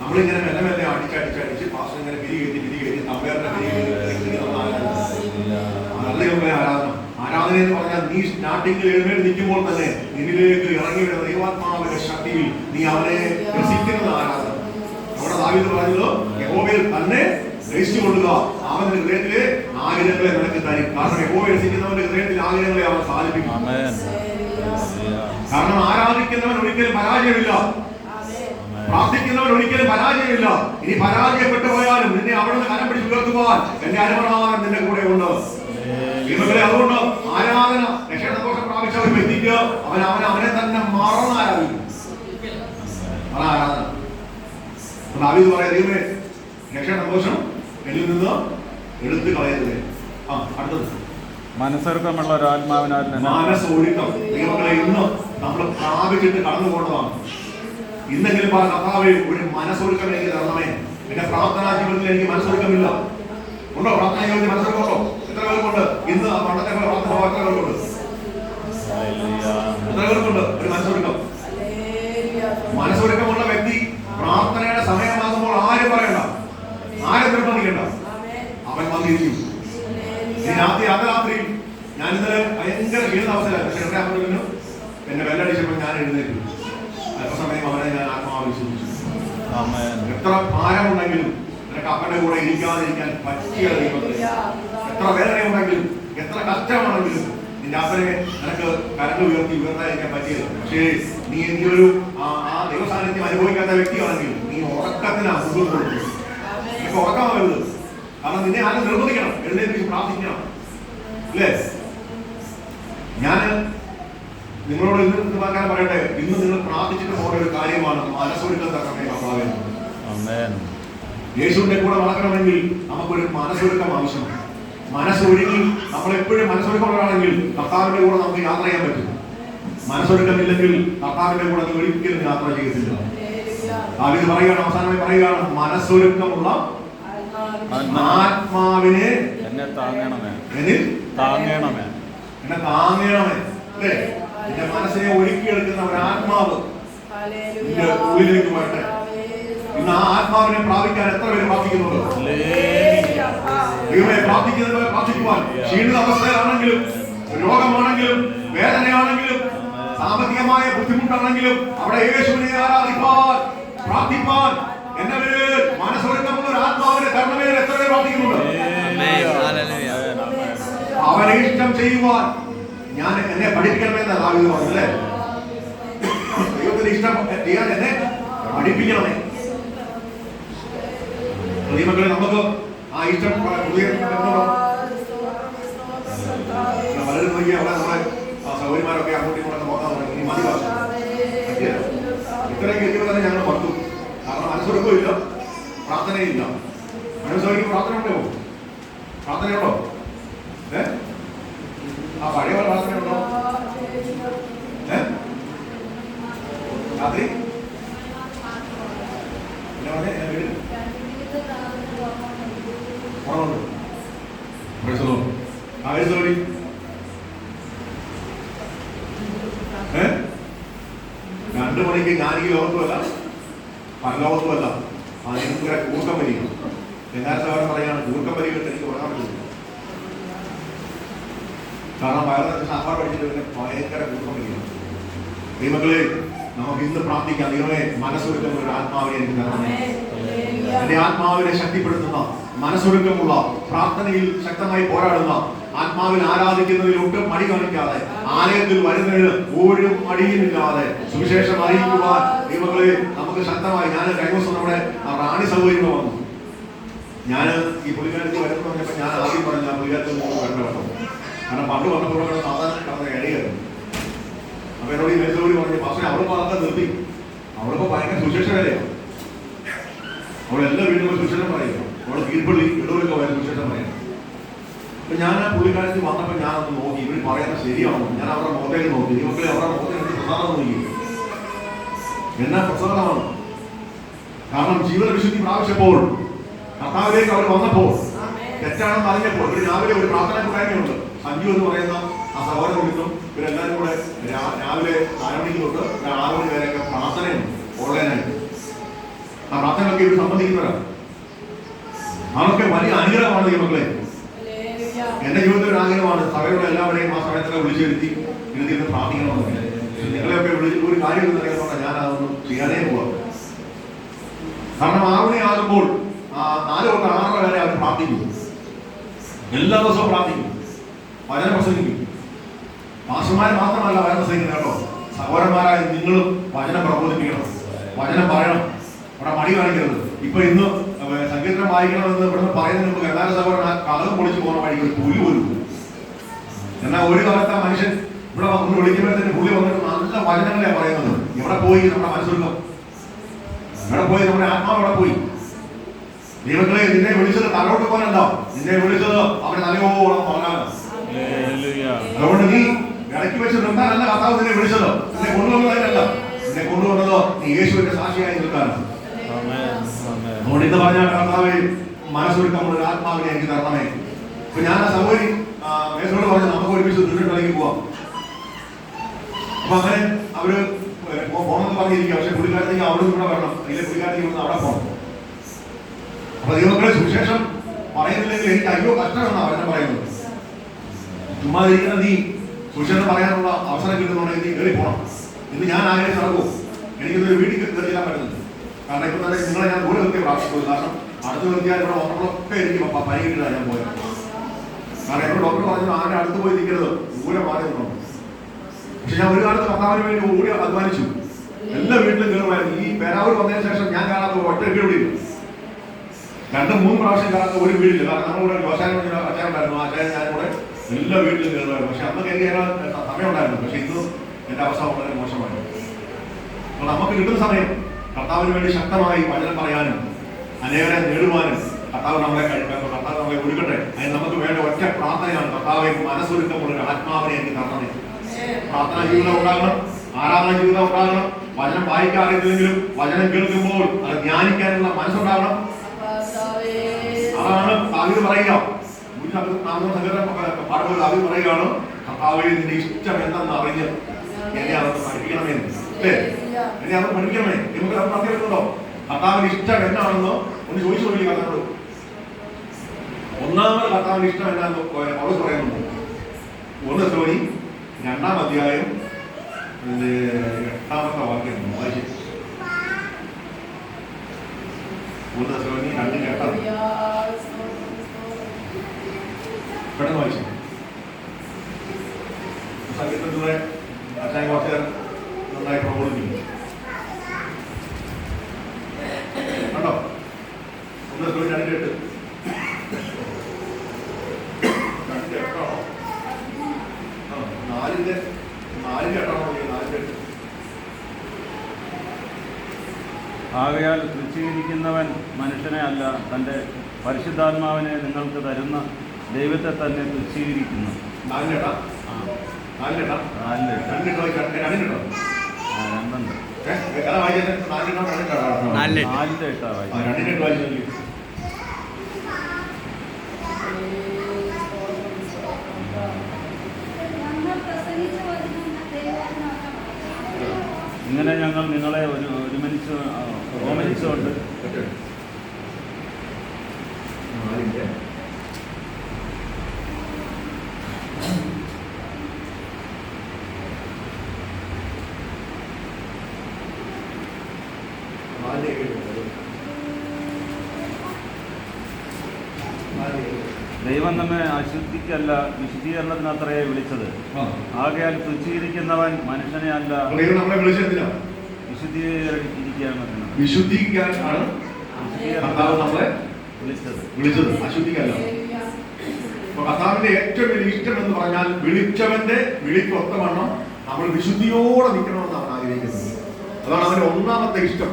നമ്മളിങ്ങനെ മെല്ലെ മെല്ലെ അടിച്ചടിച്ച് പാസ്റ്റർ ഇങ്ങനെ പിരി കയറ്റി തമ്മേറിന്റെ പിരി നമ്മൾ ആരാധന. ആരാധന ആരാധന എന്ന് പറഞ്ഞാൽ നീ സ്റ്റാർട്ടിങ്ങിൽ എഴുന്നേറ്റ് നിൽക്കുമ്പോൾ തന്നെ നിന്നിലേക്ക് ഇറങ്ങി വരുന്ന ദൈവാത്മാവിന്റെ ശക്തിയിൽ നീ അവനെ രസിക്കുന്നത് ആരാധന. നമ്മുടെ ദാവീദ് പറഞ്ഞത് യഹോവയിൽ തന്നെ രസിച്ചു കൊള്ളുക, അവന്റെ ഹൃദയത്തിലെ ആഗ്രഹങ്ങളെ നിനക്ക് തരും. കാരണം യഹോവയെ രസിക്കുന്നവന്റെ ഹൃദയത്തിലെ ആഗ്രഹങ്ങളെ അവൻ സാധിപ്പിക്കും. കാരണം ആരാധിക്കുന്നവൻ ഒരിക്കലും പരാജയമില്ല, പ്രാർത്ഥിക്കുന്നവൻ ഒരിക്കലും പരാജയമില്ല. ഇനി പരാജയപ്പെട്ടു പോയാലും നിന്നെ അവിടെ നിന്ന് കരം പിടിച്ച് ഉയർത്തുവാൻ എന്റെ അനുഭവം നിന്റെ കൂടെ ഉണ്ട്. ഇവകളെ അതുകൊണ്ട് ആരാധന രക്ഷാസന്തോഷം പ്രാപിച്ച ഒരു വ്യക്തിക്ക് അവനെ തന്നെ മറന്ന് ആരാധിക്കും. അതാണ് ആരാധന. ദാവീദ് പറയാ, ദൈവമേ രക്ഷാസന്തോഷം എന്നിൽ നിന്ന് എടുത്തു കളയരുത്. അടുത്തത് മനസ്സൊരുക്കമുള്ള ഒരു ആത്മാവിനാൽ മനസ്സൊരുക്കം. ദൈവങ്ങളെ ഇന്ന് നമ്മൾ പ്രാപിച്ചിട്ട് കടന്നു പോകേണ്ടതാണ്. ഇന്നെങ്കിലും പറഞ്ഞ കർത്താവേ ഒരു മനസ്സൊരുക്കം എനിക്ക് തരണമേ. എന്റെ പ്രാർത്ഥനാ ജീവിതത്തിൽ എനിക്ക് മനസ്സൊരുക്കമില്ല. ഉണ്ടോ? പ്രാർത്ഥനാ ജീവിതത്തിൽ മനസ്സൊരുക്കമുണ്ടോ? എത്ര പേർക്കുണ്ട്? ഇന്ന് പണ്ടത്തെ പ്രാർത്ഥന എത്ര പേർക്കുണ്ട്? എത്ര പേർക്കുണ്ട് ഒരു മനസ്സൊരുക്കം? മനസ്സൊരുക്കമുള്ള വ്യക്തി പ്രാർത്ഥനയുടെ സമയമാകുമ്പോൾ ആരും പറയണ്ട, ആരും നിർബന്ധിക്കണ്ട, അവൻ വന്നിരിക്കും. രാത്രിയിൽ ഞാൻ ഇന്നലെ ഭയങ്കര ക്ഷീണ അവസരമായിരുന്നു. എന്നെ ബെല്ലടിച്ചപ്പോൾ ഞാൻ എഴുന്നേറ്റു. അല്പസമയം അവനെ ഞാൻ ആത്മാവിൽ ശ്രദ്ധിച്ചു. എത്ര ഭാരമുണ്ടെങ്കിലും നിനക്ക് അപ്പന്റെ കൂടെ ഇരിക്കാതിരിക്കാൻ പറ്റിയ ദൈവത്തെ, എത്ര വേദനയുണ്ടെങ്കിലും എത്ര കഷ്ടമാണെങ്കിലും നിന്റെ അപ്പനെ നിനക്ക് കരണ്ട് ഉയർത്താതിരിക്കാൻ പറ്റിയത്. പക്ഷേ നീ ഒരു ആ ദൈവസാന്നിധ്യം അനുഭവിക്കാത്ത വ്യക്തിയാണെങ്കിൽ നീ ഉറക്കത്തിനാണ് മുൻകൂർ കൊടുക്കുന്നത്. നിനക്ക് ഉറക്കമാവരുത്. കാരണം നിന്നെ ആരും നിർബന്ധിക്കണം, എഴുന്നേറ്റ് പ്രാർത്ഥിക്കണം അല്ലേ? ഞാൻ നിങ്ങളോട് ഇന്ന് വാക്കാൻ പറയട്ടെ, ഇന്ന് നിങ്ങൾ പ്രാർത്ഥിച്ചിട്ട് പോകുന്ന ഒരു കാര്യമാണ് മനസ്സൊരുക്കം തരണമേ കർത്താവേ. യേശുവിന്റെ കൂടെ നടക്കണമെങ്കിൽ നമുക്കൊരു മനസ്സൊരുക്കം ആവശ്യമാണ്. മനസ്സൊരുങ്ങി നമ്മളെപ്പോഴും മനസ്സൊരുക്കമുള്ളതാണെങ്കിൽ കർത്താവിന്റെ കൂടെ നമുക്ക് യാത്ര ചെയ്യാൻ പറ്റും. മനസ്സൊരുക്കമില്ലെങ്കിൽ കർത്താവിന്റെ കൂടെ നീ ഒരിക്കലും യാത്ര ചെയ്യത്തില്ല. ദാവീദ് പറയുകയാണ്, അവസാനമായി പറയുകയാണ്, മനസ്സൊരുക്കമുള്ള ആത്മാവിനെ എന്നെ താങ്ങണമേ, എന്നെ താങ്ങണമേ അല്ലേ? എന്റെ മനസ്സിനെ ഒരുക്കിയെടുക്കുന്ന ഒരു ആത്മാവ് നിന്റെ ഉള്ളിലേക്ക് വരട്ടെ. ഇന്ന് ആ ആത്മാവിനെ പ്രാപിക്കാൻ എത്ര പേര് പ്രാർത്ഥിക്കുന്നുണ്ട്? ദൈവമേ പ്രാർത്ഥിക്കുന്നവരെ പ്രാർത്ഥിക്കുവാൻ ക്ഷീണിത അവസ്ഥയിലാണെങ്കിലും രോഗമാണെങ്കിലും വേദനയാണെങ്കിലും സാമ്പത്തികമായ ബുദ്ധിമുട്ടാണെങ്കിലും അവിടെ യേശുവിനെ ആരാധിപ്പാൻ പ്രാർത്ഥിപ്പാൻ എന്റെ ഒരു ആത്മാവിനെ തരണമേ എന്ന് എത്ര പേർ പ്രാർത്ഥിക്കുന്നുണ്ട്? അവനെ ഇഷ്ടം ചെയ്യുവാൻ ഞാൻ എന്നെ പഠിപ്പിക്കണമെന്ന് ദാവീദ് പറഞ്ഞു അല്ലേ? ദൈവത്തിന് ഇഷ്ടം ചെയ്യാൻ എന്നെ പഠിപ്പിക്കണമേ. മക്കളെ, നമുക്ക് ആ ഇഷ്ടം പലരും നോക്കിയാൽ അവിടെ നമ്മളെ സൗകര്യമാരൊക്കെ അങ്ങോട്ടും ഇങ്ങോട്ടൊക്കെ നോക്കാൻ തുടങ്ങി. ഇനി മതി ഭാഷ ഇത്രയും കെട്ടിയപ്പോൾ തന്നെ ഞങ്ങൾ മറന്നു. കാരണം മനസ്സൊരുക്കവും ഇല്ല, പ്രാർത്ഥനയില്ല. മനസ്സൊരുക്കി പ്രാർത്ഥന ഉണ്ടോ? പ്രാർത്ഥനയുണ്ടോ? ആ പഴയ പ്രാർത്ഥനയുണ്ടോ? രാത്രി രണ്ടു മണിക്ക് ഞാൻ ഈ ലോകത്തുമല്ല പരലോകത്തുമല്ല ഭയങ്കര കൂർക്കം വലിക്കും. എന്നാലും സഹോദരൻ പറയാണ് കൂർക്കം വലിയിട്ട് എനിക്ക് ഉറങ്ങാൻ പറ്റില്ല. കാരണം വയറിനകത്ത് സാമ്പാർ പഠിച്ചിട്ട് പിന്നെ ഭയങ്കര കൂർക്കം വലിക്കും. ദൈവങ്ങളെ, നമുക്ക് ഇന്ന് പ്രാർത്ഥിക്കാം. ദൈവമേ, മനസ്സൊരുക്കുന്ന ഒരു ആത്മാവിനെ എനിക്ക് തരണമേ. എന്റെ ആത്മാവിനെ ശക്തിപ്പെടുത്തുന്ന, മനസ്സൊരുക്കമുള്ള, പ്രാർത്ഥനയിൽ ശക്തമായി പോരാടുന്ന, ആത്മാവിൽ ആരാധിക്കുന്നതിൽ ഒട്ടും മടി കാണിക്കാതെ, ആലയത്തിൽ വരുന്നതിന് ഒരു മടിയുമില്ലാതെ സുവിശേഷം അറിയിക്കുവാൻ ദൈവങ്ങളെ നമുക്ക് ശക്തമായി. ഞാൻ കഴിഞ്ഞ ദിവസം നമ്മുടെ റാണി സൗകര്യം വന്നു. ഞാൻ ഈ പുള്ളിക്കാരത്തിൽ വരുന്നു പറഞ്ഞപ്പോൾ ഞാൻ ആദ്യം പറഞ്ഞു ആ പുള്ളിക്കാരത്തിൽ വരണ്ട കേട്ടോ. കാരണം പണ്ട് വന്നപ്പോൾ സാധാരണ കടന്ന ഇടയായിരുന്നു. അപ്പൊ എന്നോട് ഈ മേസോടി പറഞ്ഞു, പക്ഷേ അവിടെ മാത്രം നിർത്തി. അവളിപ്പോ ഭയങ്കര സുശേഷ വേലയാണ്. അവളെല്ലാ വീട്ടിലും സുശേഷം പറയുക. അവളെ കീഴ്പള്ളി ഇടവരൊക്കെ വരെ സുശേഷം പറയാം. അപ്പൊ ഞാൻ ആ പുള്ളിക്കാരത്തിൽ വന്നപ്പോൾ ഞാനൊന്ന് നോക്കി, ഇവർ പറയുന്നത് ശരിയാണോ? ഞാൻ അവരുടെ മുഖത്തേക്ക് നോക്കി. ഇവർക്ക് അവരുടെ മുഖത്തേക്ക് പ്രസാദം നോക്കി. എന്നാ പ്രസാദമാണ്. കാരണം ജീവിത വിശുദ്ധി പ്രാവശ്യപ്പോൾ കർത്താവിലേക്ക് അവർ വന്നപ്പോൾ തെറ്റാണെന്ന് അറിഞ്ഞപ്പോൾ ഒരു രാവിലെ ഒരു പ്രാർത്ഥന കൂട്ടായ്മയുണ്ട്. സഞ്ജു എന്ന് പറയുന്ന ആ സഹോദരൻ നിമിത്തം ഇവരെല്ലാവരും കൂടെ രാവിലെ 4 മണിക്ക് തൊട്ട് 6 മണി വരെയൊക്കെ പ്രാർത്ഥനയുണ്ട് ഓൺലൈനായിട്ട്. ആ പ്രാർത്ഥനയൊക്കെ ഇവർ സംബന്ധിക്കുന്നവരാണ്. അതൊക്കെ വലിയ അനുഗ്രഹമാണ് ദൈവങ്ങളെ. എന്റെ ജീവിതത്തിൽ ഒരു ആഗ്രഹമാണ് സഭയുടെ എല്ലാവരെയും ആ സമയത്തൊക്കെ വിളിച്ചിരുത്തി ഇരുന്ന് പ്രാർത്ഥിക്കണമെന്ന്. നിങ്ങളെയൊക്കെ വിളിച്ച് ഒരു കാര്യം അറിയാത്തോടെ ഞാൻ അതൊന്നും ചെയ്യാനേ പോവാം. കാരണം 6 മണി ആകുമ്പോൾ 4 തൊട്ട് 6 വരെ അവർ പ്രാർത്ഥിക്കും. എല്ലാ ദിവസവും പ്രാർത്ഥിക്കും, വചനം പ്രസംഗിക്കും. മാഷന്മാർ മാത്രമല്ല വചനം പ്രസംഗിക്കുന്നത് കേട്ടോ. സഹോദരന്മാരായ നിങ്ങളും വചനം പ്രബോധിപ്പിക്കണം, വചനം പറയണം. അവിടെ മടി കാണിക്കരുത്. ഇപ്പൊ ഇന്ന് സങ്കീർത്തനം വായിക്കണമെന്ന് ഇവിടുന്ന് പറയുന്നതിന് മുമ്പ് എല്ലാ സഹോദരൻ ആ കലകം പൊളിച്ച് പോകുന്ന വഴി ഒരു പുലി പോലും. എന്നാൽ ഒരു കാലത്ത് ആ മനുഷ്യൻ ഇവിടെ ഒന്ന് വിളിക്കുമ്പോഴത്തേന് പുള്ളി വന്നിട്ട് നല്ല വചനങ്ങളെ പറയുന്നത്. എവിടെ പോയി നമ്മുടെ മനസ്സൊരുക്കം? എവിടെ പോയി നമ്മുടെ ആത്മാവ്? എവിടെ പോയി? ദൈവങ്ങളെ, നിന്നെ വിളിച്ചത് തലോട്ട് പോലല്ല, നിന്നെ വിളിച്ചത് അവരെ നല്ലയോളം പറഞ്ഞാലാണ്. അതുകൊണ്ട് നീ ഇടയ്ക്ക് വെച്ച് നിർത്താനല്ല കർത്താവ് നിന്നെ വിളിച്ചത്. നിന്നെ കൊണ്ടുവന്നതിനല്ല, നിന്നെ കൊണ്ടുവന്നത് നീ യേശുവിന്റെ സാക്ഷിയായി നിൽക്കാനാണ്. അതുകൊണ്ട് ഇന്ന് പറഞ്ഞാൽ കർത്താവ് മനസ്സൊരുക്കമുള്ള ഒരു ആത്മാവിനെ എനിക്ക് തരണമേ. ഇപ്പൊ ഞാൻ ആ സഹോദരി മേശോട് പറഞ്ഞു നമുക്ക് ഒരുമിച്ച് ദുരിതത്തിലേക്ക് പോവാം. അപ്പൊ അങ്ങനെ അവര് പോകണമെന്ന് പറഞ്ഞിരിക്കുക. പക്ഷെ പുള്ളിക്കാരത്തേക്ക് അവിടെ കൂടെ വരണം, അതിലെ പുള്ളിക്കാരത്തേക്ക് ഇവിടുന്ന് അവിടെ പോകണം. അപ്പൊ ദൈവങ്ങളെ, സുവിശേഷം പറയുന്നില്ലെങ്കിൽ എനിക്ക് അയ്യോ കഷ്ടമെന്നാണ് അവരെ പറയുന്നത്. ചുമ്മാ ഇരിക്കുന്ന നീ സുവിശേഷം പറയാനുള്ള അവസരം കിട്ടുന്നുണ്ടെങ്കിൽ നീ കയറി പോകണം. ഇന്ന് ഞാൻ ആഗ്രഹിച്ച് നടക്കും. എനിക്കിതൊരു വീട്ടിൽ കയറി ചെല്ലാൻ പറ്റുന്നുണ്ട്. കാരണം ഇപ്പൊ തന്നെ നിങ്ങളെ ഞാൻ ദൂരെ നിർത്തി പ്രാർത്ഥിച്ചത്. കാരണം അടുത്ത് നിർത്തിയാൽ ഇവിടെ വന്നപ്പോഴൊക്കെ എനിക്ക് പനി കിട്ടില്ല ഞാൻ പോയത്. കാരണം എന്നോട് ഡോക്ടർ പറഞ്ഞു ആരുടെ അടുത്ത് പോയി നിൽക്കരുത്, ദൂരെ മാറി നിന്നു. പക്ഷെ ഞാൻ ഒരു കാലത്ത് കർത്താവിന് വേണ്ടി ഓടി അധ്വാനിച്ചു. എല്ലാ വീട്ടിലും കയറുമായിരുന്നു. ഈ പേരാവൂർ വന്നതിന് ശേഷം ഞാൻ കാണാത്ത ഒറ്റ വീടില്ല. 2-3 പ്രാവശ്യം കാണാത്ത ഒരു വീടില്ല. കാരണം നമ്മളിവിടെ വ്യവസായം അച്ഛനുണ്ടായിരുന്നു. ആ അച്ഛൻ ഞാൻ കൂടെ എല്ലാ വീട്ടിലും കയറുമായിരുന്നു. പക്ഷെ അന്ന് കയറി കയറാൻ സമയമുണ്ടായിരുന്നു. പക്ഷെ ഇന്നും എന്റെ അവസ്ഥ വളരെ മോശമായിരുന്നു. അപ്പോൾ നമുക്ക് കിട്ടുന്ന സമയം കർത്താവിന് വേണ്ടി ശക്തമായി വചനം പറയാനും അനേകരെ നേടുവാനും കർത്താവ് നമ്മളെ കഴിക്കാനും കർത്താവ് നമ്മളെ ഒരുക്കട്ടെ. അതിന് നമുക്ക് വേണ്ട ഒറ്റ പ്രാർത്ഥനയാണ്, കർത്താവെ മനസ്സൊരുക്കമുള്ള ഒരു ആത്മാവിനെ എനിക്ക് തരണമേ. പ്രാർത്ഥന ജീവിതം ഉണ്ടാകണം, ആരാധന ജീവിതം ഉണ്ടാകണം. വചനം വായിക്കാറില്ലെങ്കിലും വചനം കേൾക്കുമ്പോൾ അത് ധ്യാനിക്കാനുള്ള മനസ്സുണ്ടാകണം. അതാണ് ദാവീദ് പറയുക. പാടുമ്പോൾ ദാവീദ് പറയുകയാണ്, കർത്താവേ നിന്റെ ഇഷ്ടം എന്തെന്ന് അറിഞ്ഞ് എന്നെ അതൊക്കെ പഠിപ്പിക്കണമെന്ന്. അല്ലേ? എന്നെ അത് പഠിപ്പിക്കണമേ. നമുക്ക് അത് പറഞ്ഞിട്ടുണ്ടോ? കർത്താവിന്റെ ഇഷ്ടം എന്നാണെന്ന് ഒന്ന് ചോദിച്ചു നോക്കി കർത്താവിനോട്. ഒന്നാമത് കർത്താവിന്റെ ഇഷ്ടം എന്നാന്ന് പൗലോസ് പറയുന്നുണ്ട്. 1 Thessalonians 2-ാം അധ്യായം 8-ാമത്തെ വാക്യം വായിച്ചു. 3 തെസ്സലോനിക്കർ 2:8. പെട്ടെന്ന് വായിച്ചു. സംഗീതത്തിലൂടെ അച്ഛൻ കുറച്ച് നന്നായി പ്രബോധിപ്പിക്കും. കണ്ടോ? 1 തെസ്സലോനിക്കർ 2:8. 2:8 4:8 4:8. ആകയാൽ തുച്ഛീകരിക്കുന്നവൻ മനുഷ്യനെ അല്ല, തൻ്റെ പരിശുദ്ധാത്മാവിനെ നിങ്ങൾക്ക് തരുന്ന ദൈവത്തെ തന്നെ തുച്ഛീകരിക്കുന്നു. 4:8. 4:8. 2:8. രണ്ടുണ്ട്. 4:8 വായിച്ചു. ഇങ്ങനെ ഞങ്ങൾ നിങ്ങളെ ഓമനിച്ചുകൊണ്ട് ദൈവം നമ്മെ അശുദ്ധിക്കല്ല വിശുദ്ധീകരണത്തിനത്രയെ വിളിച്ചത്. ആകയാൽ തുച്ഛീകരിക്കുന്നവൻ മനുഷ്യനെ അല്ല, നമ്മളെ വിളിച്ചെന്തിനാ? വിശുദ്ധീകരിക്കാനാണ് നമ്മളെ വിളിച്ചത്, അശുദ്ധിക്കല്ല. കർത്താവിന്റെ ഏറ്റവും വലിയ ഇഷ്ടം എന്ന് പറഞ്ഞാൽ വിളിച്ചവന്റെ വിളിക്കൊത്തവണ്ണം നമ്മൾ വിശുദ്ധിയോടെ നിൽക്കണമെന്ന് അവൻ ആഗ്രഹിക്കുന്നത്. അതാണ് അവന്റെ ഒന്നാമത്തെ ഇഷ്ടം.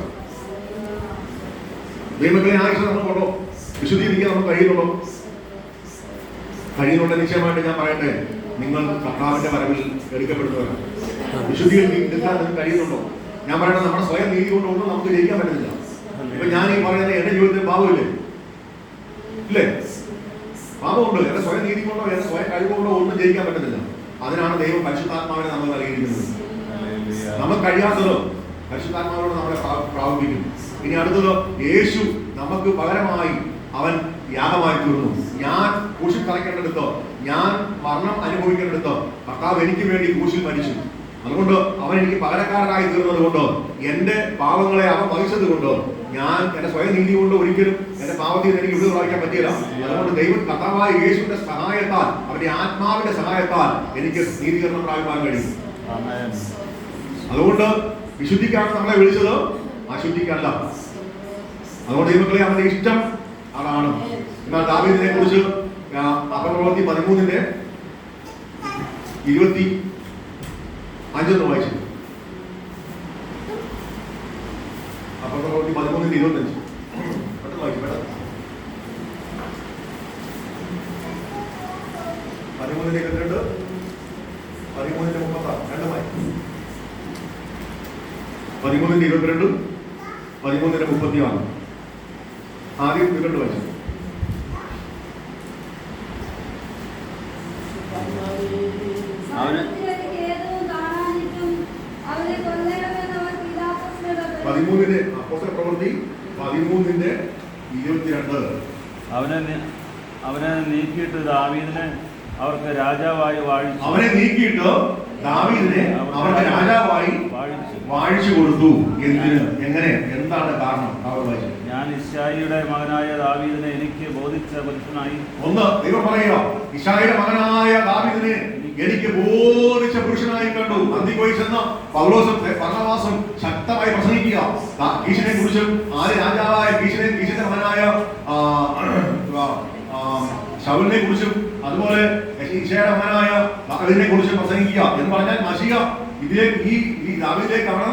ദൈവത്തിലെ ആ ഇഷ്ടം നമ്മൾ കൊണ്ടോ വിശുദ്ധീകരിക്കാൻ നമുക്ക് കഴിയുന്നുണ്ടോ? കഴിയുന്നുണ്ട്. നിശ്ചയമായിട്ട് ഞാൻ പറയട്ടെ, നിങ്ങൾ കർത്താവിന്റെ വരവിൽ എടുക്കപ്പെടുന്നവരാണ്. വിശുദ്ധിയിൽ നിൽക്കാൻ നിങ്ങൾക്ക് കഴിയുന്നുണ്ടോ? ഞാൻ പറയട്ടെ, നമ്മുടെ സ്വയം നീതി കൊണ്ട് ഒന്നും നമുക്ക് ജയിക്കാൻ പറ്റുന്നില്ല. ഇപ്പൊ ഞാൻ ഈ പറയുന്നത് എന്റെ ജീവിതത്തിൽ പാപമില്ലേ? ഇല്ലേ? പാപമുണ്ട്. എന്റെ സ്വയം നീതി കൊണ്ടോ എന്റെ സ്വയം കഴിവുകൊണ്ടോ ഒന്നും ജയിക്കാൻ പറ്റുന്നില്ല. അതിനാണ് ദൈവം പരിശുദ്ധാത്മാവിനെ നമ്മൾ നൽകിയിരിക്കുന്നത്. നമുക്ക് കഴിയാത്തത് പരിശുദ്ധാത്മാവിനോട് നമ്മളെ പ്രാപിപ്പിക്കും. ഇനി അടുത്തത്, യേശു നമുക്ക് പകരമായി അവൻ യാഗമായി തീർന്നു. ഞാൻ ക്രൂശിൽ തറയ്ക്കേണ്ടടുത്ത്, ഞാൻ മരണം അനുഭവിക്കേണ്ടടുത്ത് കർത്താവ് എനിക്ക് വേണ്ടി ക്രൂശിൽ മരിച്ചു. അതുകൊണ്ട് അവൻ എനിക്ക് പകരക്കാരനായി തീർന്നത് കൊണ്ട്, എന്റെ പാവങ്ങളെ അവൻ വഹിച്ചത് കൊണ്ട്, ഞാൻ എന്റെ സ്വയം നീതി കൊണ്ട് ഒരിക്കലും എന്റെ പാവത്തിൽ നിന്ന് എനിക്ക് വിടുതൽ പ്രാപിക്കാൻ പറ്റില്ല. അതുകൊണ്ട് ദൈവം കർത്താവായ യേശുവിന്റെ സഹായത്താൽ, അവന്റെ ആത്മാവിന്റെ സഹായത്താൽ എനിക്ക് നീതീകരണം പ്രാപിക്കാൻ കഴിയും. അതുകൊണ്ട് വിശുദ്ധിക്കാണ് നമ്മളെ വിളിച്ചത്, അശുദ്ധിക്കല്ല. അതുകൊണ്ട് ദൈവങ്ങളെ അവന്റെ ഇഷ്ടം അതാണ്. എന്നാൽ ദാവീദിനെ കുറിച്ച് അപ്പപ്രവൃത്തി 13:25 വായിച്ചു. അപ്പപ്രവൃത്തി 13:25 പെട്ടെന്ന് വായിച്ചു. 13:22 13:36 രണ്ടുമായി. 13:22 13:36 ആദ്യം ഇതുകൊണ്ട് വായിച്ചു. അപ്പോസ്തലപ്രവൃത്തി 13:22 അവനെ നീക്കിയിട്ട് ദാവീദിനെ അവർക്ക് രാജാവായി വാഴിച്ചു. അവനെ നീക്കിയിട്ട് ദാവീദിനെ അവർക്ക് രാജാവായി വാഴിച്ചു കൊടുത്തു. എന്തിന്? എങ്ങനെ? എന്താണ് കാരണം? ഞാൻ ഇശ്ശായിയുടെ മകനായ ദാവീദിനെ എനിക്ക് ബോധിച്ച പുരുഷനായി. ഒന്ന് ദൈവം പറയുക, ഇശ്ശായിയുടെ മകനായ ദാവീദിനെ എനിക്ക് ബോധിച്ച പുരുഷനായി കണ്ടു. അന്തിക്കോയിൽ ചെന്ന് പൗലോസും ബർന്നബാസും ശക്തമായി പ്രസംഗിക്കുക. കീശിനെ കുറിച്ചും ആദ്യ രാജാവായ കീശിന്റെ മകനായ ശൗലിനെ കുറിച്ചും അതുപോലെ ഇശ്ശായിയുടെ മകനായ ദാവീദിനെ കുറിച്ചും പ്രസംഗിക്കുക എന്ന് പറഞ്ഞാൽ മശിഹ ഈ ദാവീദിലേക്കാണ്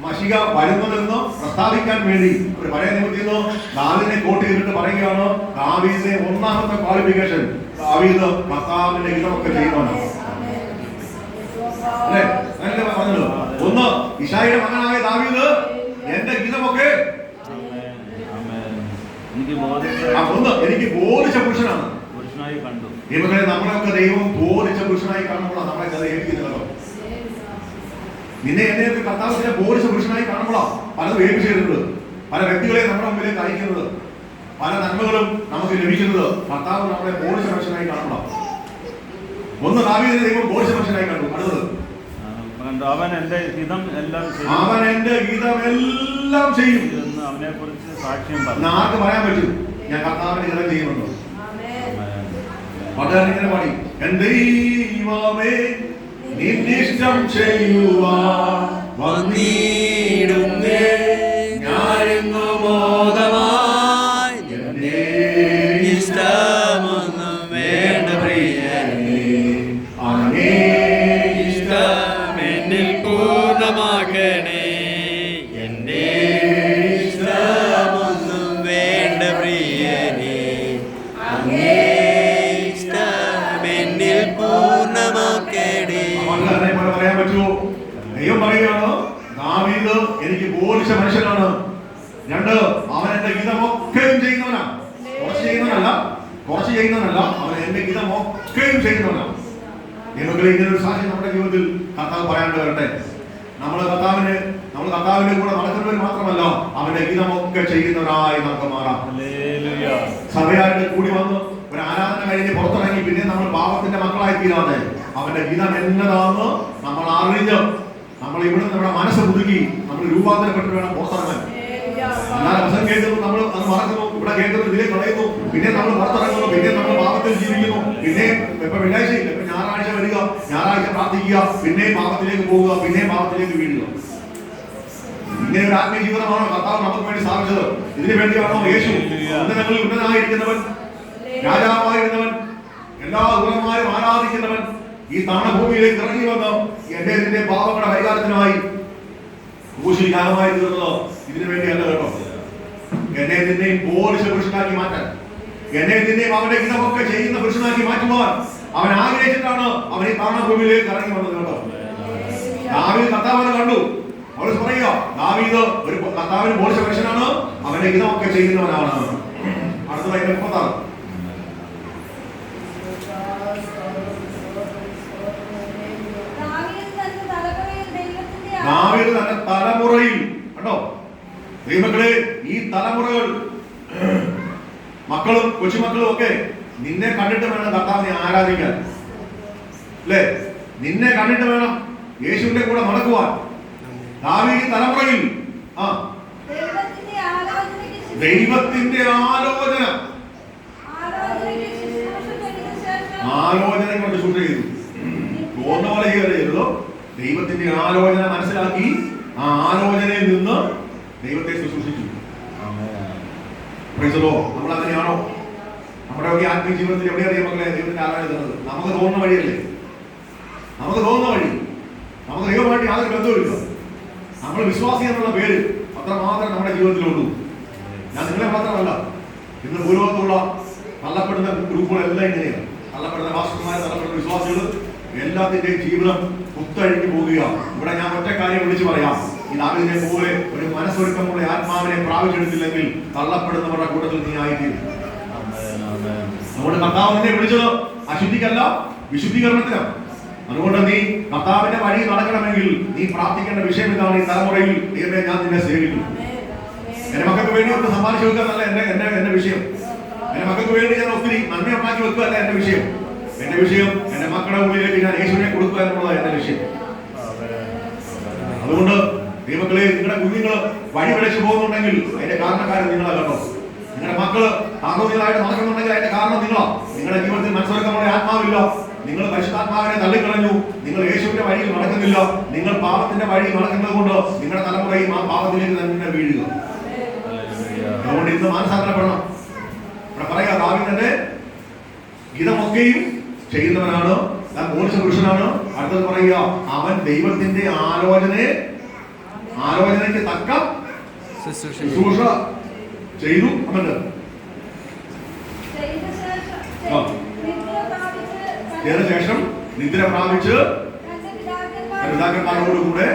മശിഹ വരുന്നതെന്ന് പ്രസ്താവിക്കാൻ വേണ്ടി ഒരു പഴയ നിയമത്തിൽ നിന്ന് ദാവീദിനെ കോട്ട് ചെയ്തിട്ട് പറയുകയാണ്, ദാവീദിന്റെ ഒന്നാമത്തെ ക്വാളിഫിക്കേഷൻ, ദാവീദ് കർത്താവിന്റെ ഹിതമൊക്കെ ചെയ്യുന്നവനാണ്. അല്ലേ? അങ്ങനെ പറഞ്ഞത്. ഒന്ന്, ഇശ്ശായിയുടെ മകനായ ദാവീദ് എന്റെ ഹിതമൊക്കെ എനിക്ക് ബോധിച്ച പുരുഷനാണ്. കണ്ടു. ഇവരെ നമ്മളൊക്കെ ദൈവം ബോധിച്ച പുരുഷനായി കാണുമ്പോൾ നമ്മളെ കഥ ഏൽപ്പിക്കുന്നതോ? നിന്നെ എന്നെയൊക്കെ കർത്താവിനെ ബോധിച്ച പുരുഷനായി കാണുമ്പോഴാ പലതും ഏൽപ്പിച്ചിരുന്നത്. പല വ്യക്തികളെ നമ്മുടെ മുമ്പിലേക്ക് അയക്കുന്നത്, പല നന്മകളും നമുക്ക് ലഭിക്കുന്നത് കർത്താവ് നമ്മളെ ബോധിച്ച മനുഷ്യനായി കാണുമ്പോഴാ. ഒന്ന് ദാവീദിനെ ദൈവം ബോധിച്ച മനുഷ്യനായി കണ്ടു. അടുത്തത് അവൻ എൻ്റെ ഹിതം എല്ലാം അവൻ എന്റെ ഹിതമെല്ലാം ചെയ്യും എന്ന് അവനെ കുറിച്ച് സാക്ഷ്യം പറഞ്ഞു. ആർക്ക് പറയാൻ പറ്റും ഞാൻ കർത്താവിന്റെ ഹിതം ചെയ്യുന്നുണ്ടോ? പാട്ടുകാരൻ പാടി എന്റെ ദൈവമേ നിന്നിഷ്ടം ചെയ്യുവാൻ വന്നിടുന്നേ ഞാനെന്നു മോദമായി എന്റെ ഇഷ്ടമൊന്നും വേണ്ട പ്രിയനേ, അങ്ങേ ഇഷ്ടം എന്നിൽ പൂർണ്ണമാക്കണേ. എൻ്റെ ഇഷ്ടമൊന്നും വേണ്ട പ്രിയനേ, അങ്ങേ ഇഷ്ടം എന്നിൽ പൂർണ്ണമാക്കണേ. പാട്ടുകാരനെ പോലെ പറയാൻ പറ്റുമോ? ദൈവം പറയുകയാണ് ദാവീദ് എനിക്ക് ബോധിച്ച മനുഷ്യനാണ്. രണ്ട്, അവൻ എന്റെ ഹിതമൊക്കെയും ചെയ്യുന്നവനാണ്. കുറച്ച് ചെയ്യുന്നവനല്ല, അവൻ എന്റെ ഹിതമൊക്കെയും ചെയ്യുന്നവനാണ്. നിങ്ങൾക്ക് ഇങ്ങനെ ഒരു സാക്ഷ്യം നമ്മുടെ ജീവിതത്തിൽ കർത്താവ് പറയാണ്ട് വരട്ടെ. നമ്മൾ കർത്താവിന്റെ കൂടെ നടക്കുന്നവർ മാത്രമല്ല, അവന്റെ ഹിതമൊക്കെ ചെയ്യുന്നവരായി നമുക്ക് മാറാം. സഭയായിട്ട് കൂടി വന്ന് ഒരു ആരാധന കഴിഞ്ഞ് പുറത്തിറങ്ങി പിന്നെ നമ്മൾ പാപത്തിന്റെ മക്കളായി തീരാതെ അവന്റെ ഹിതം എന്നതാന്ന് നമ്മൾ അറിഞ്ഞ് നമ്മൾ ഇവിടെ നമ്മുടെ മനസ്സ് പുതുക്കി നമ്മൾ രൂപാന്തരപ്പെട്ട് വേണം പുറത്തിറങ്ങാൻ. അല്ലാതെ വശം കേൾക്കുന്നു, നമ്മൾ അത് മറക്കുന്നു, ഇവിടെ കേൾക്കുന്നു, ഇതിലെ കളയുന്നു, പിന്നെ നമ്മൾ പുറത്തിറങ്ങുന്നു, പിന്നെ നമ്മൾ പാപത്തിൽ ജീവിക്കുന്നു, പിന്നെ ഇപ്പൊ വെള്ളിയാഴ്ച ഇല്ല, ഇപ്പൊ ഞായറാഴ്ച വരിക, ഞായറാഴ്ച പ്രാർത്ഥിക്കുക, പിന്നെ പാപത്തിലേക്ക് പോവുക, പിന്നെ പാപത്തിലേക്ക് വീഴുക. ഇങ്ങനെ ഒരു ആത്മീയ ജീവിതമാണോ കർത്താവ് നമുക്ക് വേണ്ടി സ്ഥാപിച്ചത്? ഇതിനു വേണ്ടിയാണോ യേശു ഉന്നതങ്ങളിൽ ഉന്നതനായിരിക്കുന്നവൻ, രാജാവായിരുന്നവൻ, എല്ലാ ദൂരന്മാരും ആരാധിക്കുന്നവൻ ഈ താണഭൂമിയിലേക്ക് ഇറങ്ങി വന്ന് എന്റെ ഇതിന്റെ പാപങ്ങളുടെ പരിഹാരത്തിനായി ക്രൂശിൽ യാഗമായി തീർന്നത് ഇതിനു വേണ്ടിയല്ല കേട്ടോ. എന്നെ നിന്നെയും ബോധിച്ച പുരുഷനാക്കി മാറ്റാൻ, എന്നെ നിന്നെയും അവന്റെ ഹിതമൊക്കെ ചെയ്യുന്ന പുരുഷനാക്കി മാറ്റുവാൻ അവൻ ആഗ്രഹിച്ചിട്ടാണ് അവൻ ഈ താണഭൂമിയിലേക്ക് ഇറങ്ങി വന്നത് കേട്ടോ. ദാവീദ് കർത്താവിനെ കണ്ടു. അവൾ പറയുക ദാവീദ് ഒരു കർത്താവിന് ബോധിച്ച പുരുഷനാണ്, അവന്റെ ഹിതമൊക്കെ ചെയ്യുന്നവനാണ്. അടുത്തതായി 36. ദാവീദ് തന്റെ തലമുറയിൽ കണ്ടോ ദൈവമക്കളെ, ഈ തലമുറകൾ മക്കളും കൊച്ചുമക്കളും ഒക്കെ നിന്നെ കണ്ടിട്ട് വേണം കർത്താവിനെ ആരാധിക്കാൻ, അല്ലേ? നിന്നെ കണ്ടിട്ട് വേണം യേശുവിന്റെ കൂടെ നടക്കുവാൻ. ദാവീദ് തലമുറയിൽ ദൈവത്തിന്റെ ആലോചന കൊണ്ട് ശുദ്ധ ചെയ്തു. തോന്നുന്ന പോലെ ചെയ്യരുതോ, ദൈവത്തിന്റെ ആലോചന മനസ്സിലാക്കി ആ ആലോചനയിൽ നിന്ന് ദൈവത്തെ ശുശ്രൂഷിച്ചു. നമ്മൾ അങ്ങനെയാണോ? നമ്മുടെ ഒക്കെ ആത്മീയ ജീവിതത്തിൽ എവിടെയാണ് മക്കളെ ദൈവത്തിന്റെ ആരാധന തന്നത്? നമുക്ക് തോന്നുന്ന വഴിയല്ലേ? നമുക്ക് ദൈവമായിട്ട് യാതൊരു ബന്ധവുമില്ല. നമ്മൾ വിശ്വാസി എന്നുള്ള പേര് അത്രമാത്രം നമ്മുടെ ജീവിതത്തിലുള്ളൂ. ഞാൻ നിങ്ങളെ മാത്രമല്ല, ഇന്ന് ഭൂലോകത്തുള്ള തള്ളപ്പെടുന്ന ഗ്രൂപ്പുകളെല്ലാം ഇങ്ങനെയാണ്. തള്ളപ്പെടുന്ന രാഷ്ട്രന്മാർ, തള്ളപ്പെടുന്ന വിശ്വാസികൾ എല്ലാത്തിന്റെയും ജീവിതം കുത്തഴിഞ്ഞു പോവുകയാണ്. ഇവിടെ ഞാൻ ഒറ്റ കാര്യം വിളിച്ചു പറയാം, ഈ ദാവീദിനെ പോലെ ഒരു മനസ്സൊരുക്കമുള്ള ആത്മാവിനെ പ്രാപിച്ചെടുത്തില്ലെങ്കിൽ തള്ളപ്പെടുന്നവരുടെ കൂട്ടത്തിൽ നീ ആയിത്തീരും. അതുകൊണ്ട് കർത്താവ് നിന്നെ വിളിച്ചത് അശുദ്ധിക്കല്ല, വിശുദ്ധീകരണത്തിനാണ്. അതുകൊണ്ട് നീ കർത്താവിന്റെ വഴി നടക്കണമെങ്കിൽ നീ പ്രാർത്ഥിക്കേണ്ട വിഷയം ഇതാണ്. ഈ തലമുറയിൽ ദൈവമേ ഞാൻ നിന്നെ സേവിക്കും. എന്റെ മക്കൾക്ക് വേണ്ടി ഒന്ന് സമ്മാനിച്ചു വെക്കാന്നല്ല എന്റെ വിഷയം. എന്റെ മക്കൾക്ക് വേണ്ടി ഞാൻ ഒത്തിരി നന്മ ഉണ്ടാക്കി വെക്കുകയല്ല എന്റെ വിഷയം. എന്റെ വിഷയം എന്റെ മക്കളുടെ ഉള്ളിലേക്ക് ഞാൻ യേശുവിനെ കൊടുക്കുക എന്നുള്ളത് എന്റെ വിഷയം. അതുകൊണ്ട് ദൈവമക്കളെ, നിങ്ങളുടെ കുഞ്ഞുങ്ങൾ വഴി വിളിച്ചു പോകുന്നുണ്ടെങ്കിൽ അതിന്റെ കാരണക്കാരൻ നിങ്ങളാ കേട്ടോ. നിങ്ങളുടെ മക്കള് ആത്മീയമായിട്ട് നടക്കുന്നുണ്ടെങ്കിൽ അതിന്റെ കാരണം നിങ്ങളാ. നിങ്ങളുടെ ജീവിതത്തിൽ മനസ്സൊരുക്കമുള്ള ആത്മാവില്ല, നിങ്ങൾ പരിശുദ്ധാത്മാവിനെ തള്ളിക്കളഞ്ഞു, നിങ്ങൾ യേശുവിന്റെ വഴിയിൽ നടക്കുന്നില്ല, നിങ്ങൾ പാപത്തിന്റെ വഴി നടക്കുന്നത് കൊണ്ട് നിങ്ങളുടെ തലമുറയും ആ പാപത്തിലേക്ക് തന്നെ വീഴുക. അതുകൊണ്ട് ഇന്ന് മാനസാന്തരപ്പെടണം. ഇവിടെ പറയാ ദാവീദിന്റെ ഹിതമൊക്കെയും ചെയ്യുന്നവനാണ്, താൻ ബോധിച്ച പുരുഷനാണ്. അടുത്തത് പറയുക അവൻ ദൈവത്തിന്റെ ആലോചനയ്ക്ക് തക്ക ശുശ്രൂഷ ചെയ്തു. അവന്റെ ശേഷം നിദ്ര പ്രാപിച്ച് പിതാക്കന്മാരോടുകൂടെ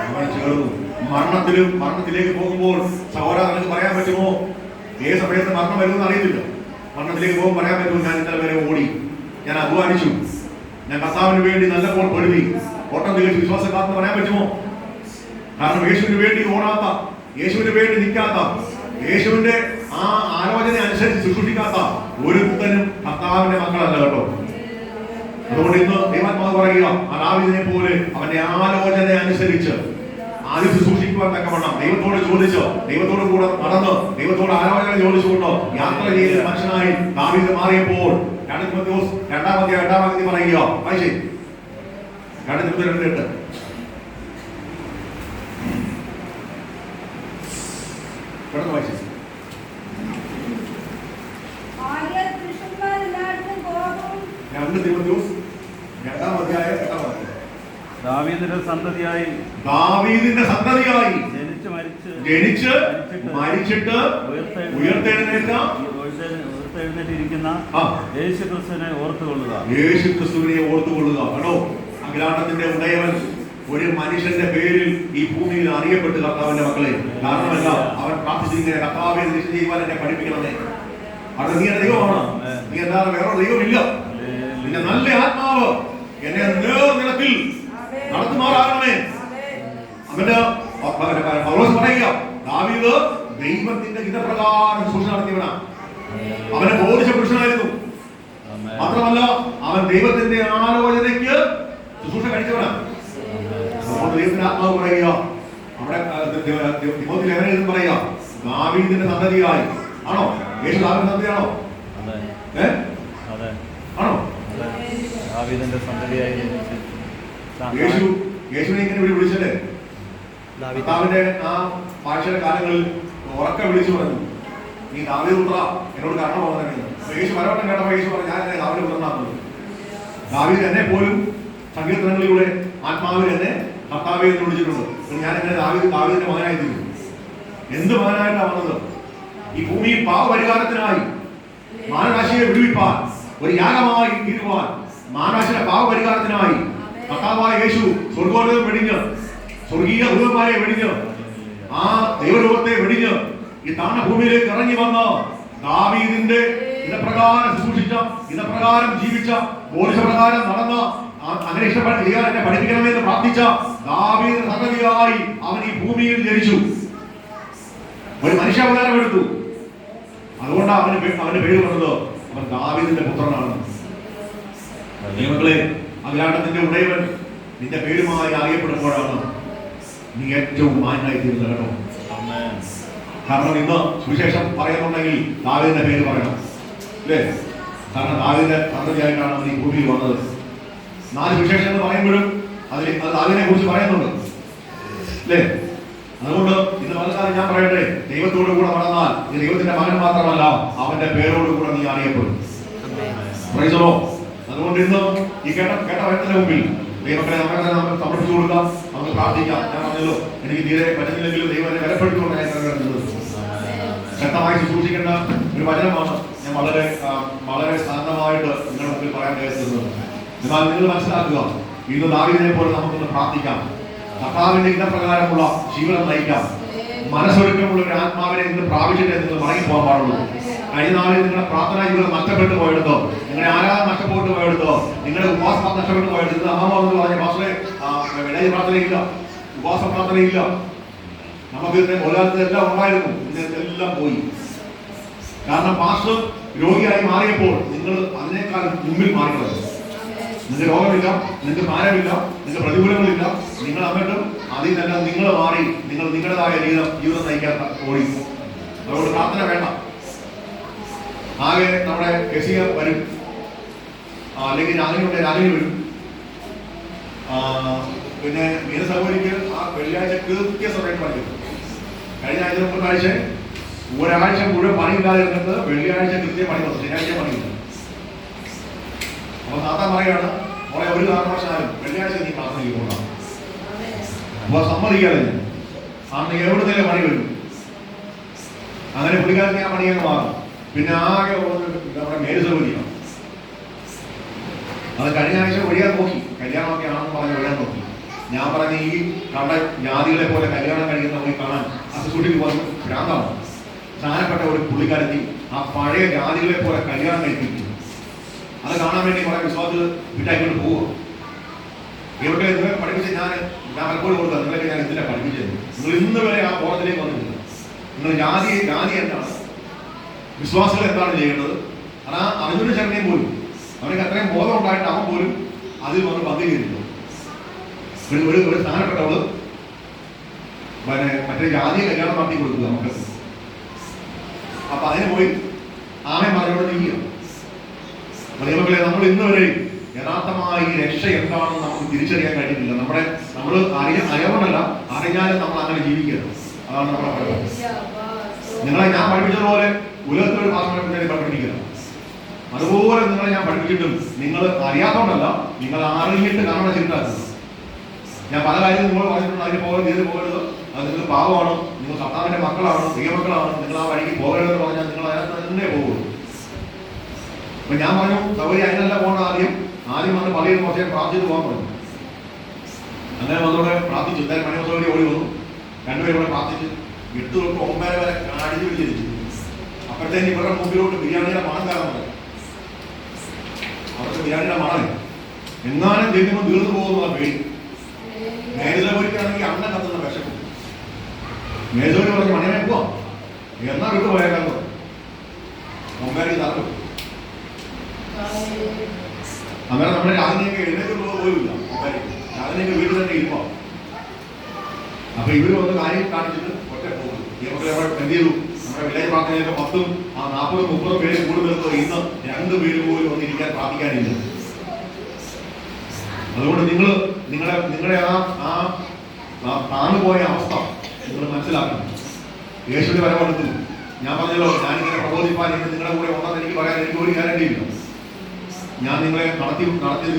അവൻ ചേർന്നു. മരണത്തിലേക്ക് പോകുമ്പോൾ സഹോദരാ നിനക്ക് പറയാൻ പറ്റുമോ ഏത് സമയത്ത് മരണം വരുമെന്ന് അറിയത്തില്ല. മരണത്തിലേക്ക് പോകുമ്പോൾ പറയാൻ പറ്റുമോ ഞാൻ ഇന്നലെ വരെ ഓടി, ഞാൻ അധ്വാനിച്ചു, ഞാൻ കർത്താവിന് വേണ്ടി നല്ലപ്പോൾ പൊരുതി ഓട്ടം തികച്ചു വിശ്വാസം കാത്തെന്ന് പറയാൻ പറ്റുമോ? കാരണം യേശുവിന് വേണ്ടി ഓടാത്ത, യേശുവിന് വേണ്ടി നിൽക്കാത്ത, യേശുവിന്റെ ആ ആലോചന അനുസരിച്ച് ശുശ്രൂഷിക്കാത്ത ഒരുത്തനും കർത്താവിന്റെ മക്കളല്ല കേട്ടോ. അതുകൊണ്ട് ഇന്ന് ദൈവാത്മാവ് പറയുക, ആ ദാവീദിനെ പോലെ അവന്റെ ആലോചന അനുസരിച്ച് ആദ്യം ശുശ്രൂഷിക്കുവാൻ തക്കവണ്ണം ദൈവത്തോട് ചോദിച്ച്, ദൈവത്തോട് കൂടെ നടന്ന്, ദൈവത്തോട് ആലോചന ചോദിച്ചുകൊണ്ട് യാത്ര ചെയ്യുന്ന മനുഷ്യനായി ദാവീദ് മാറിയപ്പോൾ 2 തിമോഥെയോസ് 2-ാം പറയുക, വായിച്ചേ 2 തിമോഥെയോസ് 2:8. പെട്ടെന്ന് വായിച്ചേ. ദാവീദിന്റെ സന്തതിയായി ജനിച്ച് മരിച്ചിട്ട് ഉയർത്തെഴുന്നേറ്റിരിക്കുന്ന യേശുക്രിസ്തുവിനെ ഓർത്തുകൊള്ളുക. കേട്ടോ, അഖിലാണ്ടത്തിന്റെ ഉടയവൻ ഒരു മനുഷ്യന്റെ പേരിൽ ഈ ഭൂമിയിൽ അറിയപ്പെട്ട് കർത്താവിന്റെ മക്കളെ. കാരണമല്ല, അവൻ പ്രാർത്ഥിച്ചിരിക്കുന്ന കർത്താവെ ദിശ ചെയ്യുവാൻ എന്നെ പഠിപ്പിക്കണമേ. അവിടെ നീ എന്റെ ദൈവമാണ്, നീ എന്താണ് വേറെ ദൈവമില്ല. നിന്റെ നല്ല ആത്മാവ് എന്നെ നേർനിലത്തിൽ നടത്തുമാറാകണമേ. അവന്റെ പൗലോസ് പറയുക, ദാവീദ് ദൈവത്തിന്റെ ഹിതപ്രകാരം ശുശ്രൂഷ നടത്തിയവനാ. അവനെ ബോധിച്ച പുരുഷനായിരുന്നു. മാത്രമല്ല, അവൻ ദൈവത്തിന്റെ ആലോചനയ്ക്ക് ശുശ്രൂഷ കഴിച്ചവനാ. ദൈവത്തിന്റെ ആത്മാവ് പറയുക, അവിടെ തിമോഥെയോസിൽ എങ്ങനെയെന്ന് പറയുക, ദാവീദിന്റെ സന്തതിയായി. ആണോ? യേശു ദാവീദിന്റെ സന്തതിയാണോ? ആണോ? ദാവീദിന്റെ സന്തതിയായി യേശുവിനെ ഇങ്ങനെ വിളിച്ചല്ലേ? കർത്താവിന്റെ ആ ഭാഷയുടെ കാലങ്ങളിൽ ഉറക്കെ വിളിച്ചു പറഞ്ഞു, നീ ദാവീദ് പുത്ര, എന്നോട് കാരണം പോകുന്നതാണ്. യേശു പലവട്ടം കേട്ടപ്പോൾ യേശു പറഞ്ഞു, ഞാൻ എന്നെ ദാവീദ് പുത്രനാകുന്നത്. ദാവീദ് എന്നെ പോലും സങ്കീർത്തനങ്ങളിലൂടെ ആത്മാവിൽ എന്നെ കർത്താവെ എന്ന് വിളിച്ചിട്ടുണ്ട്. ഞാൻ എങ്ങനെ ദാവീദിന്റെ മകനായി തീരും. എന്ത് മകനായിട്ടാണ് വന്നത്? ഈ ഭൂമിയിൽ പാവപരിഹാരത്തിനായി മാനവരാശിയെ വിടുവിപ്പാൻ, ഒരു യാഗമായി തീരുവാൻ, മാനവരാശിയുടെ പാവപരിഹാരത്തിനായി കർത്താവായ യേശു സ്വർഗോലോകം വെടിഞ്ഞ്, സ്വർഗീയ ദൂതന്മാരെ വെടിഞ്ഞ്, ആ ദൈവരൂപത്തെ വെടിഞ്ഞ് ഈ താണ ഭൂമിയിലേക്ക് ഇറങ്ങി വന്ന് ദാവീദിന്റെ ഇതപ്രകാരം ശുശ്രൂഷിച്ച, ഇതപ്രകാരം ജീവിച്ച, ബോധിച്ചപ്രകാരം നടന്ന, അങ്ങനെ ഇഷ്ടപ്പെട്ട് ചെയ്യാൻ എന്നെ പഠിപ്പിക്കണമെന്ന് പ്രാർത്ഥിച്ച ദാവീദിന്റെ സന്തതിയായി അവൻ ഈ ഭൂമിയിൽ ജനിച്ചു. ഒരു മനുഷ്യാവതാരം എടുത്തു. അതുകൊണ്ടാണ് അവന്റെ പേര് പറഞ്ഞത് അവൻ ദാവീദിന്റെ പുത്രനാണ്. ദൈവങ്ങളെ, അഖിലാണ്ടത്തിന്റെ ഉടയവൻ നിന്റെ പേരുമായി അറിയപ്പെടുമ്പോഴാണ് നീ ഏറ്റവും മാന്യനായി തീരുന്നത്. കേട്ടോ, കാരണം ഇന്ന് സുവിശേഷം പറയുന്നുണ്ടെങ്കിൽ ദാവീദിന്റെ പേര് പറയണം, അല്ലേ? കാരണം ദാവീദിന്റെ സന്തതിയായിട്ടാണ് അവൻ ഈ ഭൂമിയിൽ വന്നത്. 4 സുവിശേഷം എന്ന് പറയുമ്പോഴും അതിനെ കുറിച്ച് പറയുന്നുണ്ട്, അല്ലേ? അതുകൊണ്ട് ഇന്ന് പലകാലം ഞാൻ പറയട്ടെ, ദൈവത്തോടു കൂടെ നടന്നാൽ നീ ദൈവത്തിന്റെ മകൻ മാത്രമല്ല, അവന്റെ പേരോട് കൂടെ നീ അറിയപ്പെടും. അതുകൊണ്ട് ഇന്ന് ഈ കേട്ട വയറ്റിന്റെ മുമ്പിൽ ദൈവങ്ങളെ നമ്മളെ സമർപ്പിച്ചു കൊടുക്കാം, നമുക്ക് പ്രാർത്ഥിക്കാം. ഞാൻ പറഞ്ഞല്ലോ, എനിക്ക് തീരെ പറ്റുന്നില്ലെങ്കിലും ദൈവം എന്നെ വിലപ്പെടുത്തിക്കൊണ്ട് ഞാൻ കരുതുന്നത് ശക്തമായി ശുശ്രൂഷിക്കേണ്ട ഒരു വചനമാണ്. ഞാൻ വളരെ ശാന്തമായിട്ട് നിങ്ങളുടെ മുമ്പിൽ പറയാൻ കരുതുന്നത്. എന്നാൽ നിങ്ങൾ മനസ്സിലാക്കുക, ഇന്ന് ദാവീദിനെ പോലെ നമുക്കൊന്ന് പ്രാർത്ഥിക്കാം. കർത്താവിന്റെ ഇതപ്രകാരമുള്ള ജീവിതം നയിക്കാം. മനസ്സൊരുക്കമുള്ള ഒരു ആത്മാവിനെ ഇന്ന് പ്രാപിച്ചിട്ടേ നിങ്ങൾ മടങ്ങിപ്പോകാൻ പാടുള്ളൂ. കഴിഞ്ഞ നാളിൽ നിങ്ങളുടെ പ്രാർത്ഥനാ ജീവിതം നഷ്ടപ്പെട്ടു പോയെടുത്തോ, നിങ്ങളുടെ ആരാധന നഷ്ടപ്പെട്ടു പോയെടുത്തോ, നിങ്ങളുടെ ഉപവാസം നഷ്ടപ്പെട്ടു പോയെടുത്ത് അമ്മാവെന്ന് പറഞ്ഞ മാസ്റ്ററെ വെള്ളായി പ്രാർത്ഥനയില്ല, ഉപവാസ പ്രാർത്ഥനയില്ല, നമുക്ക് ഒരാൾക്കെല്ലാം ഉണ്ടായിരുന്നു, ഇതെല്ലാം പോയി. കാരണം പാസ്റ്റർ രോഗിയായി മാറിയപ്പോൾ നിങ്ങൾ അതിനേക്കാൾ മുമ്പിൽ മാറിക്കളഞ്ഞു. നിങ്ങൾക്ക് രോഗമില്ല, നിങ്ങൾക്ക് ഭാരമില്ല, നിങ്ങൾക്ക് പ്രതികൂലങ്ങളില്ല, നിങ്ങൾ അങ്ങോട്ടും അതിൽ തന്നെ നിങ്ങൾ മാറി, നിങ്ങൾ നിങ്ങളുടേതായ ജീവിതം നയിക്കാൻ ഓടി. അതുകൊണ്ട് പ്രാർത്ഥന വേണ്ട. ആകെ നമ്മുടെ കെസിയ വരും, അല്ലെങ്കിൽ രാഗിനി വരും. പിന്നെ മീന സഹോദരിക്ക് ആ വെള്ളിയാഴ്ച കൃത്യസമയത്ത് പണി കിട്ടും. കഴിഞ്ഞ ആഴ്ച മുമ്പൊരാഴ്ച ഒരാഴ്ച മുഴുവൻ പണിയില്ലാതെ ഇരുന്നിട്ട് വെള്ളിയാഴ്ച കൃത്യം പണി വന്നു, ശനിയാഴ്ച പണിയില്ല. അപ്പൊ താത്ത പറയാണ്, മോളെ ഒരു കാരണവശാലും വെള്ളിയാഴ്ച നീ പ്രാർത്ഥന ചെയ്തുകൊണ്ടാണ്. അപ്പൊ സമ്മതിക്കാതെ അന്ന് എവിടുന്നേലും പണി വരും. അങ്ങനെ പുള്ളിക്കാരൻ ആ പണിയൊക്കെ മാറും. പിന്നെ ആകെ നമ്മുടെ മേലുസൗകര്യം അത് കഴിഞ്ഞ ആഴ്ച ഒഴിയാൻ നോക്കി, കല്യാണമൊക്കെ ആണെന്ന് പറഞ്ഞ് ഒഴിയാൻ നോക്കി. ഞാൻ പറഞ്ഞ ഈ കണ്ട ജാതികളെ പോലെ കല്യാണം കഴിക്കുന്ന പോയി കാണാൻ അസുസൂട്ടിക്ക് വന്ന് ഭ്രാന്താണ്. സ്ഥാനപ്പെട്ട ഒരു പുള്ളിക്കാരത്തി ആ പഴയ ജാതികളെ പോലെ കല്യാണം കഴിപ്പിക്കുന്നു. അത് കാണാൻ വേണ്ടി കുറെ വിശ്വാസികൾ വിട്ടായിക്കൊണ്ട് പോവുക. ഇവിടെ നിങ്ങളെ പഠിപ്പിച്ച് ഞാൻ പലപ്പോഴും കൊടുക്കുക, നിങ്ങളൊക്കെ ഞാൻ ഇതിനെ പഠിപ്പിച്ചത്. നിങ്ങൾ ഇന്ന് വരെ ആ ബോധത്തിലേക്ക് വന്നിട്ടില്ല. നിങ്ങൾ ജാതി എന്താണ്, വിശ്വാസികൾ എന്താണ് ചെയ്യേണ്ടത്, അതാ അർജുന ശരണയും പോലും അവനക്ക് അത്രയും ബോധം ഉണ്ടായിട്ട് അവൻ പോലും അതിൽ വന്ന് പങ്കുചേരുന്നു. ഒരു സ്ഥാനപ്പെട്ടവള് മറ്റേ ജാതിയെ കല്യാണം നടത്തി കൊടുക്കുക നമുക്ക്. അപ്പൊ അതിന് പോയി ആമയെ പറഞ്ഞോട് നീക്കുക. മക്കളെ, നമ്മൾ ഇന്ന് വരെയും യഥാർത്ഥമായി ഈ രക്ഷ എന്താണെന്ന് നമുക്ക് തിരിച്ചറിയാൻ കഴിഞ്ഞിട്ടില്ല. നമ്മൾ അറിയാമല്ല, അറിഞ്ഞാലും നമ്മൾ അങ്ങനെ ജീവിക്കണം. അതാണ് നമ്മളെ പഠനം. നിങ്ങളെ ഞാൻ പഠിപ്പിച്ചതുപോലെ ഉലകത്തിലൊരു ഭാഷ പഠിപ്പിക്കണം. അതുപോലെ നിങ്ങളെ ഞാൻ പഠിപ്പിച്ചിട്ടും നിങ്ങൾ അറിയാത്തോണ്ടല്ല, നിങ്ങൾ അറിഞ്ഞിട്ട് കാണുന്ന ചിന്താക്കുന്നത്. ഞാൻ പല കാര്യം നിങ്ങൾ പറഞ്ഞിട്ടുണ്ട്, അതിന് പോകരുത്, ഇതിന് പോകരുത്, അത് നിങ്ങൾ പാവമാണ്, നിങ്ങൾ കർത്താവിന്റെ മക്കളാണ്, ദൈവമക്കളാണ്, നിങ്ങൾ ആ വഴിക്ക് പോകരുതെന്ന് പറഞ്ഞാൽ നിങ്ങൾ അതിനകത്ത് തന്നെ പോകുള്ളൂ. അപ്പൊ ഞാൻ പറഞ്ഞു, സൗകര്യം അതിനല്ല പോകണം. ആദ്യം വന്ന് പള്ളിയിൽ കുറച്ച് പ്രാർത്ഥിച്ച് പോകാൻ പറഞ്ഞു. അങ്ങനെ വന്നോടെ പ്രാർത്ഥിച്ചു. എന്തായാലും മണിമസോടി ഓടി വന്നു. രണ്ടുപേരും കൂടെ പ്രാർത്ഥിച്ച് 8 തൊട്ട് 9 വരെ കാടിച്ചു പിടിച്ചിരിച്ചു. അപ്പോഴത്തേന് ഇവരുടെ മുമ്പിലോട്ട് ബിരിയാണിയുടെ മണം കാരണം പറയും. അവർക്ക് ബിരിയാണിയുടെ മണം എങ്ങാനും ചെയ്യുമ്പോൾ തീർന്നു പോകുന്നതാണ് പേടി. മേധോരിക്കാണെങ്കിൽ അണ്ണൻ കത്തുന്ന വിശക്കും. മേധോരി പറഞ്ഞ് മണിയനെ പോവാം, എന്നാ വിട്ടു പോയേക്കാന്ന് പറഞ്ഞു. 9 തറക്കും. അങ്ങനെ നമ്മുടെ രാജനെയൊക്കെ എഴുന്നേറ്റ് പോലുമില്ല. രാജനെയൊക്കെ വീട്ടിൽ തന്നെ ഇരുന്നോ. അപ്പൊ ഇവര് വന്ന് കാര്യം കാണിച്ചിട്ട് ഒറ്റ പോകും. ഇവർക്ക് എന്ത് ചെയ്തു? നമ്മുടെ വില്ലേജ് പ്രാർത്ഥനയൊക്കെ 10, 40, 30 പേര് കൂടുതൽ ഇന്ന് 2 പേര് പോലും വന്ന് ഇരിക്കാൻ പ്രാർത്ഥിക്കാനില്ല. അതുകൊണ്ട് നിങ്ങളുടെ ആ താണുപോയ അവസ്ഥ നിങ്ങൾ മനസ്സിലാക്കണം. യേശുവിന്റെ വരവെടുത്തു. ഞാൻ പറഞ്ഞല്ലോ, ഞാനിങ്ങനെ പ്രബോധിപ്പാൻ നിങ്ങളുടെ കൂടെ ഉണ്ടെന്ന് എനിക്ക് പറയാൻ എനിക്ക് ഒരു ഗ്യാരണ്ടി ഇല്ല. ഞാൻ നിങ്ങളെ നടത്തി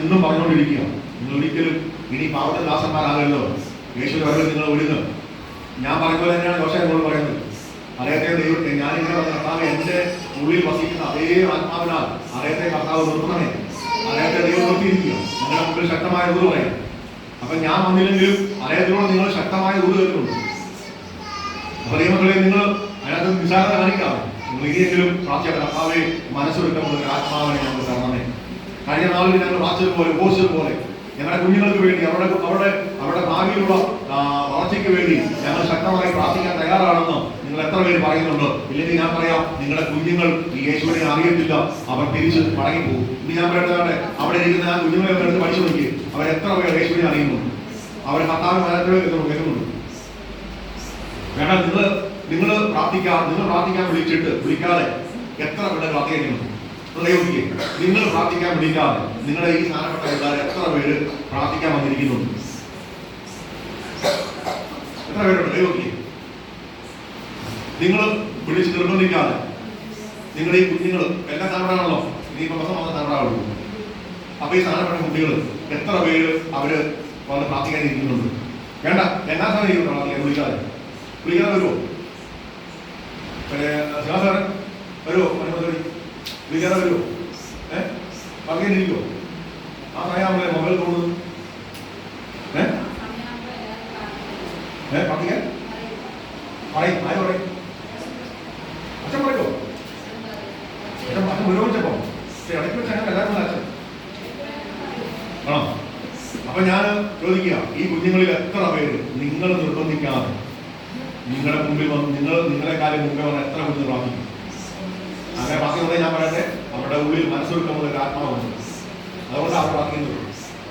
ഇന്നും പറഞ്ഞുകൊണ്ടിരിക്കുക. നിങ്ങൾ ഒരിക്കലും ഇനി പാവത്തെ ദാസന്മാരാകരുതോ. യേശുവിന്റെ വരവിൽ നിങ്ങൾ ഒരുങ്ങ്. ഞാൻ പറയുന്നത് തന്നെയാണ് ദോഷങ്ങളോട് പറയുന്നത്. അദ്ദേഹത്തെ ദൈവത്തെ ഞാനിങ്ങനെ പറഞ്ഞ കർത്താവ് എന്റെ ഉള്ളിൽ വസിക്കുന്ന അതേ ആത്മാവിനാൽ അദ്ദേഹത്തെ കർത്താവ് നിർത്തണമേ. അദ്ദേഹത്തെ ദൈവം നിർത്തിയിരിക്കുക. നിങ്ങളുടെ മുമ്പിൽ ശക്തമായ ദൂത് പറയാം. അപ്പൊ ഞാൻ വന്നില്ലെങ്കിലും അദ്ദേഹത്തിനോട് നിങ്ങൾ ശക്തമായ ദൂത് കേൾക്കുന്നുണ്ട്. അപ്പൊ ദൈവങ്ങളെ നിങ്ങൾ അതിനകത്ത് നിസ്സാരത കാണിക്കാതെ നിങ്ങൾ ഇനിയെങ്കിലും പ്രാർത്ഥിച്ച കർത്താവെ മനസ്സൊരുക്കമുള്ള ഒരു ആത്മാവിനെ ഞങ്ങൾക്ക് തരണമേ. കഴിഞ്ഞ നാളിൽ ഞങ്ങൾ പ്രാർത്ഥിച്ചതുപോലെ ഉപയോഗിച്ചതുപോലെ ഞങ്ങളുടെ കുഞ്ഞുങ്ങൾക്ക് വേണ്ടി അവരുടെ ഭാവിയിലുള്ള വളർച്ചയ്ക്ക് വേണ്ടി ഞങ്ങൾ ശക്തമായി പ്രാർത്ഥിക്കാൻ തയ്യാറാണെന്ന് നിങ്ങൾ എത്ര പേര് പറയുന്നുണ്ട്? ഇല്ലെങ്കിൽ ഞാൻ പറയാം, നിങ്ങളുടെ കുഞ്ഞുങ്ങൾ ഈ യേശുവിനെ അറിയത്തില്ല, അവർ തിരിച്ച് മടങ്ങിപ്പോകും. ഇനി ഞാൻ പറയട്ടെ, അവിടെ ഇരിക്കുന്ന ആ കുഞ്ഞുങ്ങളെ എടുത്ത് പഠിച്ചു നോക്കി, അവരെത്ര പേർ യേശുവിനെ അറിയുന്നുണ്ട്? അവർ കർത്താവിന് മരത്തിൽ കേൾക്കുന്നുണ്ട്. വേണ്ട, നിങ്ങൾ പ്രാർത്ഥിക്കാൻ വിളിക്കാതെ എത്ര പേര് പ്രാർത്ഥിക്കുന്നുണ്ട്? നിങ്ങൾ പ്രാർത്ഥിക്കാൻ വിളിക്കാതെ നിങ്ങളുടെ ഈ സ്ഥാനപ്പെട്ട എല്ലാവരും എത്ര പേര് പ്രാർത്ഥിക്കാൻ വന്നിരിക്കുന്നുണ്ട്? എത്ര പേരുണ്ട്? ദൈവത്തിക്ക് നിങ്ങൾ വിളിച്ച് നിർബന്ധിക്കാതെ നിങ്ങളുടെ ഈ കുഞ്ഞുങ്ങൾ എല്ലാ സ്ഥാനപ്പെടാണല്ലോ, ഇനിയിപ്പോ വന്ന സ്ഥാനപ്പെടാവുള്ളൂ. അപ്പൊ ഈ സ്ഥാനപ്പെട്ട കുട്ടികൾ എത്ര പേര് അവര് വന്ന് പ്രാർത്ഥിക്കാൻ ഇരിക്കുന്നുണ്ട്? വേണ്ട, എല്ലാ സമയം ഇരിക്കുന്നു പ്രാർത്ഥിക്കാൻ വിളിക്കാതെ വരുമോ? ശിവാസാറൻ വരുമോ? വിളിക്കാതെ വരുമോ? പറഞ്ഞിരിക്കുമോ? ആ സമയമാകുമ്പോഴേ മൊബൈൽ തോന്നുന്നു. പ്രാർത്ഥിക്കാൻ പറയും. ആര് പറയും? അച്ഛൻ പറയുമോ? അച്ഛൻ പുരോഗമിച്ചപ്പോ ഇടയ്ക്ക് വെച്ച് അങ്ങനെ എല്ലാവരും അച്ഛൻ ആണോ? അപ്പൊ ഞാൻ ചോദിക്കുക, ഈ കുഞ്ഞുങ്ങളിൽ എത്ര പേര് നിങ്ങൾ നിർബന്ധിക്കാതെ നിങ്ങളുടെ മുമ്പിൽ വന്ന് നിങ്ങളെ കാര്യം മുമ്പേ വന്ന് എത്ര കുഞ്ഞ് പ്രാർത്ഥിക്കും? അങ്ങനെ പ്രാർത്ഥിക്കുന്നത് ഞാൻ പറയട്ടെ, അവരുടെ ഉള്ളിൽ മനസ്സൊരുക്കമുള്ള ഒരു ആത്മാവുണ്ട്. അതുകൊണ്ട് അവർ പ്രാർത്ഥിക്കുന്നത്.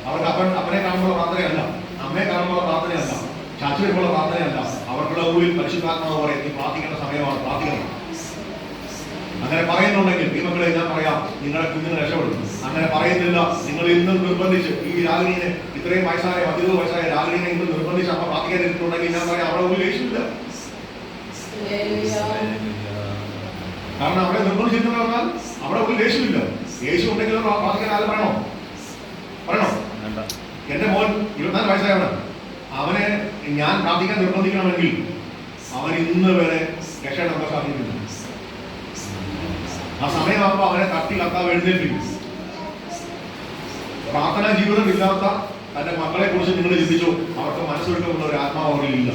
അവർക്ക് അപ്പനെ കാണുമ്പോൾ പ്രാർത്ഥനയല്ല, അമ്മയെ കാണുമ്പോൾ പ്രാർത്ഥനയല്ല, ചാച്ചു വരുമ്പോൾ പ്രാർത്ഥനയല്ല. അവർക്കുള്ള ഉള്ളിൽ പരിശുദ്ധാത്മാവ് പറയും, നീ പ്രാർത്ഥിക്കേണ്ട സമയമാണ്, പ്രാർത്ഥിക്കണം. അങ്ങനെ പറയുന്നുണ്ടെങ്കിൽ ഈ മക്കളെ ഞാൻ പറയാം, നിങ്ങളുടെ കുഞ്ഞുങ്ങൾ രക്ഷപ്പെടും. അങ്ങനെ പറയുന്നില്ല. നിങ്ങൾ ഇന്നും നിർബന്ധിച്ച് ഈ രാഗിനെ, ഇത്രയും വയസ്സായ 20 വയസ്സായ രാഗിനെ ഇന്ന് നിർബന്ധിച്ച് അമ്മ പ്രാർത്ഥിക്കാൻ ഇരുന്നിട്ടുണ്ടെങ്കിൽ ഞാൻ പറയാം, അവിടെ ഉള്ളിൽ യേശുവില്ല. കാരണം അവിടെ നിർബന്ധിച്ചിട്ടുണ്ടെന്ന് പറഞ്ഞാൽ അവിടെ ഉള്ളിൽ യേശുവില്ല. യേശു ഉണ്ടെങ്കിലും പ്രാർത്ഥിക്കാൻ ആരും പറയണോ? എന്റെ മോൻ 24 വയസ്സായവനാണ്. അവനെ ഞാൻ പ്രാർത്ഥിക്കാൻ നിർബന്ധിക്കണമെങ്കിൽ അവൻ ഇന്ന് വരെ രക്ഷയുടെ നമുക്ക് സാധിക്കുന്നില്ല. ആ സമയമാകുമ്പോൾ അവനെ തട്ടി കർത്താവ് എഴുന്നേൽപ്പിക്കും. പ്രാർത്ഥനാ ജീവിതം ഇല്ലാത്ത തന്റെ മക്കളെ കുറിച്ച് നിങ്ങൾ ചിന്തിച്ചു, അവർക്ക് മനസ്സൊരുക്കമുള്ള ഒരു ആത്മാവ് അവരിലില്ല.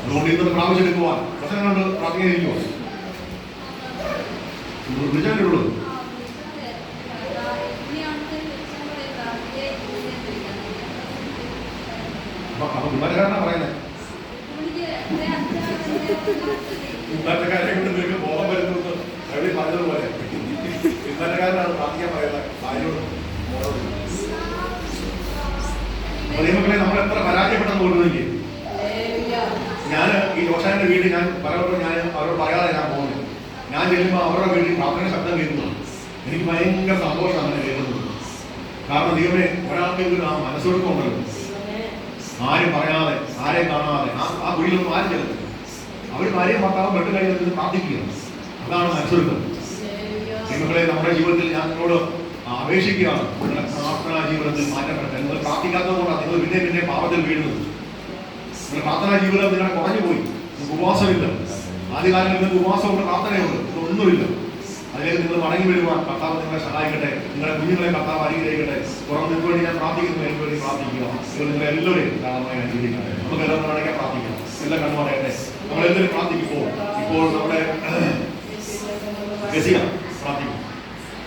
അതുകൊണ്ട് ഇന്നത് പ്രാവശ്യമെടുക്കുവാൻ പ്രശ്നങ്ങളുണ്ട്. പ്രാർത്ഥിക്കാനിരിക്കുമോ? വിളിച്ചാലുള്ളൂ. അപ്പൊ കുമാരക്കാരനാ പറയുന്നത്. കുമാരക്കാരെ കൊണ്ട് നിങ്ങൾക്ക് ബോധം വരുന്നത് എവിടെ പറഞ്ഞതുപോലെ ഇന്നലെക്കാരനാണ് പ്രാർത്ഥിക്കാൻ പറയുന്നത് ഭാര്യയോട് മോളോട്. ദൈവങ്ങളെ നമ്മൾ എത്ര പരാജയപ്പെട്ടെന്ന് കൊണ്ടുവന്നില്ലേ. ഞാൻ ഈ ജോഷാന്റെ വീട്ടിൽ ഞാൻ പലപ്പോഴും ഞാൻ അവരോട് പറയാതെ ഞാൻ പോകുന്നത്. ഞാൻ ചെല്ലുമ്പോൾ അവരുടെ വീട്ടിൽ പ്രാർത്ഥന ശബ്ദം കേൾക്കുന്നു. എനിക്ക് ഭയങ്കര സന്തോഷമാണ് അങ്ങനെ കേൾക്കുന്നത്. കാരണം ദൈവമേ, ഒരാൾക്ക് ആ മനസ്സൊടുക്കമുണ്ടല്ലോ, ആരും പറയാതെ ആരെയും കാണാതെ ആ കുഴിയിലൊന്നും ആരും ചെല്ലുന്നു. അവർ ഭാര്യയും ഭർത്താവും വെട്ട് കഴിഞ്ഞിട്ട് പ്രാർത്ഥിക്കുക. അതാണ് മനസ്സൊടുക്കം. ദൈവങ്ങളെ, നമ്മുടെ ജീവിതത്തിൽ ഞാൻ നിങ്ങളോട് അപേക്ഷിക്കുകയാണ്, നിങ്ങളുടെ പ്രാർത്ഥനാ ജീവിതത്തിൽ മാറ്റപ്പെടട്ടെ. നിങ്ങൾ പ്രാർത്ഥിക്കാത്തത് കൊണ്ടാണ് നിങ്ങൾ പിന്നെ പാപത്തിൽ വീഴുന്നത്. നിങ്ങളുടെ പ്രാർത്ഥനാ ജീവിതം നിങ്ങളെ കുറഞ്ഞു പോയി. നിങ്ങൾക്ക് ഉപവാസമില്ല. ആദ്യകാലങ്ങളിൽ നിങ്ങൾക്ക് ഉപവാസമുണ്ട്, പ്രാർത്ഥനയുണ്ട്, ഇതൊന്നുമില്ല. അതിലേക്ക് നിങ്ങൾ മടങ്ങി വരുവാൻ കർത്താവ് നിങ്ങളെ സഹായിക്കട്ടെ. നിങ്ങളുടെ കുഞ്ഞുങ്ങളെ കർത്താവ് അനുഗ്രഹിക്കട്ടെ. പുറം നിങ്ങൾക്ക് വേണ്ടി ഞാൻ പ്രാർത്ഥിക്കുന്നു, എനിക്ക് വേണ്ടി പ്രാർത്ഥിക്കുക. നിങ്ങൾ എല്ലാവരെയും കാരണമായി അനുഗ്രഹിക്കട്ടെ. നമുക്ക് എല്ലാവരും അടയ്ക്കാൻ പ്രാർത്ഥിക്കാം. എല്ലാം കണ്ണു പറയട്ടെ. നമ്മളെല്ലാവരും പ്രാർത്ഥിക്കുമ്പോൾ ഇപ്പോൾ നമ്മുടെ